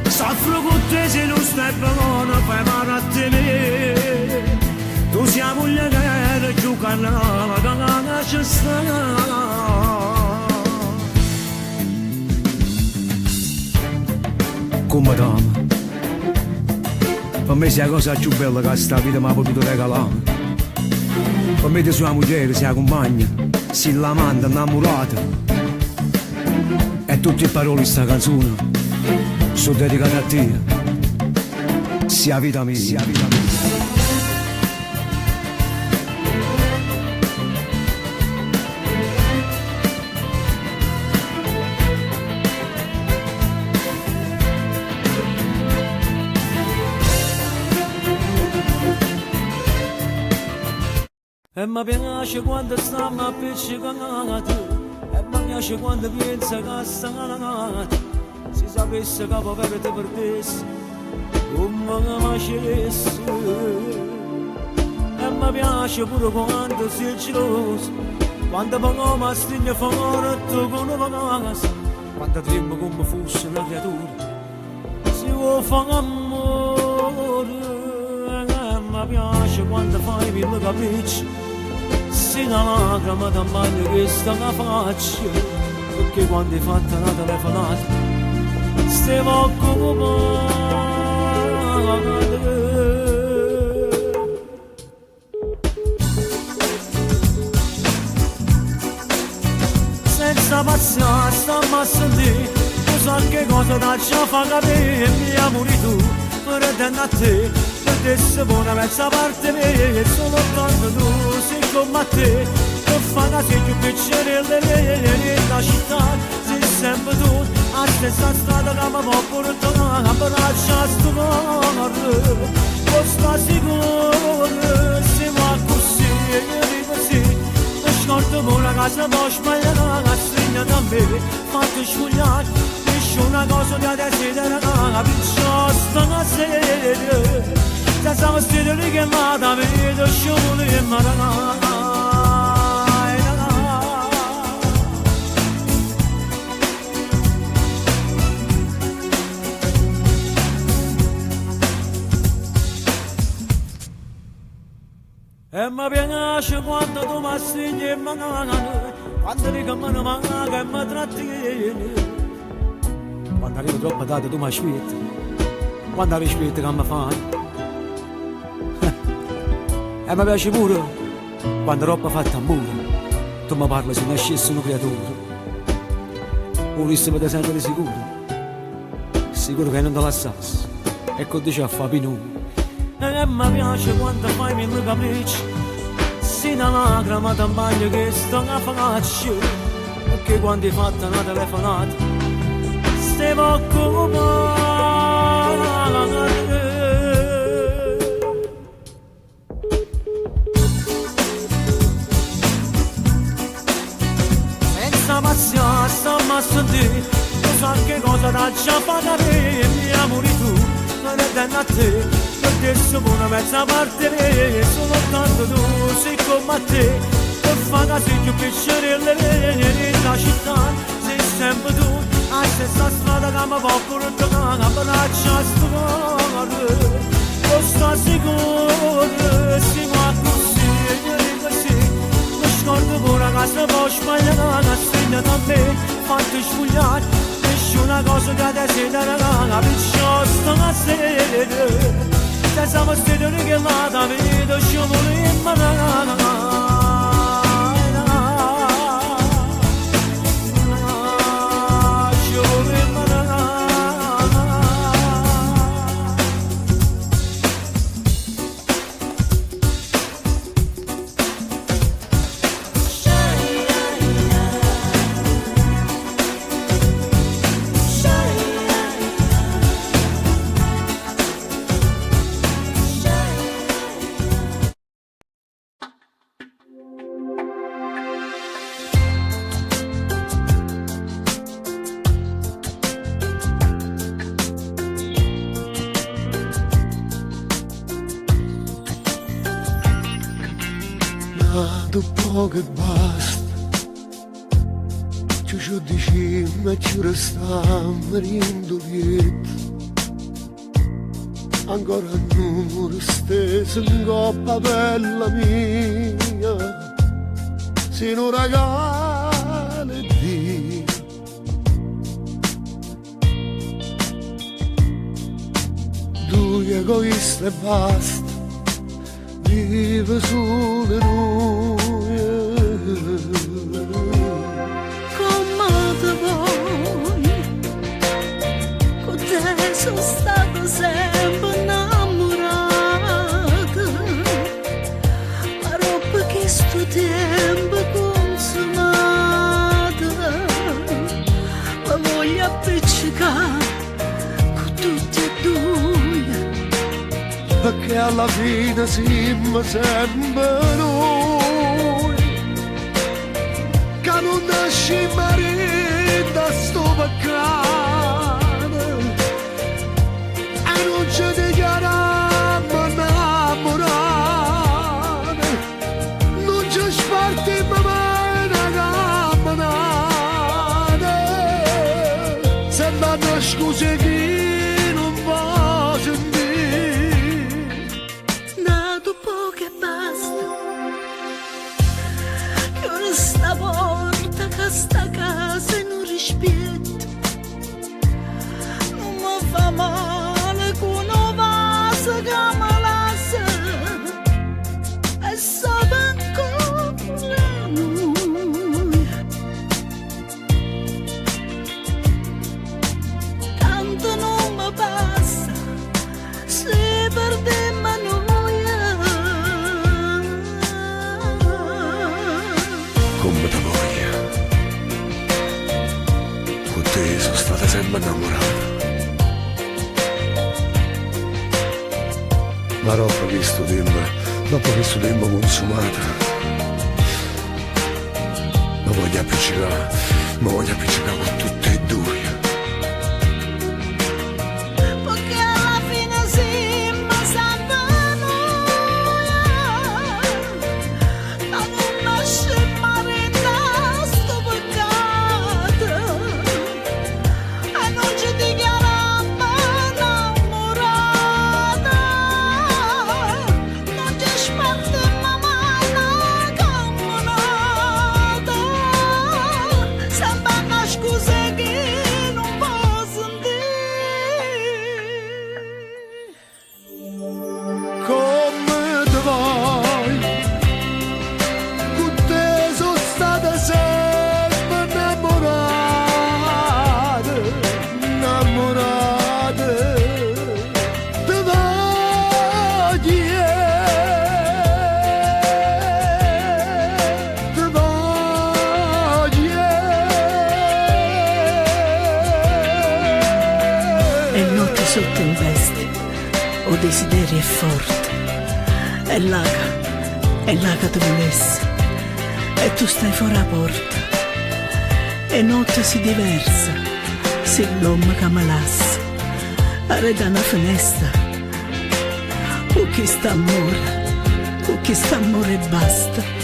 soffro con te se non stai buono, fai male a te. Tu siamo moglie che giocano, che ci sta. Come dama, per me sia la cosa più bella che sta vita mi ha potuto regalare. Per me sua moglie, sia compagna, si l'amante innamorata. E tutte le parole di sta canzone sono dedicate a te. Sia vita mia, sia vita mia. E mi piace quando stiamo appiccicati, e mi piace quando pensa che stanno. Si sapesse che povero ti perdessi, come mi facessi. E mi piace pure quando sei geloso, quando poi mi stigni fuori e tu con una casa, quando tremmo come fosse una creatura, si vuole fare amore. E mi piace quando fai mille capricci, si una lacrima da bagno che sta la faccia, perché quando hai fatto una telefonata stiamo occupati. Senza pazienza stiamo a sentire, tu sai che cosa ti già fa capire, mi amori tu, pretendo a te. Adesso buona mezza parte mia, sono tanto tu, sei come a te, non fa una sei più piacere nella città, sei sempre tu, a stessa strada che mi può portare, a braccia a sto cuore, non sta sicuro, siamo così, io dico sì, mi scordo buona casa, poi sbagliare, la stringa da me, fate sfogliare, nessuna cosa da desidera, perciò sta una serie. Siamo stati chiamati, vedo sciogli e maranai. E mi piace quando tu mi stigni e manani, quando dico me ne manca e mi trattieni. Quando arrivo troppo tardi tu mi aspetti, quando rispetti che mi fai. E mi piace pure quando roba fatta a muro, tu mi parli se nascesse una creatura. Volessi per te sentire sicuro, sicuro che non te lassassi, e con te ci fa più. E mi piace quando fai mille capricci, si una lacrima da bagno che sta a faccia, perché quando hai fatto una telefonata stiamo occupati. Stiamo a sentire, tu sai che cosa ti già fa capire, mi amori tu, me ne danno a te, per adesso buona mezza parte mia, sono tanto tu, sei come a te, per fare sei più piacere nella città, sei sempre tu, a stessa strada che mi può portare, a braccia a sto cuore, non sta sicuro, siamo così, io dico sì. Scordo pure casa poi sbagliare, la stringa da me, fate sfogliare, nessuna cosa che desidera, perciò sto a sedere, se siamo stati richiamati, vedo sciogli e maranai. Dopo che basta, ci dicemmo e ci restammo rindolieti, ancora non steso in coppa bella mia, se non regale Dio. Due egoista e basta, vive solo noi. Come te vuoi, con te sono stata sempre innamorata, ma roba che sto tempo consumata, ma voglio appiccicare con tutti e due, perché alla fine siamo sempre noi, che non nasce marito da sto peccato, e non ci dichiariamo innamorati, non ci spartiamo mai una camminata, sembra una scusa che non va sentire. nato poco e basta, che ora sta porta che sta casa non rispetto, non mi fa male con una vasa che mi lascia, e sape ancora noi, tanto non mi passa se perdiamo noi. Come te voglia, con te sono stata sempre innamorata, ma dopo questo tempo consumato, mi voglio appiccicare con tutte e due. Perché alla fine siamo sempre noi, ma non lasciamo rindare sto peccato, e non ci dichiariamo innamorata, non ci spartiamo mai una camminata, sembra una scusa che non posso Come te vuoi, con te sono stata sempre innamorata, te E notte sotto in veste, o desiderio è forte, è là che tu volessi, e tu stai fuori la porta, e notte si diversa, se l'uomo che mi lassa, arreda una finestra, con chi sta amore e basta.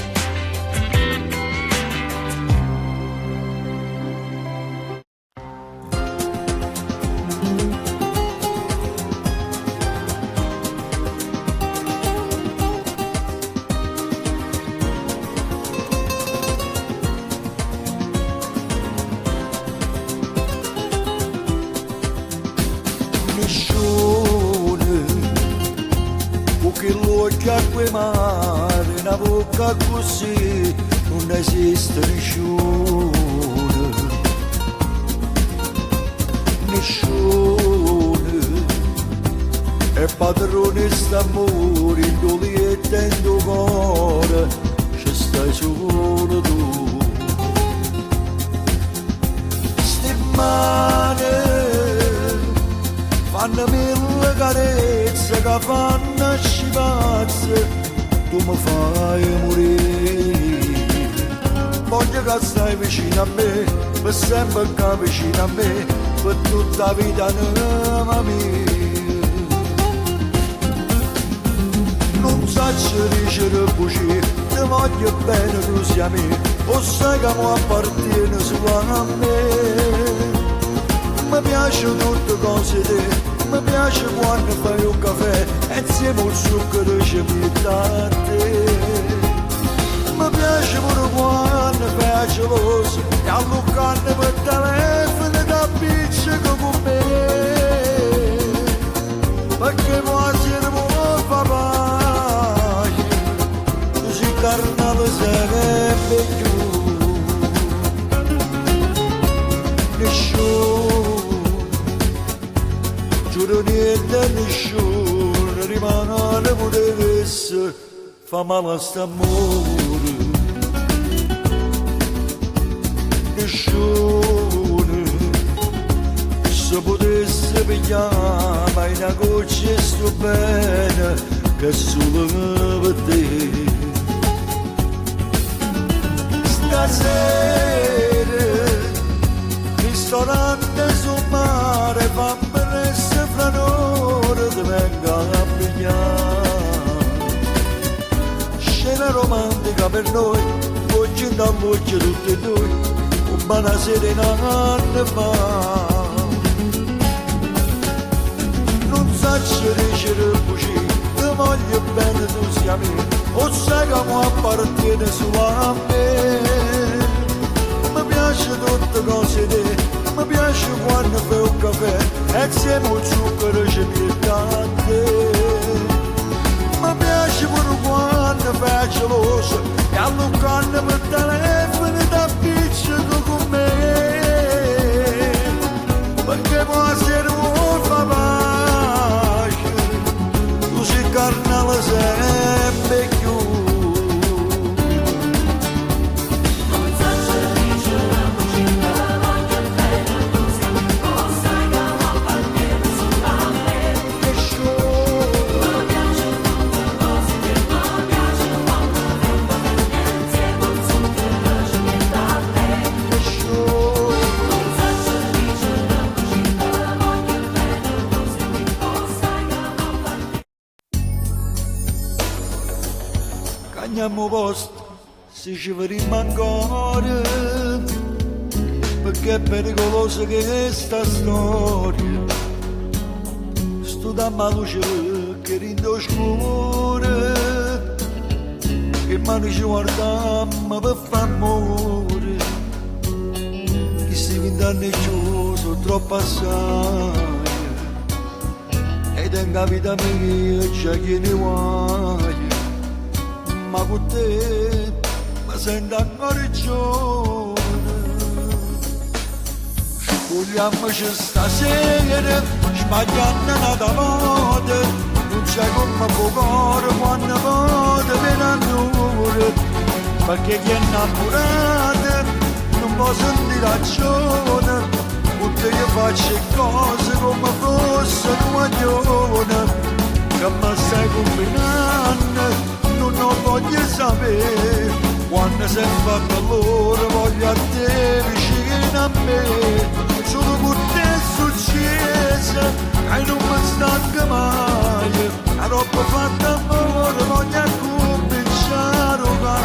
Mare, una bocca così non esiste nessuno è padrone st'amore in dove e tendo cuore ci stai solo tu. Ste mani fanno mille carezze che fanno scipazze, tu mi fai morire. Voglio che stai vicino a me, per sempre che vicino a me, per tutta la vita mia. non saccio dicere bugie, ti voglio bene tu sia me, o sai che mi appartiene solo a me. Mi piace tutte cose te, mi piace quando fai un caffè e insieme al zucchero ci metti a te. Mi piace pure quando fai geloso e alluccarne per telefono da appiccica con me, perché quasi non mi fa pace, così carnale sarebbe più nessuno, giuro niente nessuno, rimane potesse fa male a st'amore. Nessuno se potesse pigliare mai una goccia sto bene che solo per te. Stasera ristorante sul mare fammi restare fra noi ti venga a pigliare. Scena romantica per noi, oggi in voce tutti e due, una serenata fa. Non saccio dicere bugie, ti voglio bene tu sia me, o sai che mi appartiene solo a me. Mi piace tutte cose te, mi piace quando fai un caffè e insieme al zucchero ci metti a te. Mi piace pure quando fai geloso e alluccarne per telefono da appiccica con me, perché quasi non fa pace, così carnale sempre più. Cagniamo posto se ci vedremo ancora, perché è pericolosa che è sta storia. Sto damma luce che rinde oscura, che mani ci guardiamo per far amore. Che si vent'anni giù sono troppo assai, ed in vita mia c'è chi ne vuoi. Ma con te mi sento ancora giovane. Sculiamoci stasera, sbagliando una moda, non c'è come cuore quando vado per annore, perché chi è innamorato non può sentire ragione, tutte io faccio cose come fosse un maglione, che mi stai combinando. Non voglio sapere quando sei fatto allora, voglio a te vicino a me, solo per te è successo che non mi stanca mai, la roba fatta amore voglio cominciare a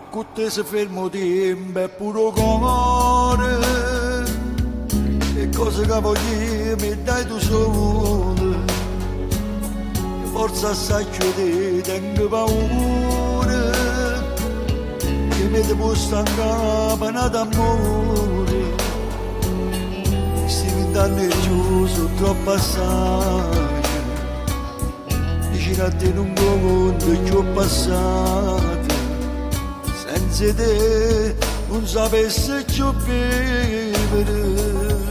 con te se fermo tempo è puro cuore, e cose che voglio mi dai tu solo. Forza assai te tengo paura, che mi devo stancare d'amore. Questi 20 anni giù sono troppo assai, vicino a te non conto che ho passato, senza te non sapessi più vivere.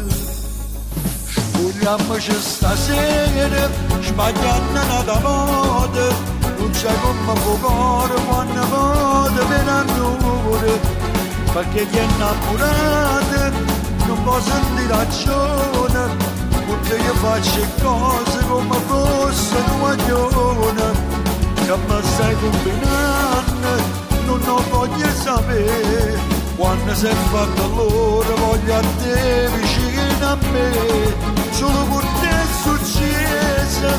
Sculiamoci stasera, sbagliando una moda, non c'è come cuore quando vado per annore, perché chi è innamorato non può sentire ragione, tutte io faccio cose come fosse un maglione, che mi stai combinando, non voglio sapere, quando sei fatto allora voglio a te vicino a me, solo per te successa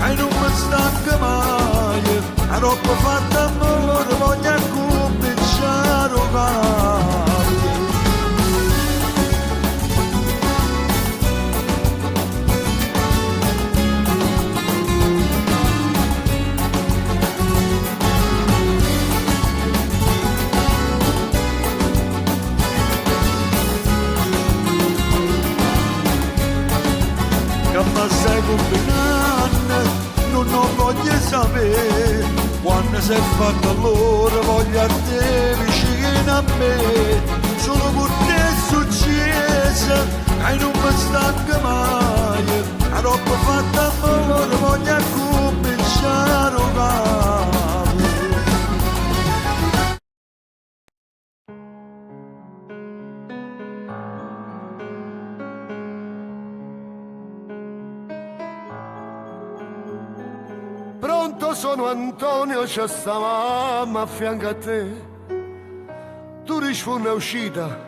e non mi stanca mai, la roba fatta amore voglio cominciare a fare. Ma stai combinando, non voglio sapere, quando sei fatto allora voglio a te vicino a me, solo per te è successa e non mi stanca mai, la roba fatta amore voglio cominciare a fare. Pronto, sono Antonio, c'è sta mamma a fianco a te. Tu rispondi è uscita,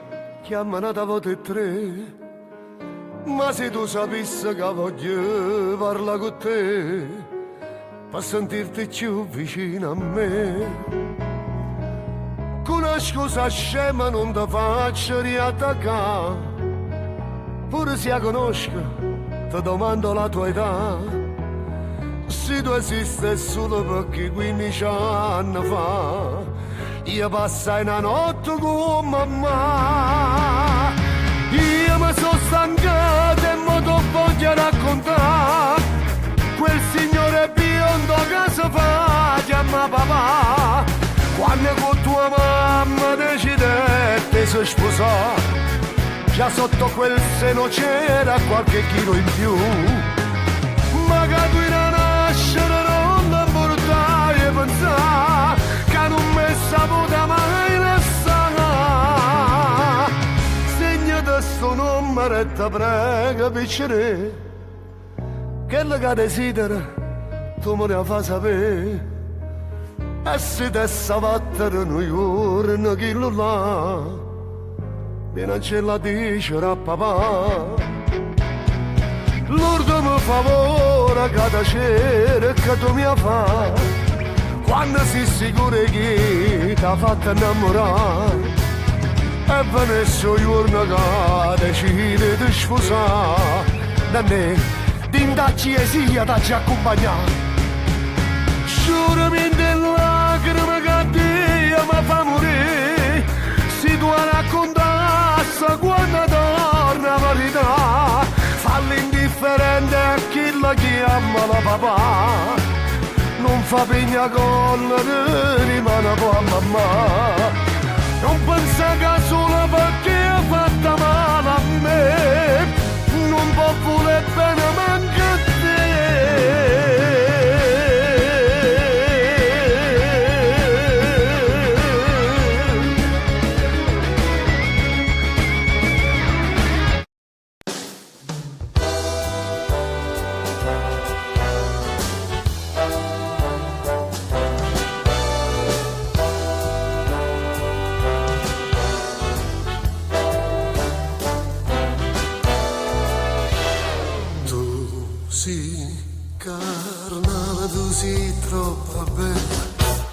chiamano da volte 3. Ma se tu sapessi che voglio parlare con te, per sentirti più vicino a me. Con una scusa scema non ti faccio riattaccare, pure se la conosco, ti domando la tua età. Se tu esiste solo perché 15 anni fa io passai una notte con mamma. Io mi sono stancato e mo ti voglio raccontare quel signore biondo che si fa chiama papà, quando con tua mamma decidette si sposare. Già sotto quel seno c'era qualche chilo in più, ma che tu non ti portai a pensare che non mi saputa mai lasciare. Segnati sto numero e ti prego piccere, che la che desidera tu me ne fai sapere. E se te savattere noi giorni che lo là, viene ce la dice a papà. L'ultimo favore che da c'era che tu mi fa, quando sei sicuro che ti ha fatto innamorare, e venesso il giorno che decidi di sposare, da me d'indaggi e sia da ci accompagnare. Giurami delle lacrime che Dio mi fa morire, si tu raccontassi quando torna la verità. Fall'indifferente a chi la chiama la papà, non fa pigna con rimane poi a mamma. Non pensa che solo perché ha fatto male a me, non può voler bene manco a te.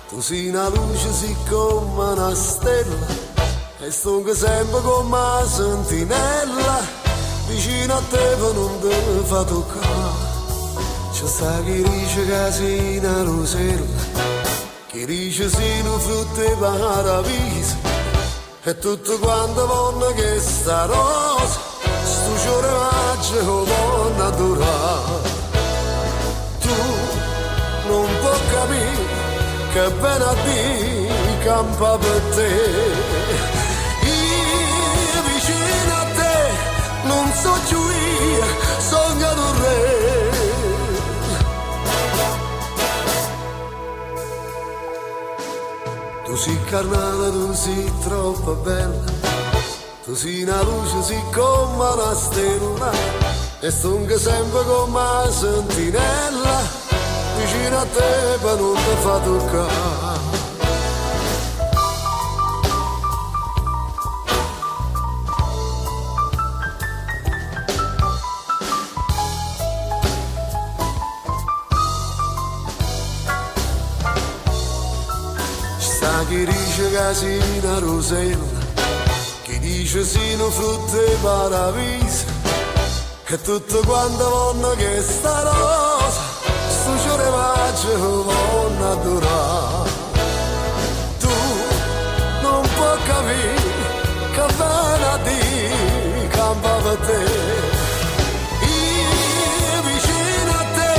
Tu sei una luce, sei come una stella, e stongo sempre come una sentinella, vicino a te per non ti fa toccare. C'è sta chi dice che sei una rosella, chi dice sei un frutto di paradiso, e tutto quanto voglio che sta rosa, sto giorno maggio voglio adorare. Tu non puoi capire che venerdì campa per te, io vicino a te non so più io, sogno d'un re. Tu sei carnale, tu sei troppo bella, tu sei una luce, sei come una stella, e stonga sempre come una sentinella, vicino a te per non ti fa toccare. chi dice che sei una rosella, chi dice sino frutto e paradiso, e tutto quanto vanno che sta rosa, sto giorno maggio vanno adorare. Tu non puoi capire che bene a Dio campa per te, io vicino a te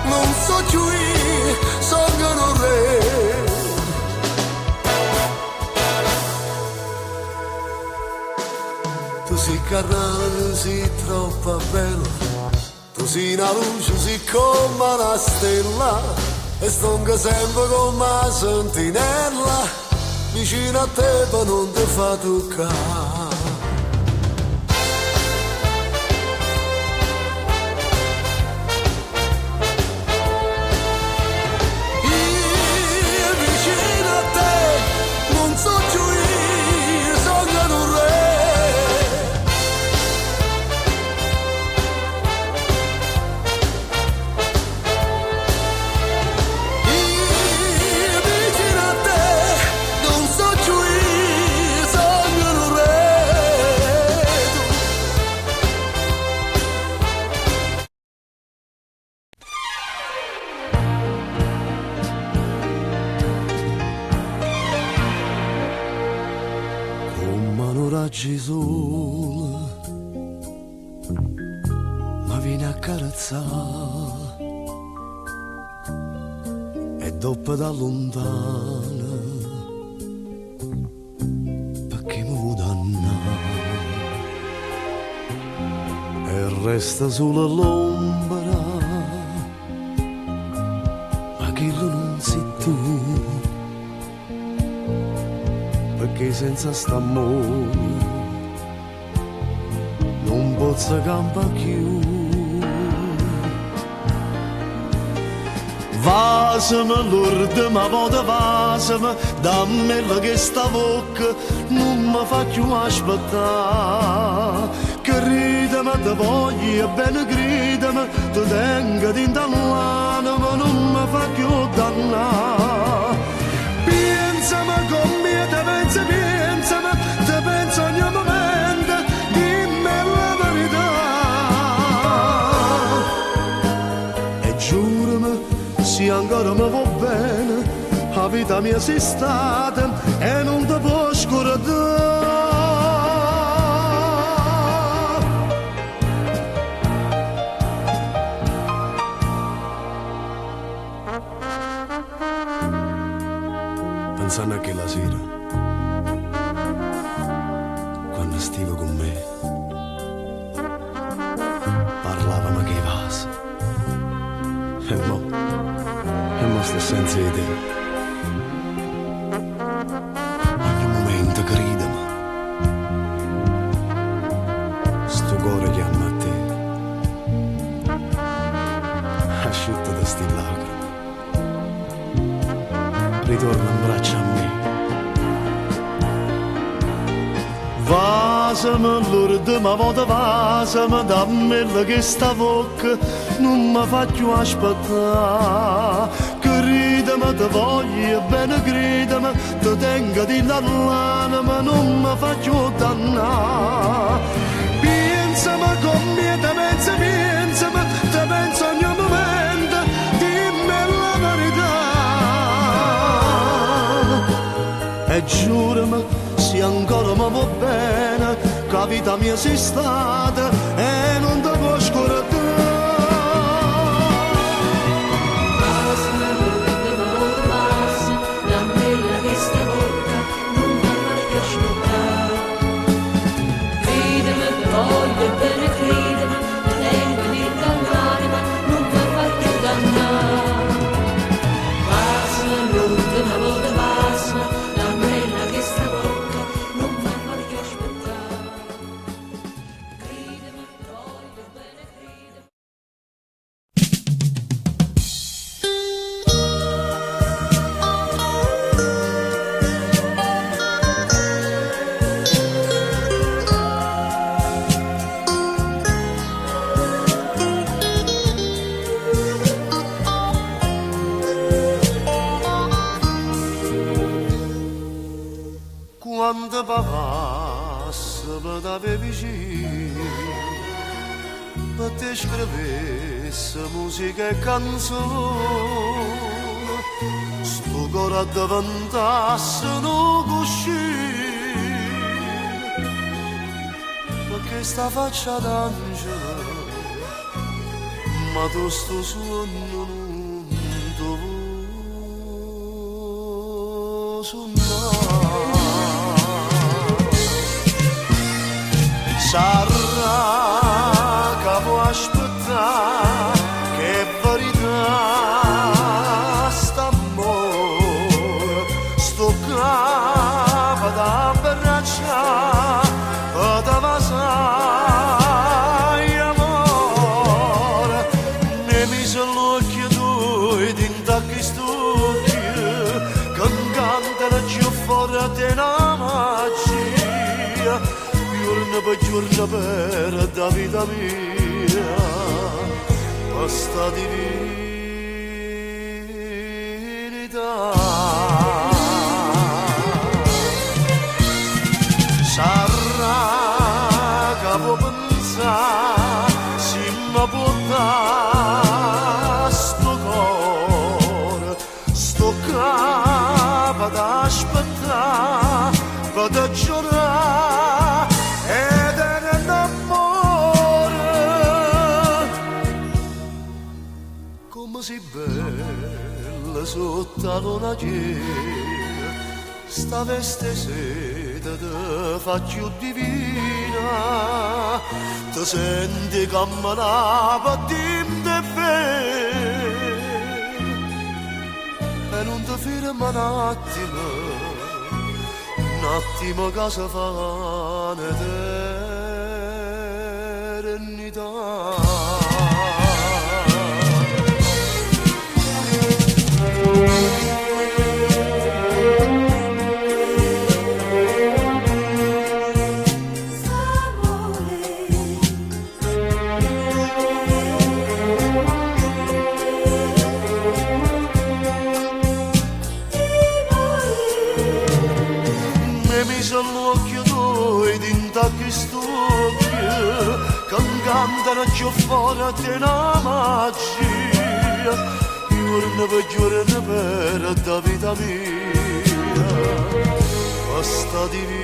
non so qui, sono un re. Tu sei carnale, tu sei troppo bella, tu sei una luce, sei come una stella, e stonga sempre come una sentinella, vicino a te per non ti fa toccare. Io vicino a te non so giù, sono un re. Gesù ma viene a carezzare e dopo da lontana perché mi vuoi dannare e resta sulla l'ombra ma che non sei tu, perché senza st'amore non posso campa più. Vasami l'urde ma vada vasami, dammi che sta bocca non mi fa più aspettare. Che ridami te voglio bene gridami, ti tengo dinta l'anima non mi fa più dannare. Pensami con me, te penso ogni momento, dimmi la verità. E giurami, se ancora mi va bene, la vita mia sei stata e non ti può scordare. Pensando a che la sera, quando stivo con me, parlavamo che vas, e mo sto senza di te. Ogni momento gridami, sto cuore chiama a te, asciutta da sti lacrime, ritorna in braccio a me. Vasami l'urde ma vada vasami, dammi che sta bocca non mi fa più aspettare. Che ridami te voglio bene gridami, ti tengo di l'anima non mi fa più dannare. Pensami con me, te penso ogni momento, dimmi la verità. E giurami, se ancora mi va bene, che la vita mia sei stata e non ti può scordare. stava vicino, per te scrivesse musica e canzone, sto cuore diventasse un cuscino, perché sta faccia d'angelo, ma tu sto sonno non devo suonare. Sarà che può aspettare che verità st'amore, sto capo da abbracciare, da vasai amore, ne mi sono l'occhio tuoi d'intacchi stucchi, che cantano giù fuori a te una magia, giorno per giorno per da vita mia, questa divinità. Sarà che può pensare, si mi può dare sto cuore, sto capo da aspettare, per giurare, ed è l'amore, come si bella sotto la luna piena, sta veste seta te fa più divina, ti senti come una pattina e non ti ferma un attimo che si fa un'eternità. Che stucchi, che cantano giù fuori a te una magia, giorno per giorno per da vita mia, questa divinità.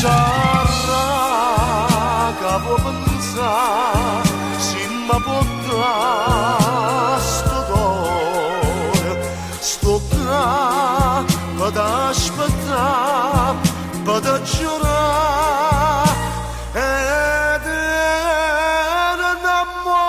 Sarà che può pensare, si mi può dare sto cuore, sto capo da aspettare, per giurare, ed è l'amore.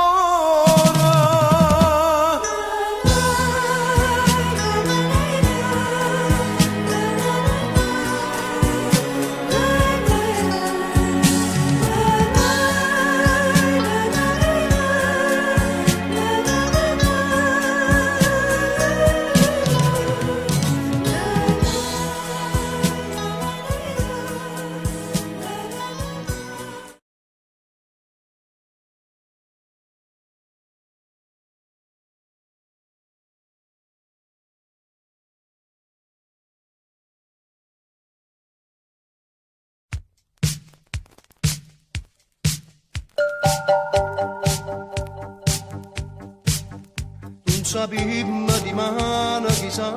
Non sappiamo di mano chissà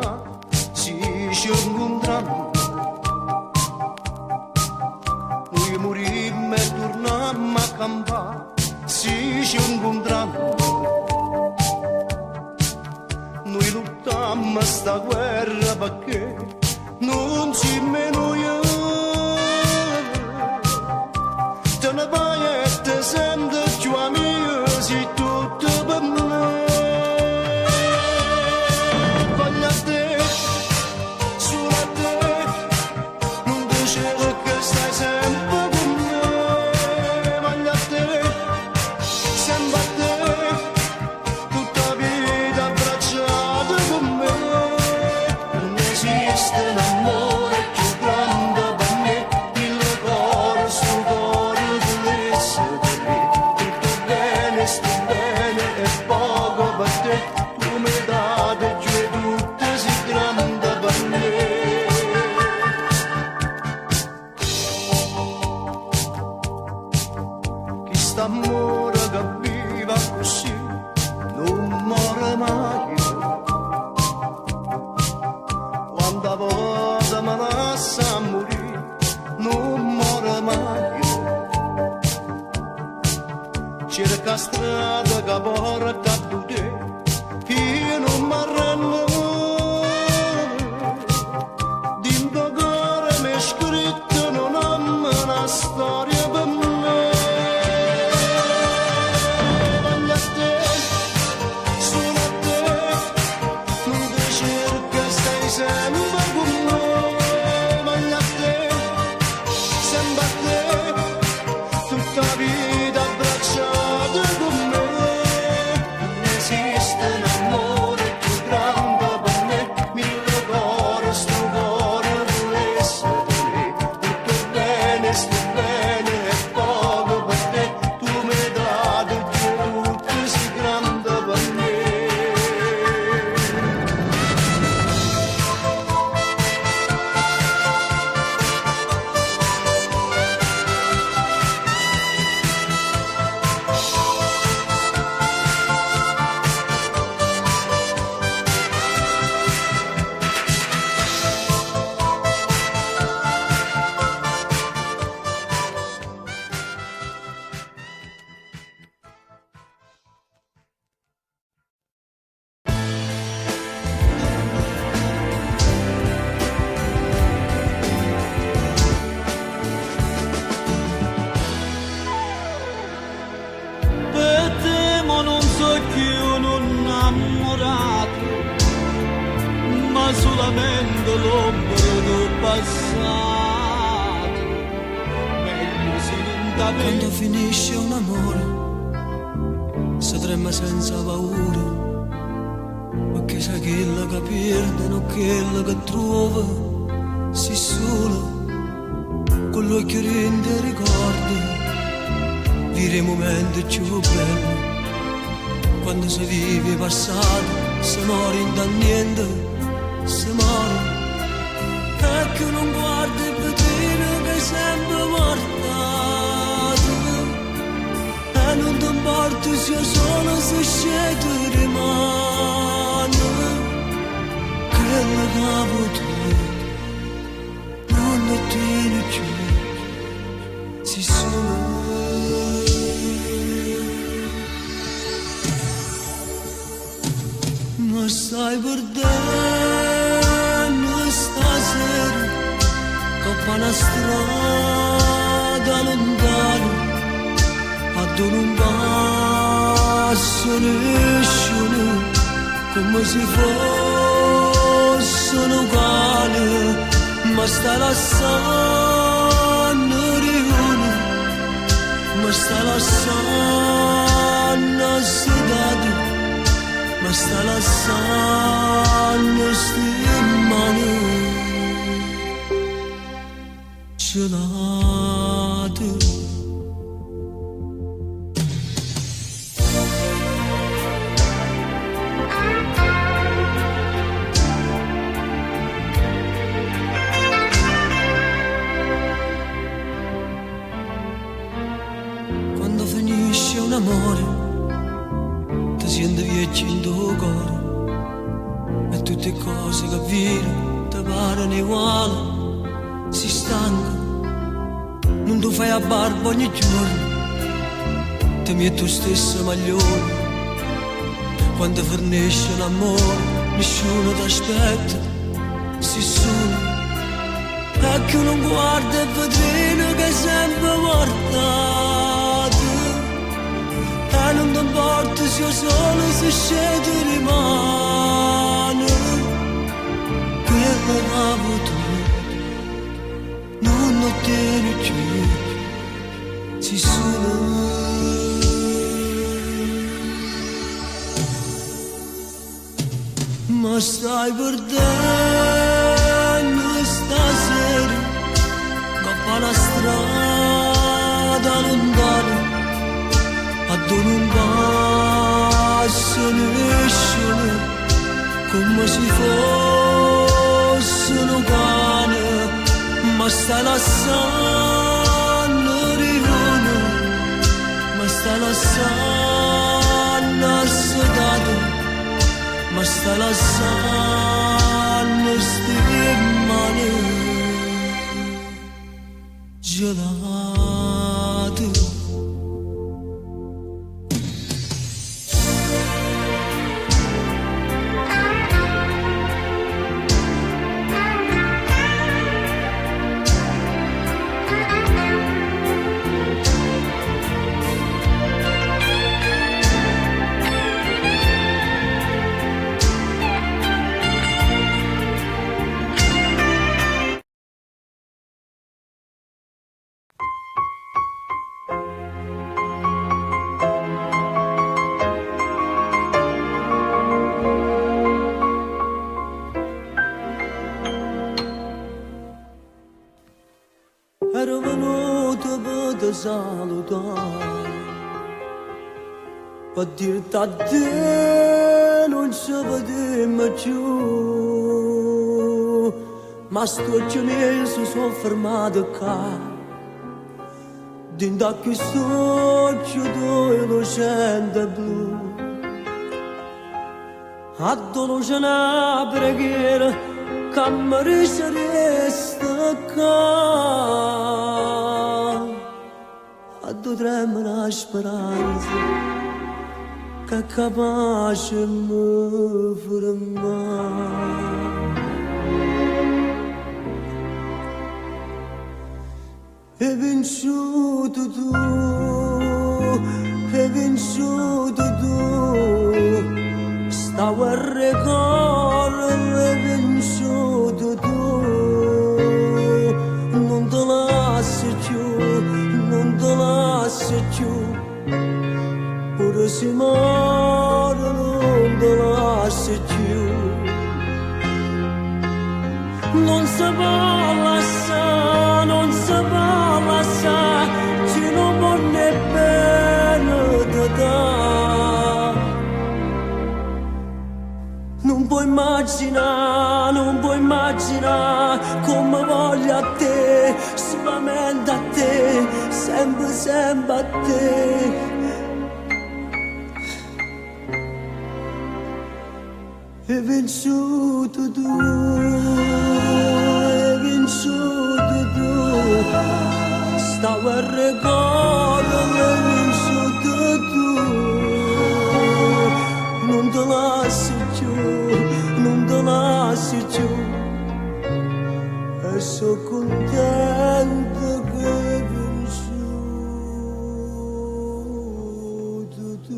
si ci incontriamo, noi morimmo e torniamo a campare, si ci incontriamo, noi lottammo sta guerra perché non si meno io, te ne vai e te senti più amico, si tutto per me. Esiste un amore st'amore che viva così non muore mai. Quando volta me lascia a morire non muore mai. Cerca strada che porta a te, io non mi arrendo. Dinto cuore mi è scritto non amo una storia per me. Voglio a te, solo a te, non ti cerco, stai sempre con me. Voglio a te, sempre a te, tutta la vita abbracciata con me. Non esiste un amore più grande per me, mille cuore sto cuore volesse te. Tutto bene, sto bene e poco per te, tu mi hai dato tutto si grande per me. Per te ma non so più un innamorato, ma solamente l'ombra del passato. Meglio se non Quando finisce un amore si trema senza paura, perché sa quella che perde non quella che trova. Si solo con l'occhio rende ricordi vive i momenti più belli. Quando si vive passato si muore da niente, si muore. E che non guarda il vetrino che è sempre mortato. E non ti importa se solo se scende rimane. Quello che ha avuto non lo tiene più. Si sono. Ma stai perdendo stasera, coppa una strada lontana, ad un passo nessuno, come se fossero uguali, ma stai lasciando riunione, ma stai lasciando sedato. Ma sta lasciando sti mani gelate. Quando finisce un amore siente viaggi in tuo cuore e tutte cose che viene ti parano uguali. Si stanca, non tu fai a barba ogni giorno, ti metti tu stesso maglione. Quando fornisce l'amore nessuno ti aspetta, si solo e che non guarda il vetrino che è sempre portato. E non ti importa se solo se scende rimane. Quello che ha avuto non lo tiene più. Si sono. Ma stai perdendo stasera, coppa la strada lontana, ad un passo nessuno, come se fossero uguali, ma stai lasciando riunione, ma Ero venuto per te salutare, per dirti addio non ci vediamo più, ma sto giorno si sono fermato qua, dentro a questo occhio lucente blu, addono una preghiera che mi resta qua. Addotremo una speranza che è capace di mi fermare. Hai vinto tu, hai vinto tu, stavo a ricordo, hai vinto tu, non te lasci più, non te lasci più, pure se muore non te lasci più, non si può lasciare, non si può lasciare, ci non può nemmeno te dare. Non puoi immaginare, non puoi immaginare come voglio a te, solamente a te, sempre, sempre a te. Hai vinto tu, hai vinto tu, stavo a ricordo, hai vinto tu, non te lasci più, non te lasci più, e sono contento che hai vinto tu.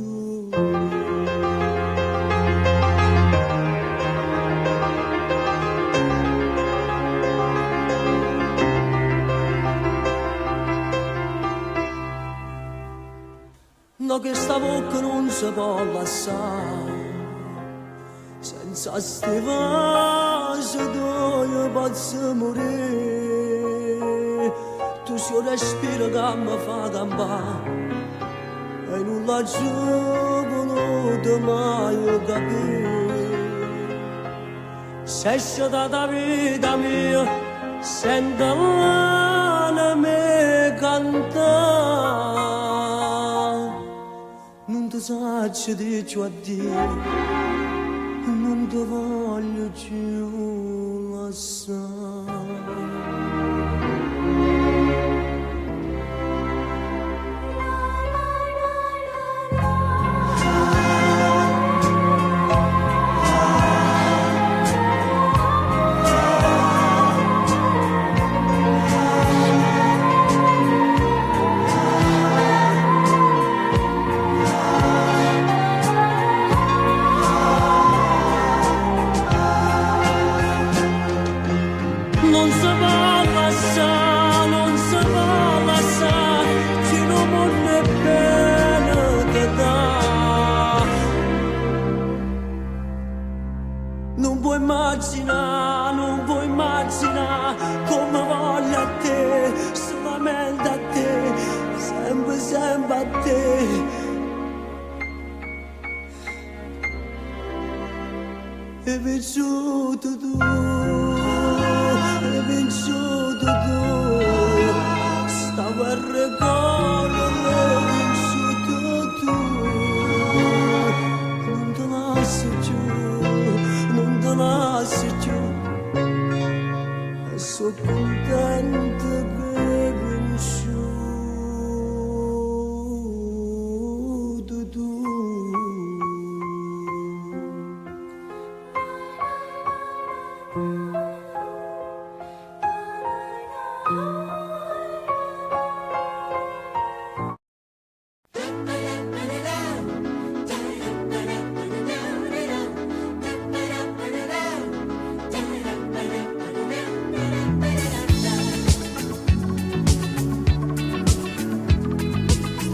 No, che sta bocca non si può lasciare, senza stivarsi tu posso morire. Tu sei un respiro che mi fa campare e non l'ho voluto mai capire. Se è stata vita mia, sento l'anima cantare. Non ti saggio dirci addio, non ti voglio più lasciare. Non si va lasciare, non si va lasciare, ci non può nemmeno te dare. Non puoi immaginare, non puoi immaginare come voglio a te, solamente a te, sempre, sempre a te. Hai vinto tu, hai vinto tu, stavo a ricordo, hai vinto tu, non te lasci più, non te lasci più, e sono contento che hai vinto.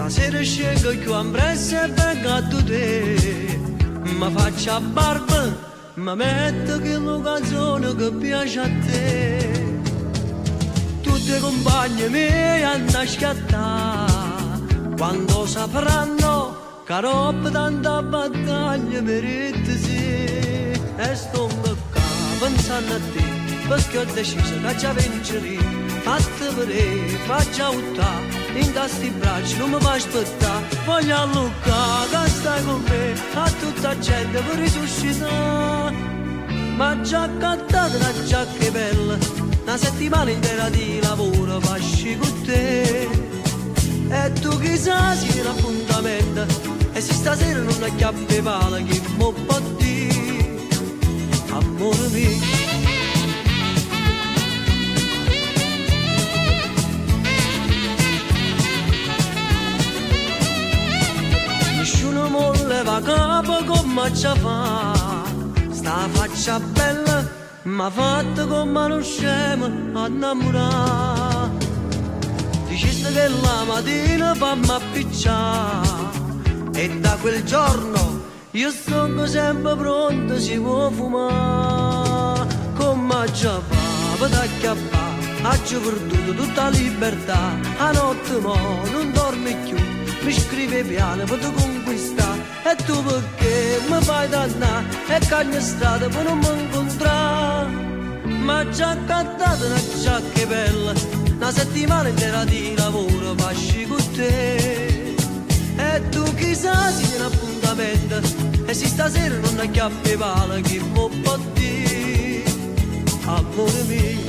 Stasera scelgo più ambressa e vengo a te. Mi faccio a barba, mi metto quella canzone che piace a te. Tutti i compagni miei hanno a scattare, quando sapranno che roba tanta battaglia merita sì. E sto pensando a te, perché ho deciso che già vincere. Fatta vedere, faccia urtare, in questi bracci non mi fa aspettare. Voglio allucare, che stai con me, a tutta la gente per risuscitare. Ma già cantata una giacca bella, una settimana intera di lavoro faccio con te. E tu chissà sia un appuntamento, e se stasera non acchiappi pala, chi mo può dire, amore mio. Nessuno molleva capo come ci fa, sta faccia bella m'ha fatto come uno scemo a innamorare. Dicesti che la mattina fammi appicciare, e da quel giorno io sto sempre pronto, si può fumare. Come già fa, da chiappare, ho perduto tutta la libertà. A notte mo non dormi più, mi scrive piano per tu conquistare. E tu perché mi fai dannare e cagna strada per non mi incontrare. Ma già cantato una giacca bella, una settimana intera di lavoro faccio con te. E tu chissà sia un appuntamento, e se stasera non acchiappi pala, chi può dire, amore mio.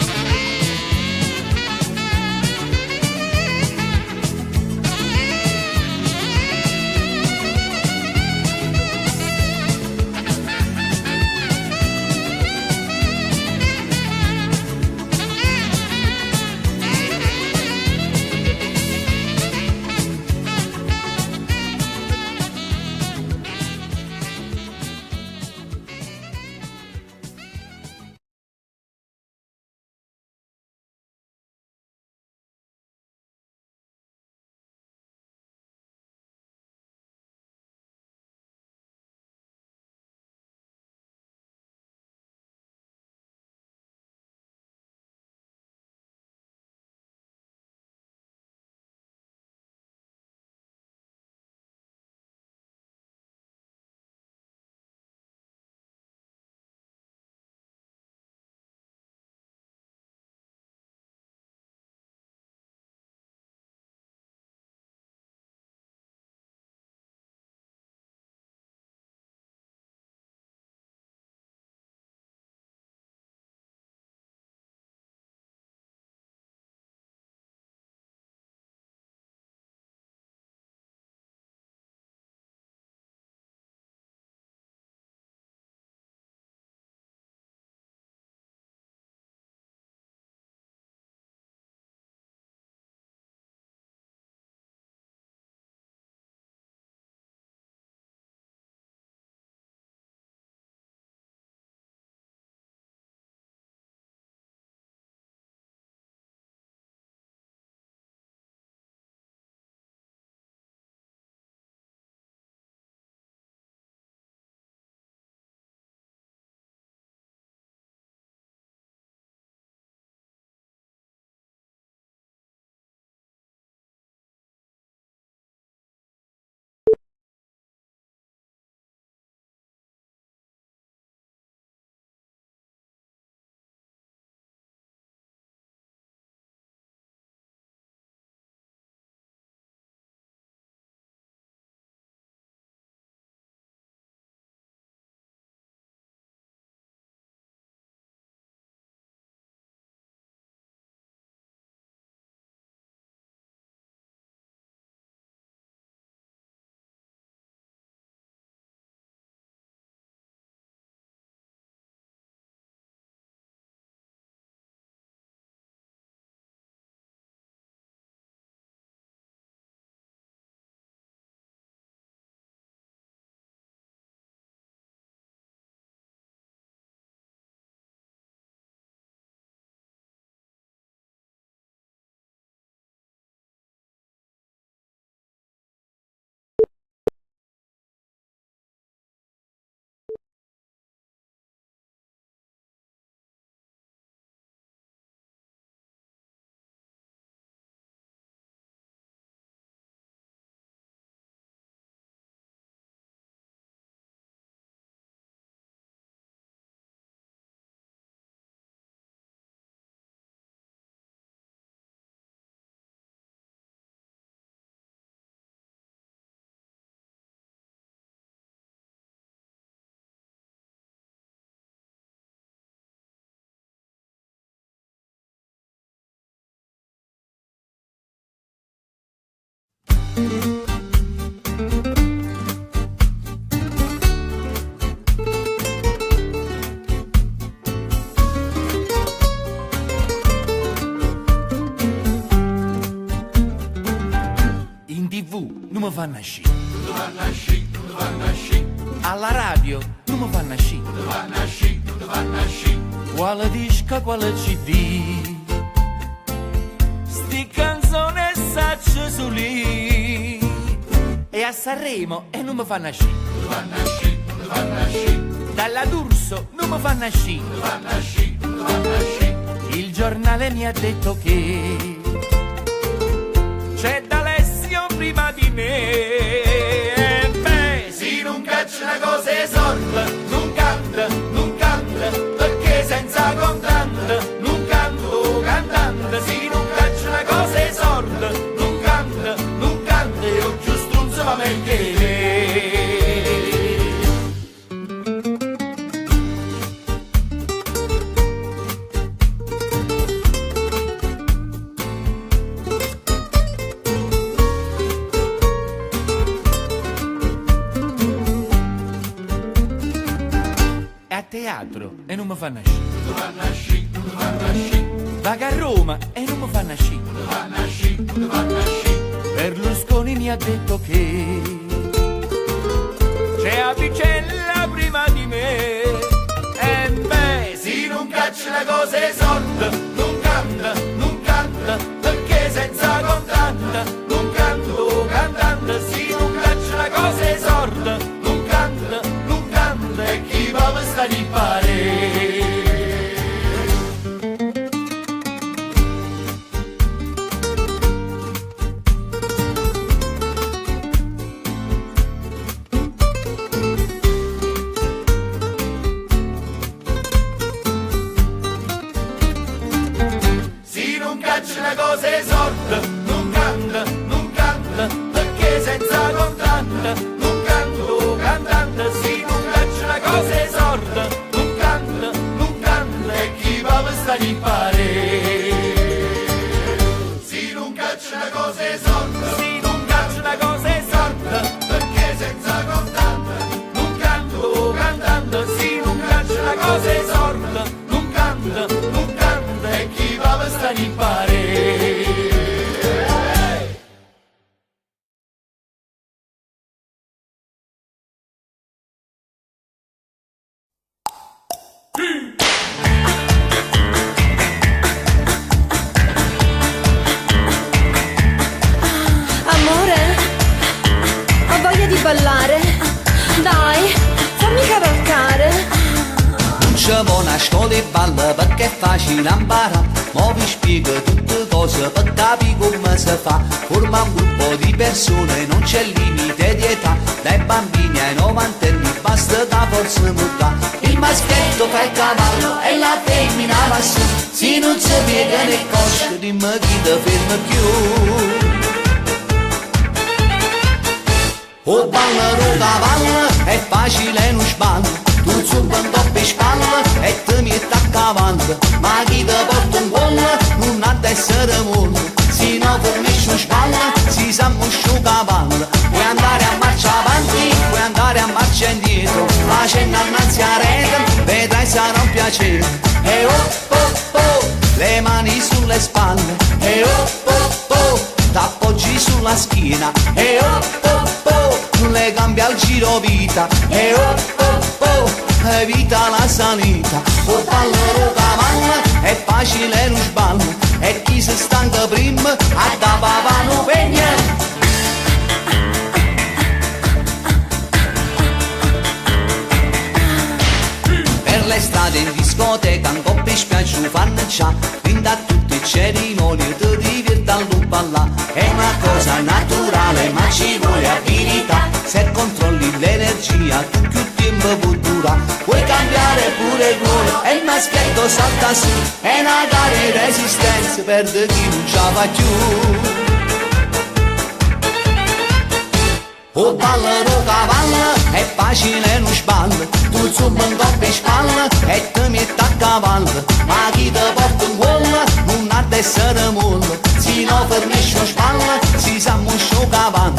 In TV non mi fanno uscire. Alla radio non mi fanno uscire. Quale disca, quale CD? Sti canzone saccio su lì. E a Sanremo e non mi fanno uscire. Dalla D'Urso non mi fanno uscire. Il giornale mi ha detto che c'è D'Alessio prima di me. Beh, si non caccia una cosa esorta, non canta, perché senza contante non canto cantante. Si non caccia una cosa esorta, non canta, io giusto non so ma perché. Teatro e non mi fanno uscire. Vaga a Roma e non mi fanno uscire. Berlusconi mi ha detto che c'è Apicella prima di me. E beh, si non caccia una cosa esorta, non canta, perché senza contante non canto cantante. Si non caccia una cosa esorta, non canta, e chi va a stare in pare. Si non caccia una cosa esorta, non canta, perché senza contante non canto cantante. Si non caccia una cosa esorta, non canta, e chi va a stare in pare. Si non caccia una cosa esorta, si non caccia una cosa esorta, perché senza contante non canto cantante. Si non caccia una cosa esorta, non canta, e chi va a stare in pare. Amore, ho voglia di ballare. Dai, fammi cavalcare. Non ci vuoi una scuola e balla perché è facile imparare. Mo vi spiego tutte cose per capire come si fa. Forma un gruppo di persone, non c'è limite di età. Dai bambini ai 90 anni basta da forza muta. Il maschietto fa il cavallo e la femmina va su. Se non si piega né coscia, dimmi chi ti ferma più. O ballano cavallo, è facile non sballo. Tu zumba un doppio spalle e ti metti a cavallo. Ma chi ti porta un gol non ha da essere mollo. Se no fornisce un spalle, si sa muscio cavallo. Puoi andare a marcia avanti, puoi andare a marcia indietro. Facendo innanzi a rete, vedrai sarà un piacere. E oh oh oh, le mani sulle spalle. E oh oh oh, t'appoggi sulla schiena. E oh oh oh, le gambe al giro vita. E oh oh oh, evita la salita. O ballo cavallo, è facile non sballo. E chi si stanca prima, a da papà pegna. Per l'estate in discoteca un coppia spiaggia fanno già. Quindi a tutti i cerimonie ti diverti a ballare. È una cosa naturale ma ci vuole abilità. Se controlli l'energia tu più tempo può durare. Puoi cambiare pure il ruolo e il maschietto salta su. È una gara di resistenza per chi non ce la fa più. O ballano cavallo, è facile non sballo. Tu zumba un coppia in spalla e ti metti a cavallo. Ma chi ti porta un gol non ha da essere mollo. Se no fornisce una spalla, si sa muscio cavallo.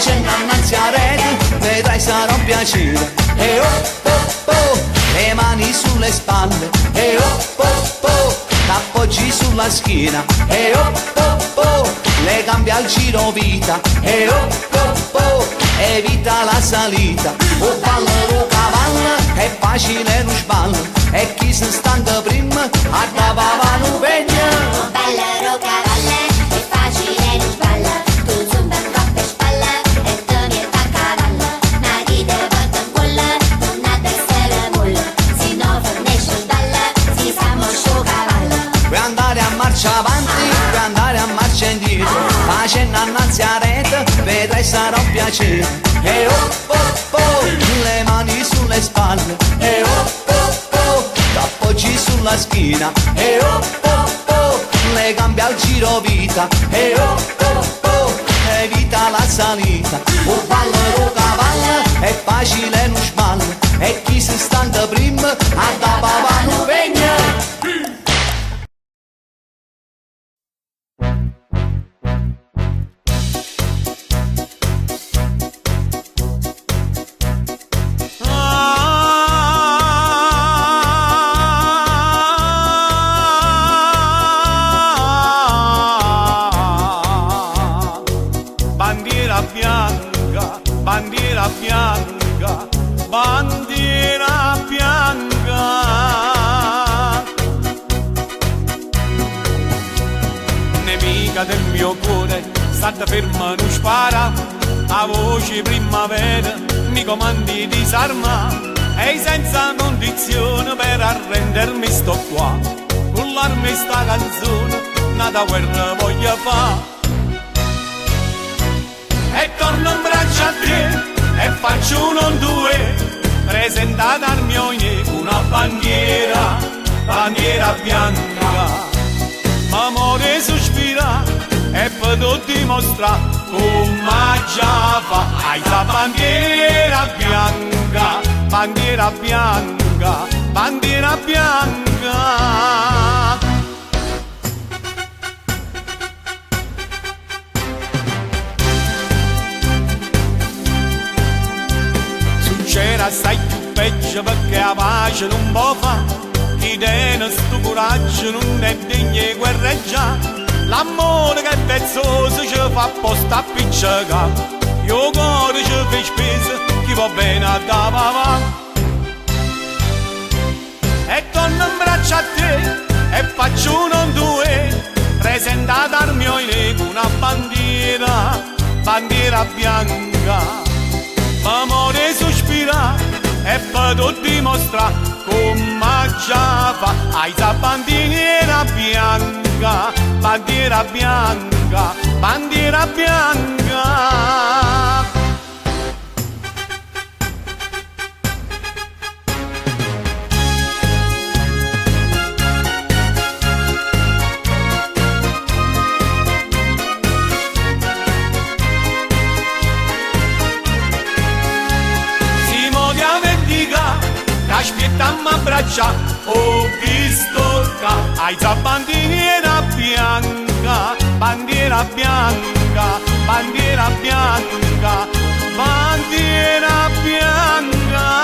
facendo annanzi a rete, vedrai sarà un piacere. E oh oh oh, le mani sulle spalle, e oh oh oh, t'appoggi sulla schiena, e oh oh oh, le gambe al giro vita, e oh oh oh, evita la salita. O ballo lo cavallo, è facile non sballa, e chi si stanca prima, a da papà non vegna. O ballo lo cavallo, è facile non sballa, tu zumba un po' per spalla, e te mi a cavallo, ma chi te porta in culla, non ha da essere mulla, se no fornisce sballa, si sa moscio cavallo. Puoi andare a marcia avanti, puoi andare a marcia indietro, facendo annanzi a rete, vedrai sarà un piacere. E oh oh oh, le mani sulle spalle, e oh oh oh, t'appoggi sulla schiena, e oh oh oh, le gambe al giro vita, e oh oh oh, evita la salita. O ballo lo cavallo, è facile non sballa, e chi si stanca prima, a da papà non vegna. Bandiera bianca, bandiera bianca, bandiera bianca. Nemica del mio cuore, state ferma, non spara, a voce primavera, mi comandi disarma, e senza condizione per arrendermi sto qua, con l'arma e sta canzone, nata guerra voglio fa'. E torno in braccio a te, e faccio uno o due, presentata al mio ieco una bandiera, bandiera bianca. M'amore sospira, e poi ti dimostra come già fa. Hai la bandiera bianca, bandiera bianca, bandiera bianca. C'era assai più peggio perché la pace non può fa, chi tiene sto coraggio non è degno di guerreggiare. L'amore che è pezzoso ci fa apposta a piccicare, io cuore ci fa spesa, chi va bene a da papà. E torno in braccio a te, e faccio uno o due, presentata al mio ieco una bandiera, bandiera bianca. M'amore sospira, e poi ti dimostra come già fa. Hai la bandiera bianca, bandiera bianca, bandiera bianca. Aspettammo a braccia, ho visto che hai la bandiera bianca, bandiera bianca, bandiera bianca, bandiera bianca.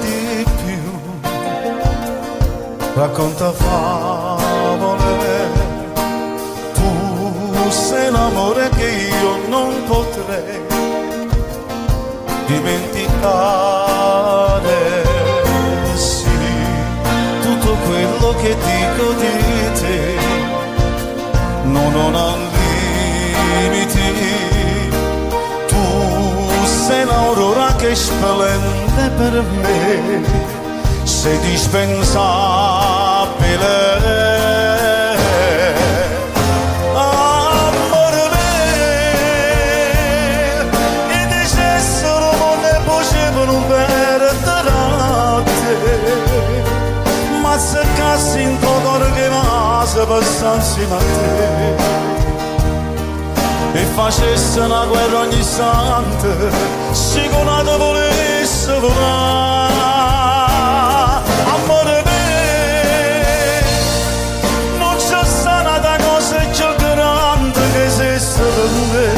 Di più, racconta favole, tu sei l'amore che io non potrei dimenticare. Sì, tutto quello che dico di te non ha limiti. Tu sei l'aurora che splende per me, sei dispensabile. Amore ma se cassi in tuo cuore che va se passa insieme a te e facesse una guerra ogni istante sicuro te volesse volare amore mio non c'è stata cosa più grande che esiste per me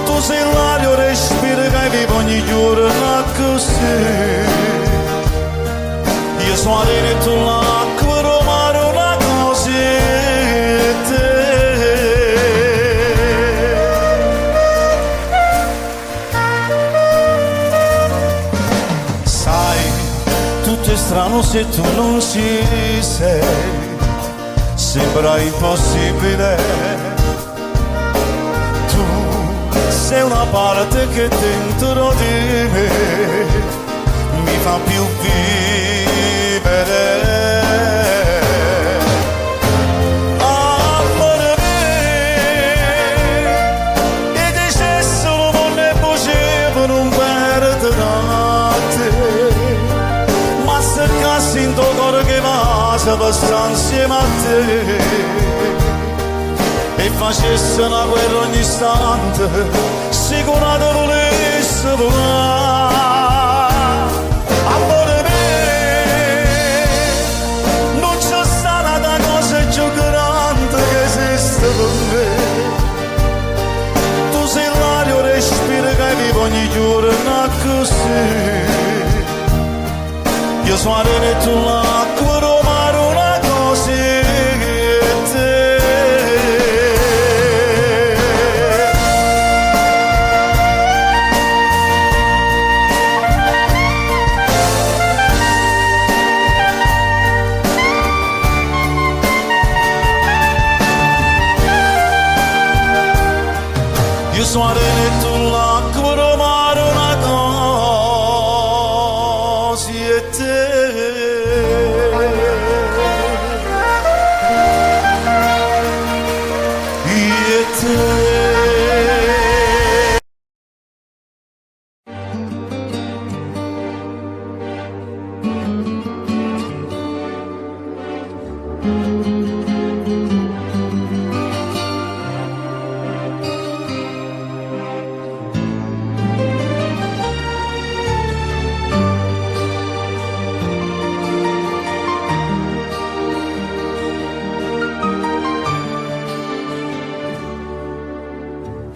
tu sei l'aria respiro che vivo ogni giorno così io sono arena e tu l'acqua romare una cosetta sai tutto è strano se tu non ci sei sembra impossibile tu sei una parte che dentro di me mi fa più vivere amore mio e dice solo non è possibile non perdere a te ma se cassi in tuo cuore che va se passa insieme a te e facesse una guerra ogni istante sicuro te volesse volare amore mio non c'è stata cosa più grande che esiste per me tu sei l'aria respiro che vivo ogni giorno così io sono arena e tu l'acqua romare una cosetta sono arena e tu l'acqua romare una cosetta io e te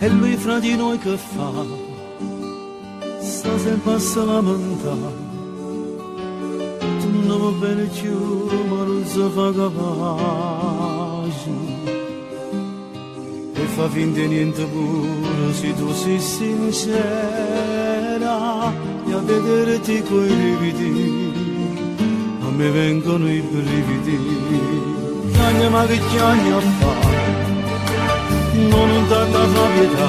e lui fra di noi che fa sta sempre a se lamentare tu non va bene più ma non si fa capace e fa finta di niente pure se tu sei sincera e a vederti coi lividi a me vengono i brividi chiagna ma che chiagna fa non tanta proprietà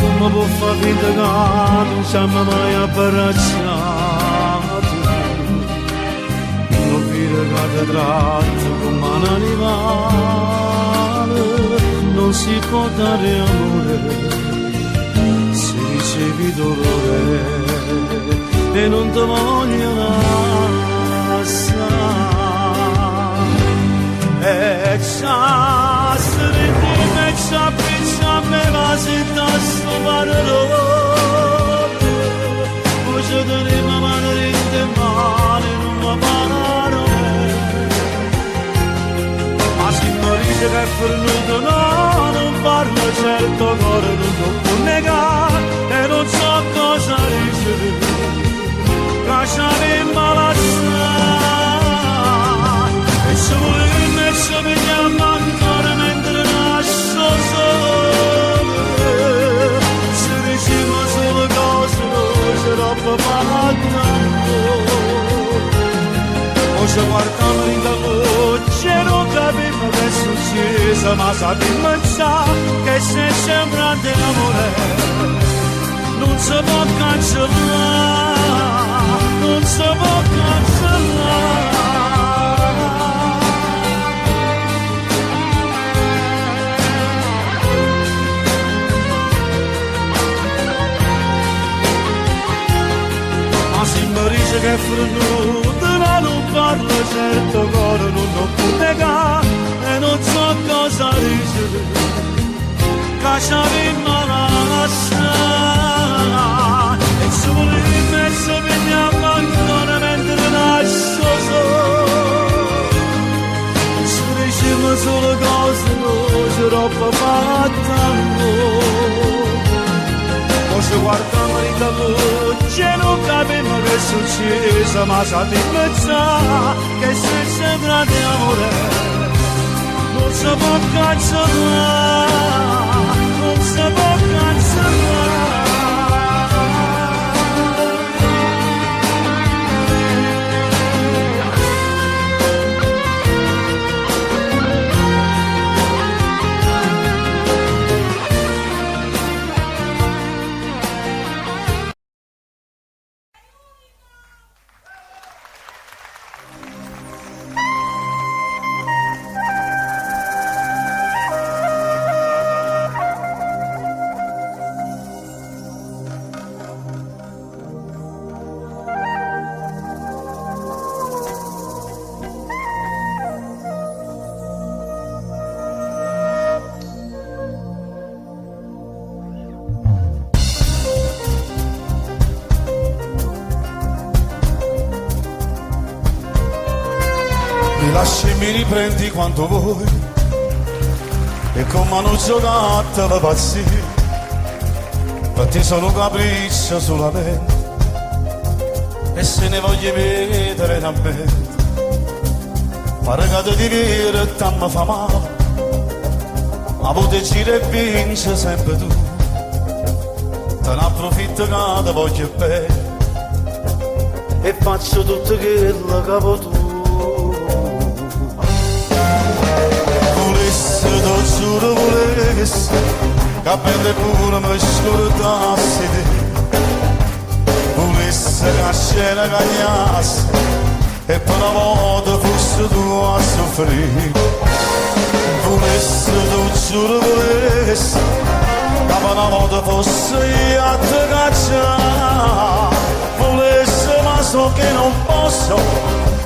come può far finta che non siamo mai abbracciati non vire che ti tratto come un animale non si può dare amore se ricevi dolore e non ti voglio lasciare e c'ha stringi e c'ha piccia me va si tasto parolone voce di mamma rinde male non va parole ma si morisce che è fornuto no non parlo certo cuore non lo può negare e non so cosa ricevere lasciami in e se vuoi messo mi chiama ancora mentre nasco solo se diciamo solo cose c'è troppo fatta o se guardiamo in la luce non capiamo che è successo ma sappiamo già che se sembra dell'amore non si può cancellare non si può cancellare che è fornuto tutto, non parlo certo cuore non lo può negare e non so cosa dire, lasciami in malassa e solo in mezzo mi abbandona mentre lascio diciamo solo cose c'è troppo fatta se guardiamo in da luce non capiamo che è successo ma sa di pensare che se sembra di amore non si può cancellare non si può cancellare. Mi riprendi quando vuoi e con mano giocata la pazzia per te sono capriccio solamente e se ne voglio vedere una bella pare che ti dire tanto fa male ma poter girare e vince sempre tu te ne approfitto che ti voglio bene e faccio tutto quello che vuoi tu. Lo giuro volessi che prende pure mi scordassi te volessi che la scena cagnasse e per una volta fossi tu a soffrire volessi, lo giuro volessi che per una volta fossi io a te cacciare volessi ma so che non posso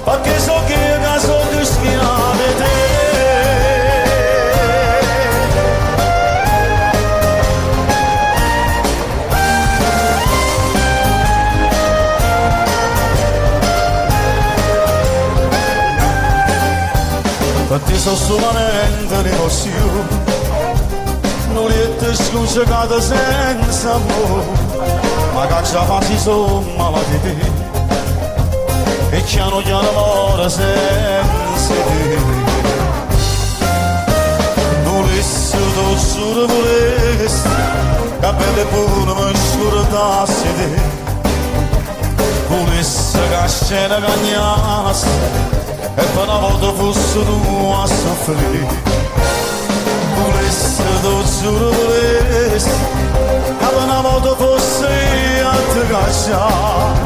perché so che io sono più schiavo di te. Per te sono solamente l'emozione, non riesco scongiurata senza amore, ma caccia fasi somma la di te, e piano piano muore senza te. Volessi, lo giuro volessi, che belle pure mi scordassi te, volessi che la scena cagnasse e per una volta fossi tu a soffrire volessi, lo giuro volessi che per una volta fossi io a te cacciare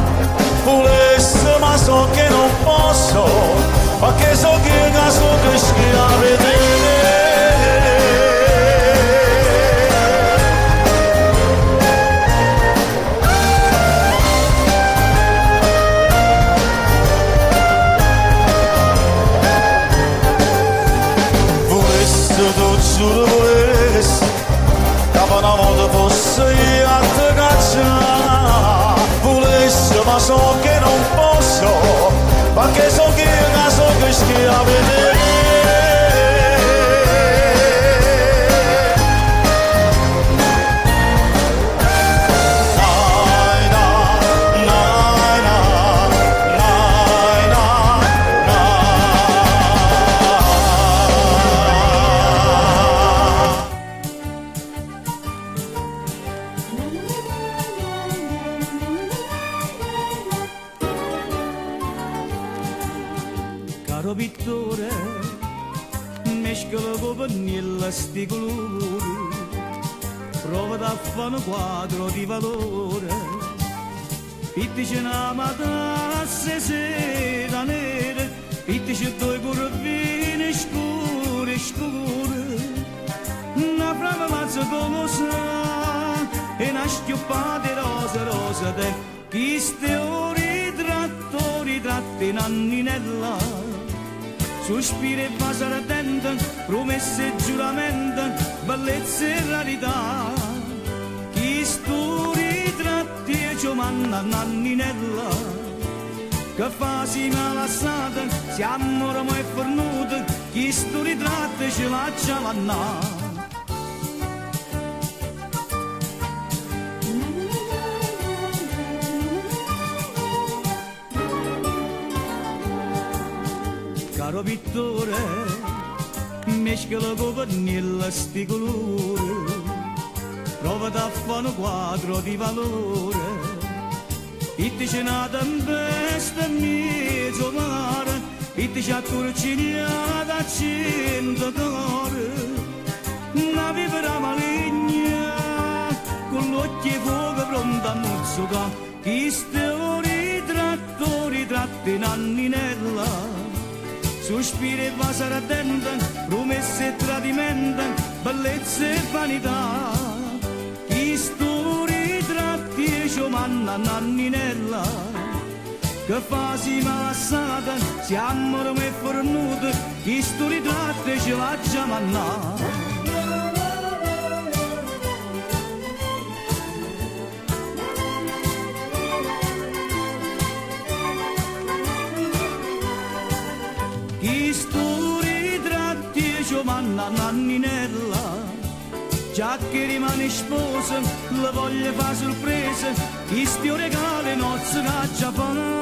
volessi ma so che non posso perché so che sono che schiavo di te. Giuro volessi che per una volta fossi io a te cacciare volessi ma so che non posso perché so che io so che schiavo di te. Caro pittore, mescola con pennella sti colori, prova da fare un quadro di valore, pittici una matassa sera nera, pittici due curvine scure, scure, una brava mazza colosa, e una schiuppata rosa, rosa, chi ste ori trattori, tratte nanninella, sospiri e vasi ardenti, promesse e giuramenti, bellezza e rarità. Chi stu ritratti e Giovanna nanninella, che fa si malassata, si ammoramo e fornuta, chi stu ritratti ce la giavanna. Caro pittore, mescola con pennella sti colori, prova a fare un quadro di valore, e ti c'è una tempesta in mezzo mare, e ti c'è accorcigliata a 100 cuore, una vipera maligna, con l'occhio e fuoco pronto a mozzucare, chi sto ritratti nanninella, sospiri e vasi ardenti, promesse e tradimenti, bellezza e vanità. Chi stu ritratti e Giovanna nanninella, che fa si malassata, si ammoramo e fornuta, chi stu ritratti ce la giamanna. Chi stu ritratti e Giovanna nanninella, già che rimane sposa, la voglia fa sorpresa, chi sti regali nozze che già fa.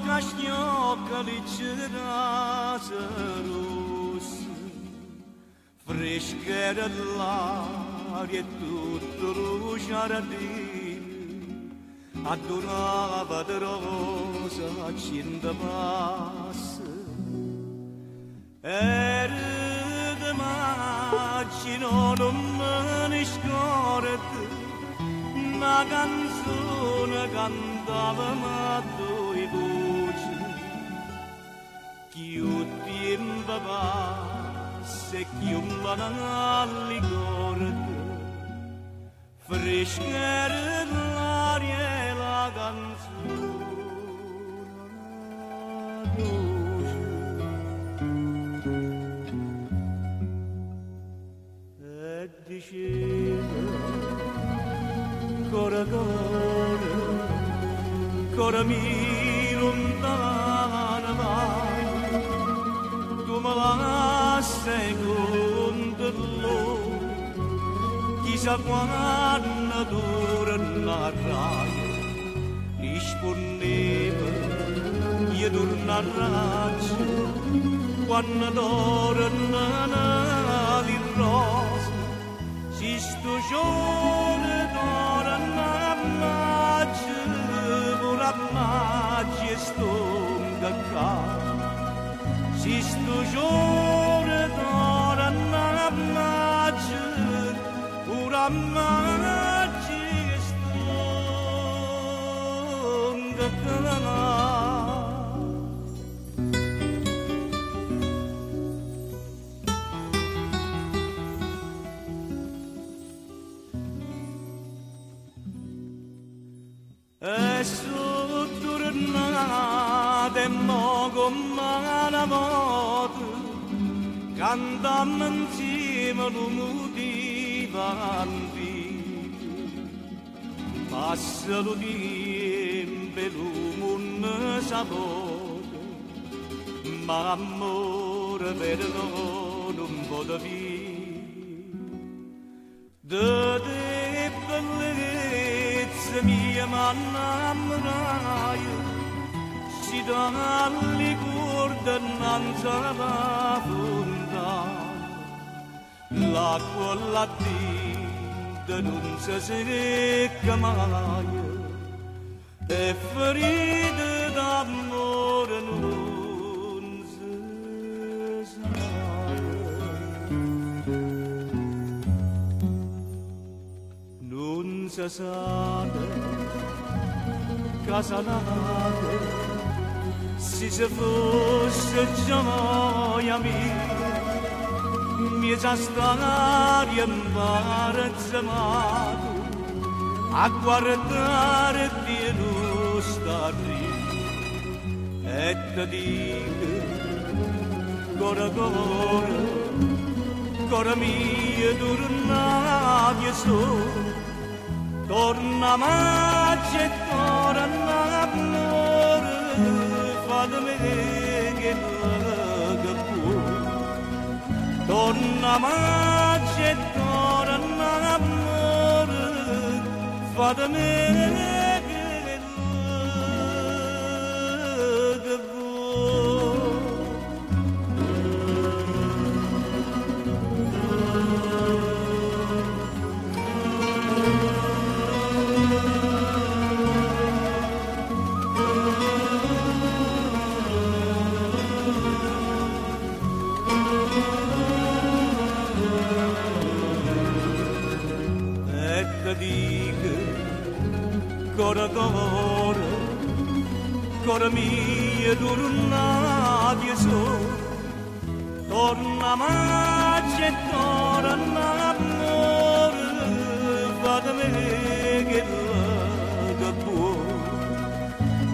A sgnocca licera rossa, fresca era l'aria e tutto lo giardino, adorava di rosa accenda passa. Era di maggio non me ne scordo, una canzone cantava matto e voce, chi un tempo passa e chi un banale corte, fresca era l'aria e la canzone e diceva cora mi lontana vai, tu me la seconda l'ora, chissà quando tornerai, rispondeva, io tornerai, quando tornerà di rosa, si sto giorno torna maggio, la magia stonga ca, si sto giorno d'ora na magia, pura magia stonga ca. E sono tornata e mo come una volta, cantammo insieme l'umutiva antica. Passa lo tempo e l'uomo s'avvoca, ma amore vero non può via. Da te bellezza mia m'innamorai, si dalli cuore innanzi alla fonda, l'acqua la vita non si secca mai e ferite d'amore non si sa. Non si sa casa nata se fosse gioia mia mi sa stare imbarazzamato a guardare di non stare e ti dico cora mia tornati solo torna maggio e torna amore fatemi che può torna maggio e torna amore fatemi che può. Cora mia tornati solo torna maggio e torna amore fatemi che può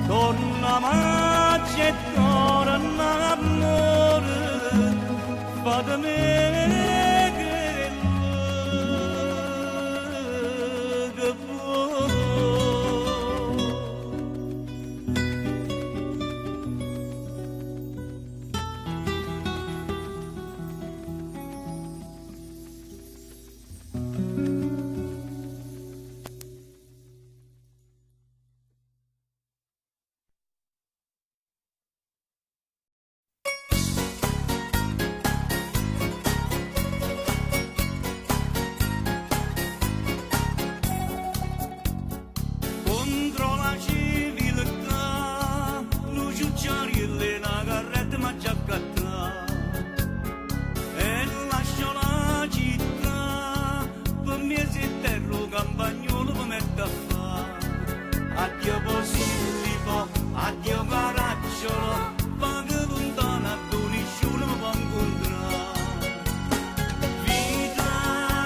torna maggio e torna amore fatemi che può. Addio Posillipo, addio Caracciolo, paga lontana, tu nessuno mi può incontrare.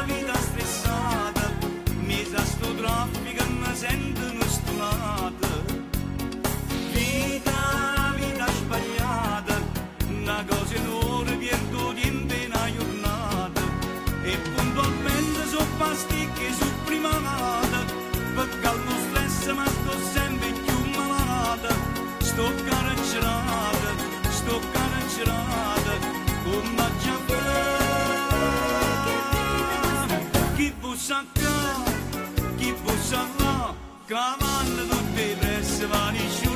Vita stressata, mi sa sto traffico e mi sento stonata. Vita sbagliata, una cosa enorme, perdo tempo in una giornata. E puntualmente so pasticche su primavera, perché lo stress ma sto sempre più malata. Sto carcerata, come già chi bussa qua, chi bussa là, cavallo tutte le presse valigie.